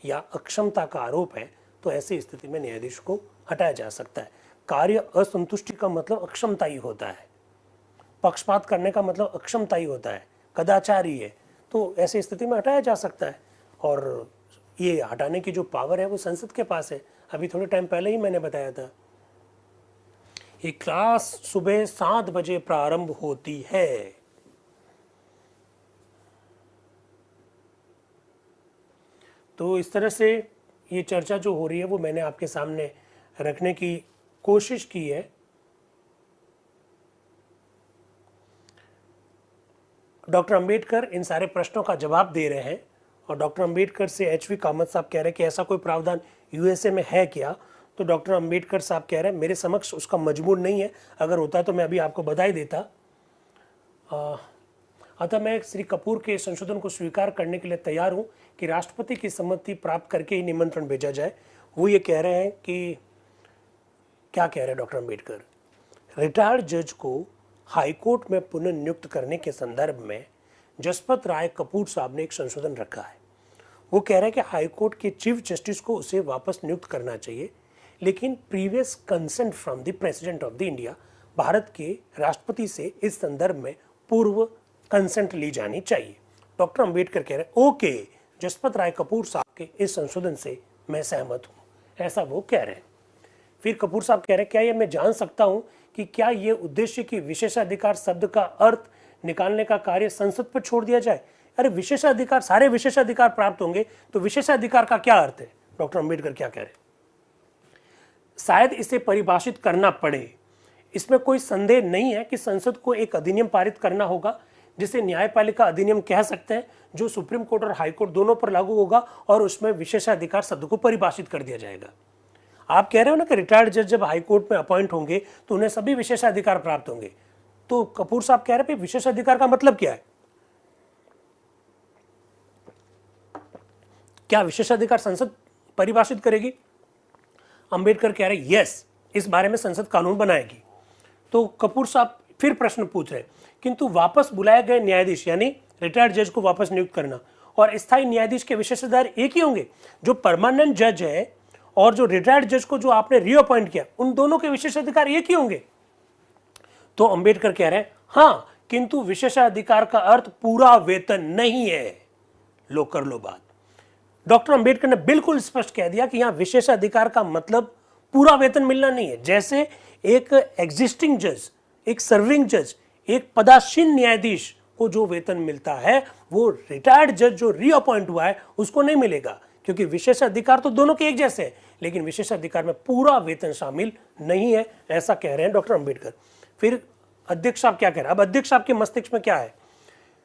Speaker 1: या अक्षमता का आरोप है तो ऐसी स्थिति में न्यायाधीश को हटाया जा सकता है। कार्य असंतुष्टि का मतलब अक्षमता ही होता है, पक्षपात करने का मतलब अक्षमता ही होता है, कदाचार ही है, तो ऐसी स्थिति में हटाया जा सकता है। और ये हटाने की जो पावर है वो संसद के पास है। अभी थोड़े टाइम पहले ही मैंने बताया था, ये क्लास सुबह 7 बजे प्रारंभ होती है। तो इस तरह से ये चर्चा जो हो रही है वो मैंने आपके सामने रखने की कोशिश की है। डॉक्टर अंबेडकर इन सारे प्रश्नों का जवाब दे रहे हैं और डॉक्टर अंबेडकर से एच.वी. कामत साहब कह रहे हैं कि ऐसा कोई प्रावधान यूएसए में है क्या। तो डॉक्टर अंबेडकर साहब कह रहे हैं मेरे समक्ष उसका मजबूर नहीं है, अगर होता तो मैं अभी आपको बधाई देता। अतः मैं श्री कपूर के संशोधन को स्वीकार करने के लिए तैयार हूं कि राष्ट्रपति की सम्मति प्राप्त करके ही निमंत्रण भेजा जाए। वो ये कह रहे हैं कि क्या कह रहे हैं डॉक्टर अंबेडकर, रिटायर्ड जज को हाईकोर्ट में पुनः नियुक्त करने के संदर्भ में जसपत राय कपूर साहब ने एक संशोधन रखा है। वो कह रहे हैं कि हाईकोर्ट के चीफ जस्टिस को उसे वापस नियुक्त करना चाहिए, लेकिन previous consent from the president of the India, Bharat के राष्ट्रपति से इस संदर्भ में पूर्व कंसेंट ली जानी चाहिए। डॉक्टर अंबेडकर कह रहे हैं ओके, जसपत राय कपूर साहब के इस संशोधन से मैं सहमत हूँ, ऐसा वो कह रहे हैं। फिर कपूर साहब कह रहे हैं क्या ये मैं जान सकता हूँ कि क्या ये उद्देश्य कि विशेषाधिकार शब्द का अर्थ निकालने का कार्य संसद पर छोड़ दिया जाए। अरे विशेषाधिकार, सारे विशेषाधिकार प्राप्त होंगे तो विशेषाधिकार का क्या अर्थ है। डॉक्टर अंबेडकर क्या कह रहे हैं, शायद इसे परिभाषित करना पड़े। इसमें कोई संदेह नहीं है कि संसद को एक अधिनियम पारित करना होगा जिसे न्यायपालिका अधिनियम कह सकते हैं, जो सुप्रीम कोर्ट और हाई कोर्ट दोनों पर लागू होगा और उसमें विशेषाधिकार शब्द को परिभाषित कर दिया जाएगा। आप कह रहे हो ना कि रिटायर्ड जज जब हाई कोर्ट में अपॉइंट होंगे तो उन्हें सभी विशेषाधिकार प्राप्त होंगे। तो कपूर साहब कह रहे हैं विशेषाधिकार का मतलब क्या है, क्या विशेषाधिकार संसद परिभाषित करेगी। अंबेडकर कह रहे यस, इस बारे में संसद कानून बनाएगी। तो कपूर साहब फिर प्रश्न पूछ रहे, किंतु वापस बुलाए गए न्यायाधीश यानी रिटायर्ड जज को वापस नियुक्त करना और स्थायी न्यायाधीश के विशेषाधिकार एक ही होंगे। जो परमानेंट जज है और जो रिटायर्ड जज को जो आपने रीअपॉइंट किया, उन दोनों के विशेषाधिकार एक ही होंगे। तो अंबेडकर कह रहे हैं हाँ, किंतु विशेषाधिकार का अर्थ पूरा वेतन नहीं है। लो कर लो बात। डॉक्टर अंबेडकर ने बिल्कुल स्पष्ट कह दिया कि यहां विशेषाधिकार का मतलब पूरा वेतन मिलना नहीं है। जैसे एक एग्जिस्टिंग जज, एक सर्विंग जज, एक पदासीन न्यायाधीश को जो वेतन मिलता है वो रिटायर्ड जज जो रीअपॉइंट हुआ है उसको नहीं मिलेगा, क्योंकि विशेषाधिकार तो दोनों के एक जैसे हैं, लेकिन विशेषाधिकार में पूरा वेतन शामिल नहीं है, ऐसा कह रहे हैं डॉक्टर अंबेडकर। फिर अध्यक्ष साहब क्या कह रहे हैं, अब अध्यक्ष साहब के मस्तिष्क में क्या है।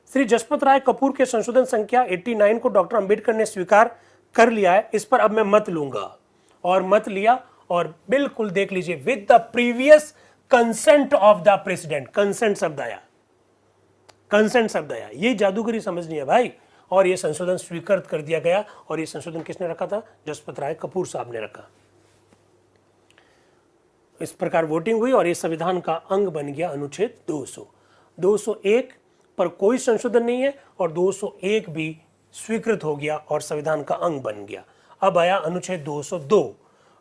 Speaker 1: श्री जसपत राय कपूर के संशोधन संख्या 89 को डॉक्टर अंबेडकर ने स्वीकार कर लिया है, इस पर अब मैं मत लूंगा। और मत लिया और बिल्कुल देख लीजिए, with the previous consent of the president, consent शब्द आया, कंसेंट शब्द आया। ये जादूगरी समझनी है भाई। और ये संशोधन स्वीकृत कर दिया गया। और ये संशोधन किसने रखा था, जसपत राय कपूर साहब ने रखा। इस प्रकार वोटिंग हुई और ये संविधान का अंग बन गया अनुच्छेद 200। 201 पर कोई संशोधन नहीं है और 201 भी स्वीकृत हो गया और संविधान का अंग बन गया। अब आया अनुच्छेद 202।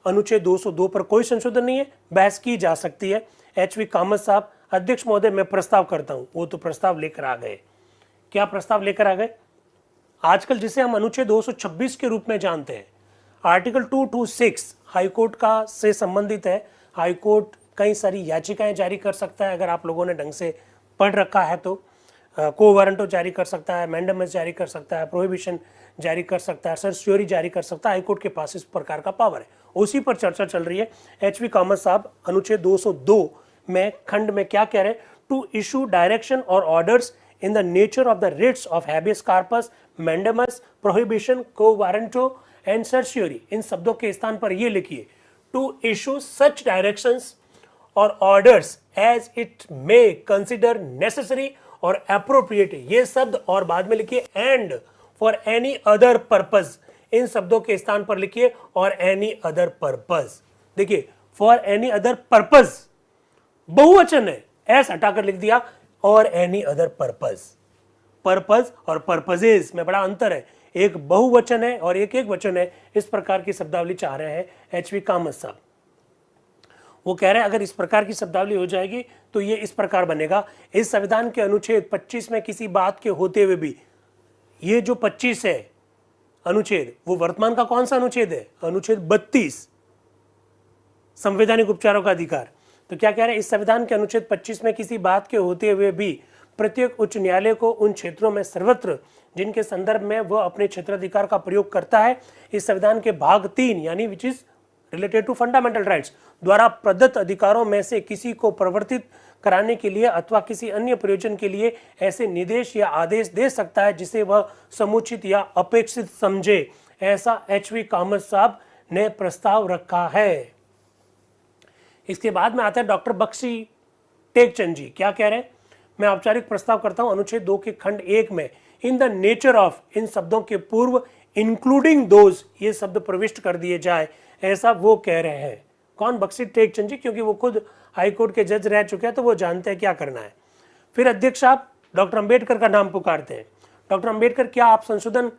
Speaker 1: अनुच्छेद 202 पर कोई संशोधन नहीं है, बहस की जा सकती है। एच.वी. कामत साहब, अध्यक्ष महोदय मैं प्रस्ताव करता हूं। वो तो प्रस्ताव लेकर आ गए। क्या प्रस्ताव लेकर आ गए, आजकल जिसे हम अनुच्छेद 226 के रूप में जानते हैं। आर्टिकल 226 हाईकोर्ट का से संबंधित है। हाईकोर्ट कई सारी याचिकाएं जारी कर सकता है, अगर आप लोगों ने ढंग से पढ़ रखा है तो। को वारंटो जारी कर सकता है, मैंडेमस जारी कर सकता है, प्रोहिबिशन जारी कर सकता है, सर्स्योरी जारी कर सकता है। हाईकोर्ट के पास इस प्रकार का पावर है, उसी पर चर्चा चल रही है। एच.वी. कामत साहब अनुच्छेद 202 में खंड में क्या कह रहे हैं, टू इशू डायरेक्शन और orders in the nature of the writs of habeas corpus, mandamus, prohibition, quo warranto and certiorari। इन शब्दों के स्थान पर ये लिखिए, to issue such directions or orders as it may consider necessary or appropriate। ये शब्द और बाद में लिखिए and for any other purpose। इन शब्दों के स्थान पर लिखिए और any other purpose। देखिए for any other purpose बहुवचन है, एस हटाकर लिख दिया और एनी अदर पर्पज। पर्पज और पर्पजेज में बड़ा अंतर है, एक बहुवचन है और एक वचन है। इस प्रकार की शब्दावली चाह रहे हैं एच.वी. कामत साहब। वो कह रहे हैं अगर इस प्रकार की शब्दावली हो जाएगी तो ये इस प्रकार बनेगा, इस संविधान के अनुच्छेद 25 में किसी बात के होते हुए भी, ये जो 25 है अनुच्छेद, वो वर्तमान का कौन सा अनुच्छेद है, अनुच्छेद 32 संवैधानिक उपचारों का अधिकार। तो क्या कह रहे हैं, इस संविधान के अनुच्छेद 25 में किसी बात के होते हुए भी प्रत्येक उच्च न्यायालय को उन क्षेत्रों में सर्वत्र जिनके संदर्भ में वह अपने क्षेत्राधिकार का प्रयोग करता है, इस संविधान के भाग 3 यानी which is related to fundamental rights द्वारा प्रदत्त अधिकारों में से किसी को प्रवर्तित कराने के लिए अथवा किसी अन्य प्रयोजन के लिए ऐसे निर्देश या आदेश दे सकता है जिसे वह समुचित या अपेक्षित समझे, ऐसा एचवी कामत साहब ने प्रस्ताव रखा है। इसके बाद में आता है डॉक्टर बख्शी टेकचंद जी, क्या कह रहे हैं? मैं औपचारिक प्रस्ताव करता हूं अनुच्छेद 2 के खंड 1 में इन द नेचर ऑफ, इन शब्दों के पूर्व इंक्लूडिंग दोज ये शब्द प्रविष्ट कर दिए जाए, ऐसा वो कह रहे हैं। कौन? बख्शी टेकचंद जी, क्योंकि वो खुद हाईकोर्ट के जज रह चुके हैं तो वो जानते हैं क्या करना है। फिर अध्यक्ष साहब डॉक्टर अंबेडकर का नाम पुकारते हैं। डॉक्टर अंबेडकर, क्या आप संशोधन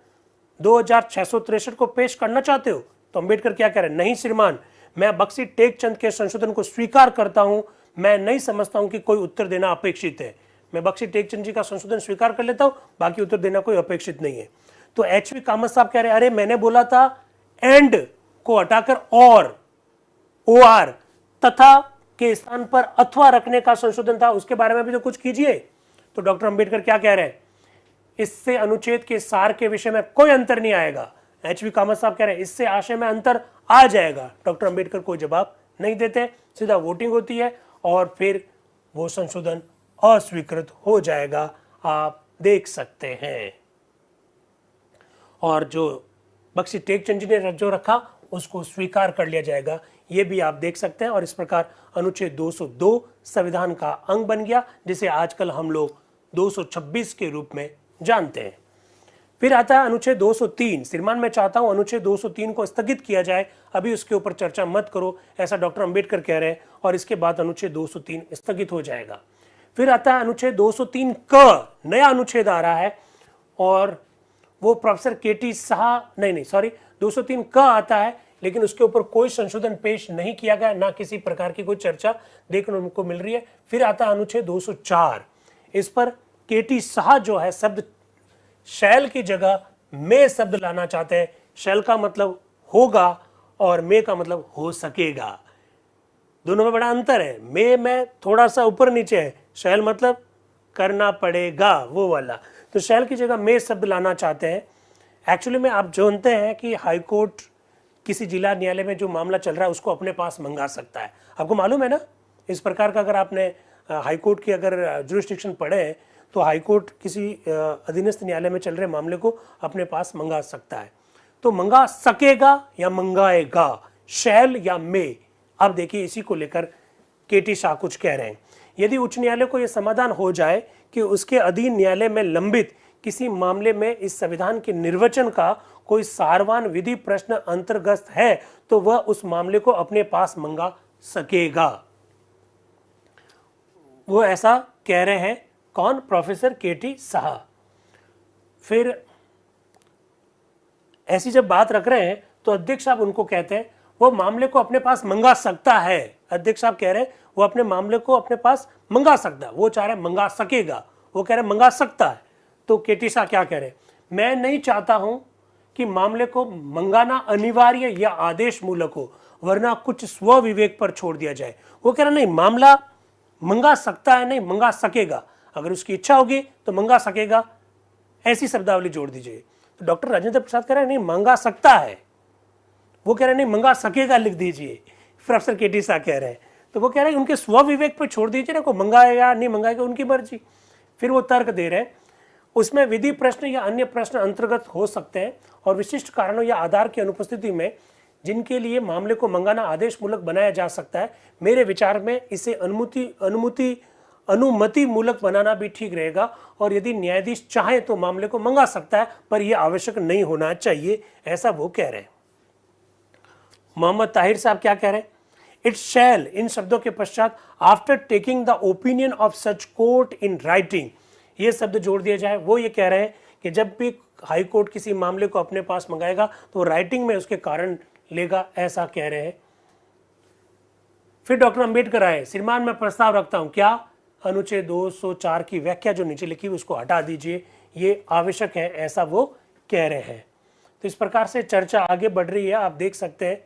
Speaker 1: 2663 को पेश करना चाहते हो? तो अंबेडकर क्या कह रहे हैं? नहीं श्रीमान, मैं बख्शी टेकचंद के संशोधन को स्वीकार करता हूं। मैं नहीं समझता हूं कि कोई उत्तर देना अपेक्षित है। मैं बख्शी टेकचंद जी का संशोधन स्वीकार कर लेता हूं, बाकी उत्तर देना कोई अपेक्षित नहीं है। तो एचवी कामत साहब कह रहे हैं, अरे मैंने बोला था एंड को हटाकर और, OR तथा के स्थान पर अथवा रखने का संशोधन था, उसके बारे में भी तो कुछ कीजिए। तो डॉक्टर अंबेडकर क्या कह रहे हैं? इससे अनुच्छेद के सार के विषय में कोई अंतर नहीं आएगा। एचवी कामत साहब कह रहे हैं इससे आशय में अंतर आ जाएगा। डॉक्टर अंबेडकर कोई जवाब नहीं देते, सीधा वोटिंग होती है और फिर वो संशोधन अस्वीकृत हो जाएगा, आप देख सकते हैं। और जो बख्शी टेकचंद जी ने जो रखा उसको स्वीकार कर लिया जाएगा, ये भी आप देख सकते हैं। और इस प्रकार अनुच्छेद 202 संविधान का अंग बन गया, जिसे आजकल हम लोग 226 के रूप में जानते हैं। फिर आता है अनुच्छेद 203। श्रीमान, मैं चाहता हूं अनुच्छेद 203 को स्थगित किया जाए, अभी उसके ऊपर चर्चा मत करो, ऐसा डॉक्टर अंबेडकर कह रहे हैं, और इसके बाद अनुच्छेद 203 स्थगित हो जाएगा। फिर आता है अनुच्छेद 203 क, नया अनुच्छेद आ रहा है और वो प्रोफेसर केटी शाह, नहीं सॉरी, 203 क आता है, लेकिन उसके ऊपर कोई संशोधन पेश नहीं किया गया, ना किसी प्रकार की कोई चर्चा देखने को मिल रही है। फिर आता है अनुच्छेद 204, इस पर केटी शाह जो है शब्द शैल की जगह में शब्द लाना चाहते हैं। शैल का मतलब होगा और मे का मतलब हो सकेगा, दोनों में बड़ा अंतर है। मे में थोड़ा सा ऊपर नीचे है, शैल मतलब करना पड़ेगा वो वाला, तो शैल की जगह में शब्द लाना चाहते हैं। एक्चुअली में आप जानते हैं कि हाईकोर्ट किसी जिला न्यायालय में जो मामला चल रहा है उसको अपने पास मंगा सकता है, आपको मालूम है ना। इस प्रकार का अगर आपने हाईकोर्ट की अगर जुरिस्डिक्शन पढ़े हैं तो हाईकोर्ट किसी अधीनस्थ न्यायालय में चल रहे मामले को अपने पास मंगा सकता है। तो मंगा सकेगा या मंगाएगा, शैल या मे। अब देखिए इसी को लेकर केटी शाह कुछ कह रहे हैं। यदि उच्च न्यायालय को यह समाधान हो जाए कि उसके अधीन न्यायालय में लंबित किसी मामले में इस संविधान के निर्वचन का कोई सारवान विधि प्रश्न अंतर्गत है तो वह उस मामले को अपने पास मंगा सकेगा। वो ऐसा कह रहे हैं, कौन? प्रोफेसर केटी शाह। फिर ऐसी जब बात रख रहे हैं तो अध्यक्ष साहब उनको कहते हैं वो मामले को अपने पास मंगा सकता है। अध्यक्ष साहब कह रहे हैं वो अपने मामले को अपने पास मंगा सकता है, वो चाह रहे मंगा सकेगा, वो कह रहे मंगा सकता है। तो केटी शाह क्या कह रहे हैं? मैं नहीं चाहता हूं कि मामले को मंगाना अनिवार्य या आदेश मूलक हो, वरना कुछ स्व विवेक पर छोड़ दिया जाए। वो कह रहे नहीं, मामला मंगा सकता है, नहीं मंगा सकेगा, अगर उसकी इच्छा होगी तो मंगा सकेगा, ऐसी शब्दावली जोड़ दीजिए। तो डॉक्टर राजेंद्र प्रसाद कह रहे हैं नहीं मंगा सकता है, वो कह रहे हैं नहीं मंगा सकेगा लिख दीजिए। प्रोफेसर केटी शाह कह रहे हैं, तो वो कह रहे हैं उनके स्व विवेक पर छोड़ दीजिए ना, को मंगाएगा नहीं मंगाएगा उनकी मर्जी। फिर वो तर्क दे रहे हैं उसमें विधि प्रश्न या अन्य प्रश्न अंतर्गत हो सकते हैं और विशिष्ट कारणों या आधार की अनुपस्थिति में जिनके लिए मामले को मंगाना आदेश मूलक बनाया जा सकता है। मेरे विचार में इसे अनुमति मूलक बनाना भी ठीक रहेगा, और यदि न्यायाधीश चाहे तो मामले को मंगा सकता है, पर यह आवश्यक नहीं होना चाहिए, ऐसा वो कह रहे हैं। मोहम्मद ताहिर साहब क्या कह रहे हैं? इट शैल, इन शब्दों के पश्चात after taking the opinion of such court in writing, ये शब्द जोड़ दिया जाए। वो ये कह रहे हैं कि जब भी हाई कोर्ट किसी मामले को अपने पास मंगाएगा तो राइटिंग में उसके कारण लेगा, ऐसा कह रहे हैं। फिर डॉक्टर अंबेडकर आए, श्रीमान मैं प्रस्ताव रखता हूं, क्या? अनुच्छेद 204 की व्याख्या जो नीचे लिखी हुई उसको हटा दीजिए, ये आवश्यक है, ऐसा वो कह रहे हैं। तो इस प्रकार से चर्चा आगे बढ़ रही है। आप देख सकते हैं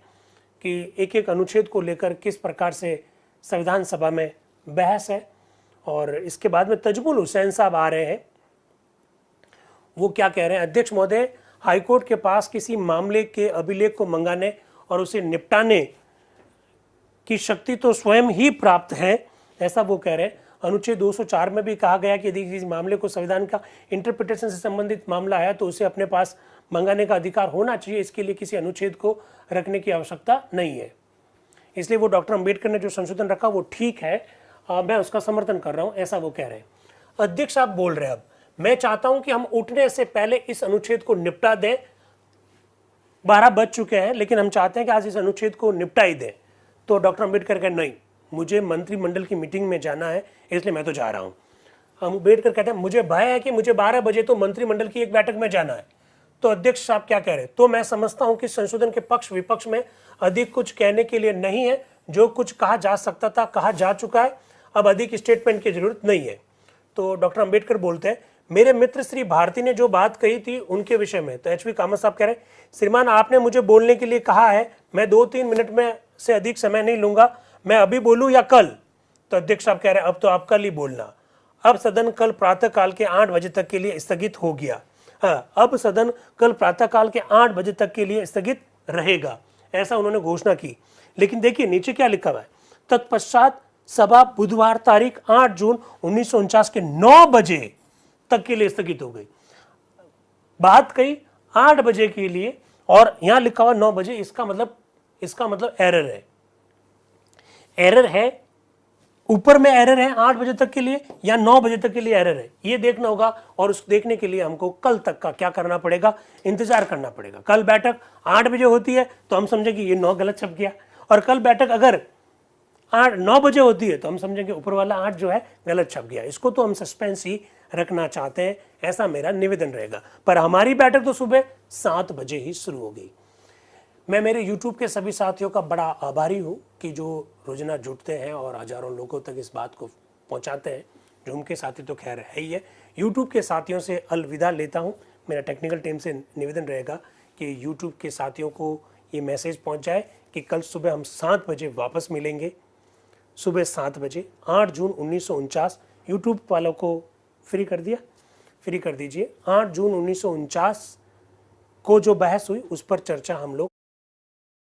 Speaker 1: कि एक एक अनुच्छेद को लेकर किस प्रकार से संविधान सभा में बहस है। और इसके बाद में तजमुल हुसैन साहब आ रहे हैं, वो क्या कह रहे हैं? अध्यक्ष महोदय, हाईकोर्ट के पास किसी मामले के अभिलेख को मंगाने और उसे निपटाने की शक्ति तो स्वयं ही प्राप्त है, ऐसा वो कह रहे हैं। अनुच्छेद 204 में भी कहा गया कि यदि किसी मामले को संविधान का इंटरप्रिटेशन से संबंधित मामला है तो उसे अपने पास मंगाने का अधिकार होना चाहिए, इसके लिए किसी अनुच्छेद को रखने की आवश्यकता नहीं है। इसलिए वो डॉक्टर अंबेडकर ने जो संशोधन रखा वो ठीक है, मैं उसका समर्थन कर रहा हूं, ऐसा वो कह रहे हैं। अध्यक्ष आप बोल रहे हैं, अब मैं चाहता हूं कि हम उठने से पहले इस अनुच्छेद को निपटा दें। 12 बज चुके हैं लेकिन हम चाहते हैं कि आज इस अनुच्छेद को निपटा ही दें। तो डॉक्टर अंबेडकर कहे नहीं, मुझे मंत्रिमंडल की मीटिंग में जाना है, इसलिए मैं तो जा रहा हूं। अंबेडकर कहते हैं मुझे भय है कि मुझे 12 बजे तो मंत्रिमंडल की एक बैठक में जाना है। तो अध्यक्ष साहब क्या कह रहे हैं? तो मैं समझता हूं कि संशोधन के पक्ष विपक्ष में अधिक कुछ कहने के लिए नहीं है, जो कुछ कहा जा सकता था कहा जा चुका है, अब अधिक स्टेटमेंट की जरूरत नहीं है। तो डॉक्टर अंबेडकर बोलते हैं मेरे मित्र श्री भारती ने जो बात कही थी उनके विषय में। तो एच वी कामत साहब कह रहे हैं श्रीमान आपने मुझे बोलने के लिए कहा है, मैं 2-3 मिनट में से अधिक समय नहीं लूंगा, मैं अभी बोलूं या कल? तो अध्यक्ष साहब कह रहे हैं अब तो आप कल ही बोलना। अब सदन कल प्रातः काल के 8 बजे तक के लिए स्थगित हो गया। हाँ, अब सदन कल प्रातः काल के 8 बजे तक के लिए स्थगित रहेगा, ऐसा उन्होंने घोषणा की। लेकिन देखिए नीचे क्या लिखा हुआ है, तत्पश्चात सभा बुधवार तारीख 8 जून 1949 के 9 बजे तक के लिए स्थगित हो गई। बात कही 8 बजे के लिए और यहां लिखा हुआ 9 बजे, इसका मतलब एरर है। एरर है, ऊपर में एरर है 8 बजे तक के लिए या 9 बजे तक के लिए एरर है, ये देखना होगा। और उस देखने के लिए हमको कल तक का क्या करना पड़ेगा, इंतजार करना पड़ेगा। कल बैठक 8 बजे होती है तो हम समझेंगे ये 9 गलत छप गया, और कल बैठक अगर 9 बजे होती है तो हम समझेंगे ऊपर वाला 8 जो है गलत छप गया। इसको तो हम सस्पेंस ही रखना चाहते हैं, ऐसा मेरा निवेदन रहेगा। पर हमारी बैठक तो सुबह 7 बजे ही शुरू हो गई। मैं मेरे YouTube के सभी साथियों का बड़ा आभारी हूँ कि जो रोजाना जुटते हैं और हजारों लोगों तक इस बात को पहुँचाते हैं। Zoom के साथी तो खैर है ही है, YouTube के साथियों से अलविदा लेता हूँ। मेरा टेक्निकल टीम से निवेदन रहेगा कि YouTube के साथियों को ये मैसेज पहुँच जाए कि कल सुबह हम 7 बजे वापस मिलेंगे। सुबह 7 बजे 8 जून 1949। YouTube वालों को फ्री कर दीजिए। 8 जून 1949 को जो बहस हुई उस पर चर्चा हम लोग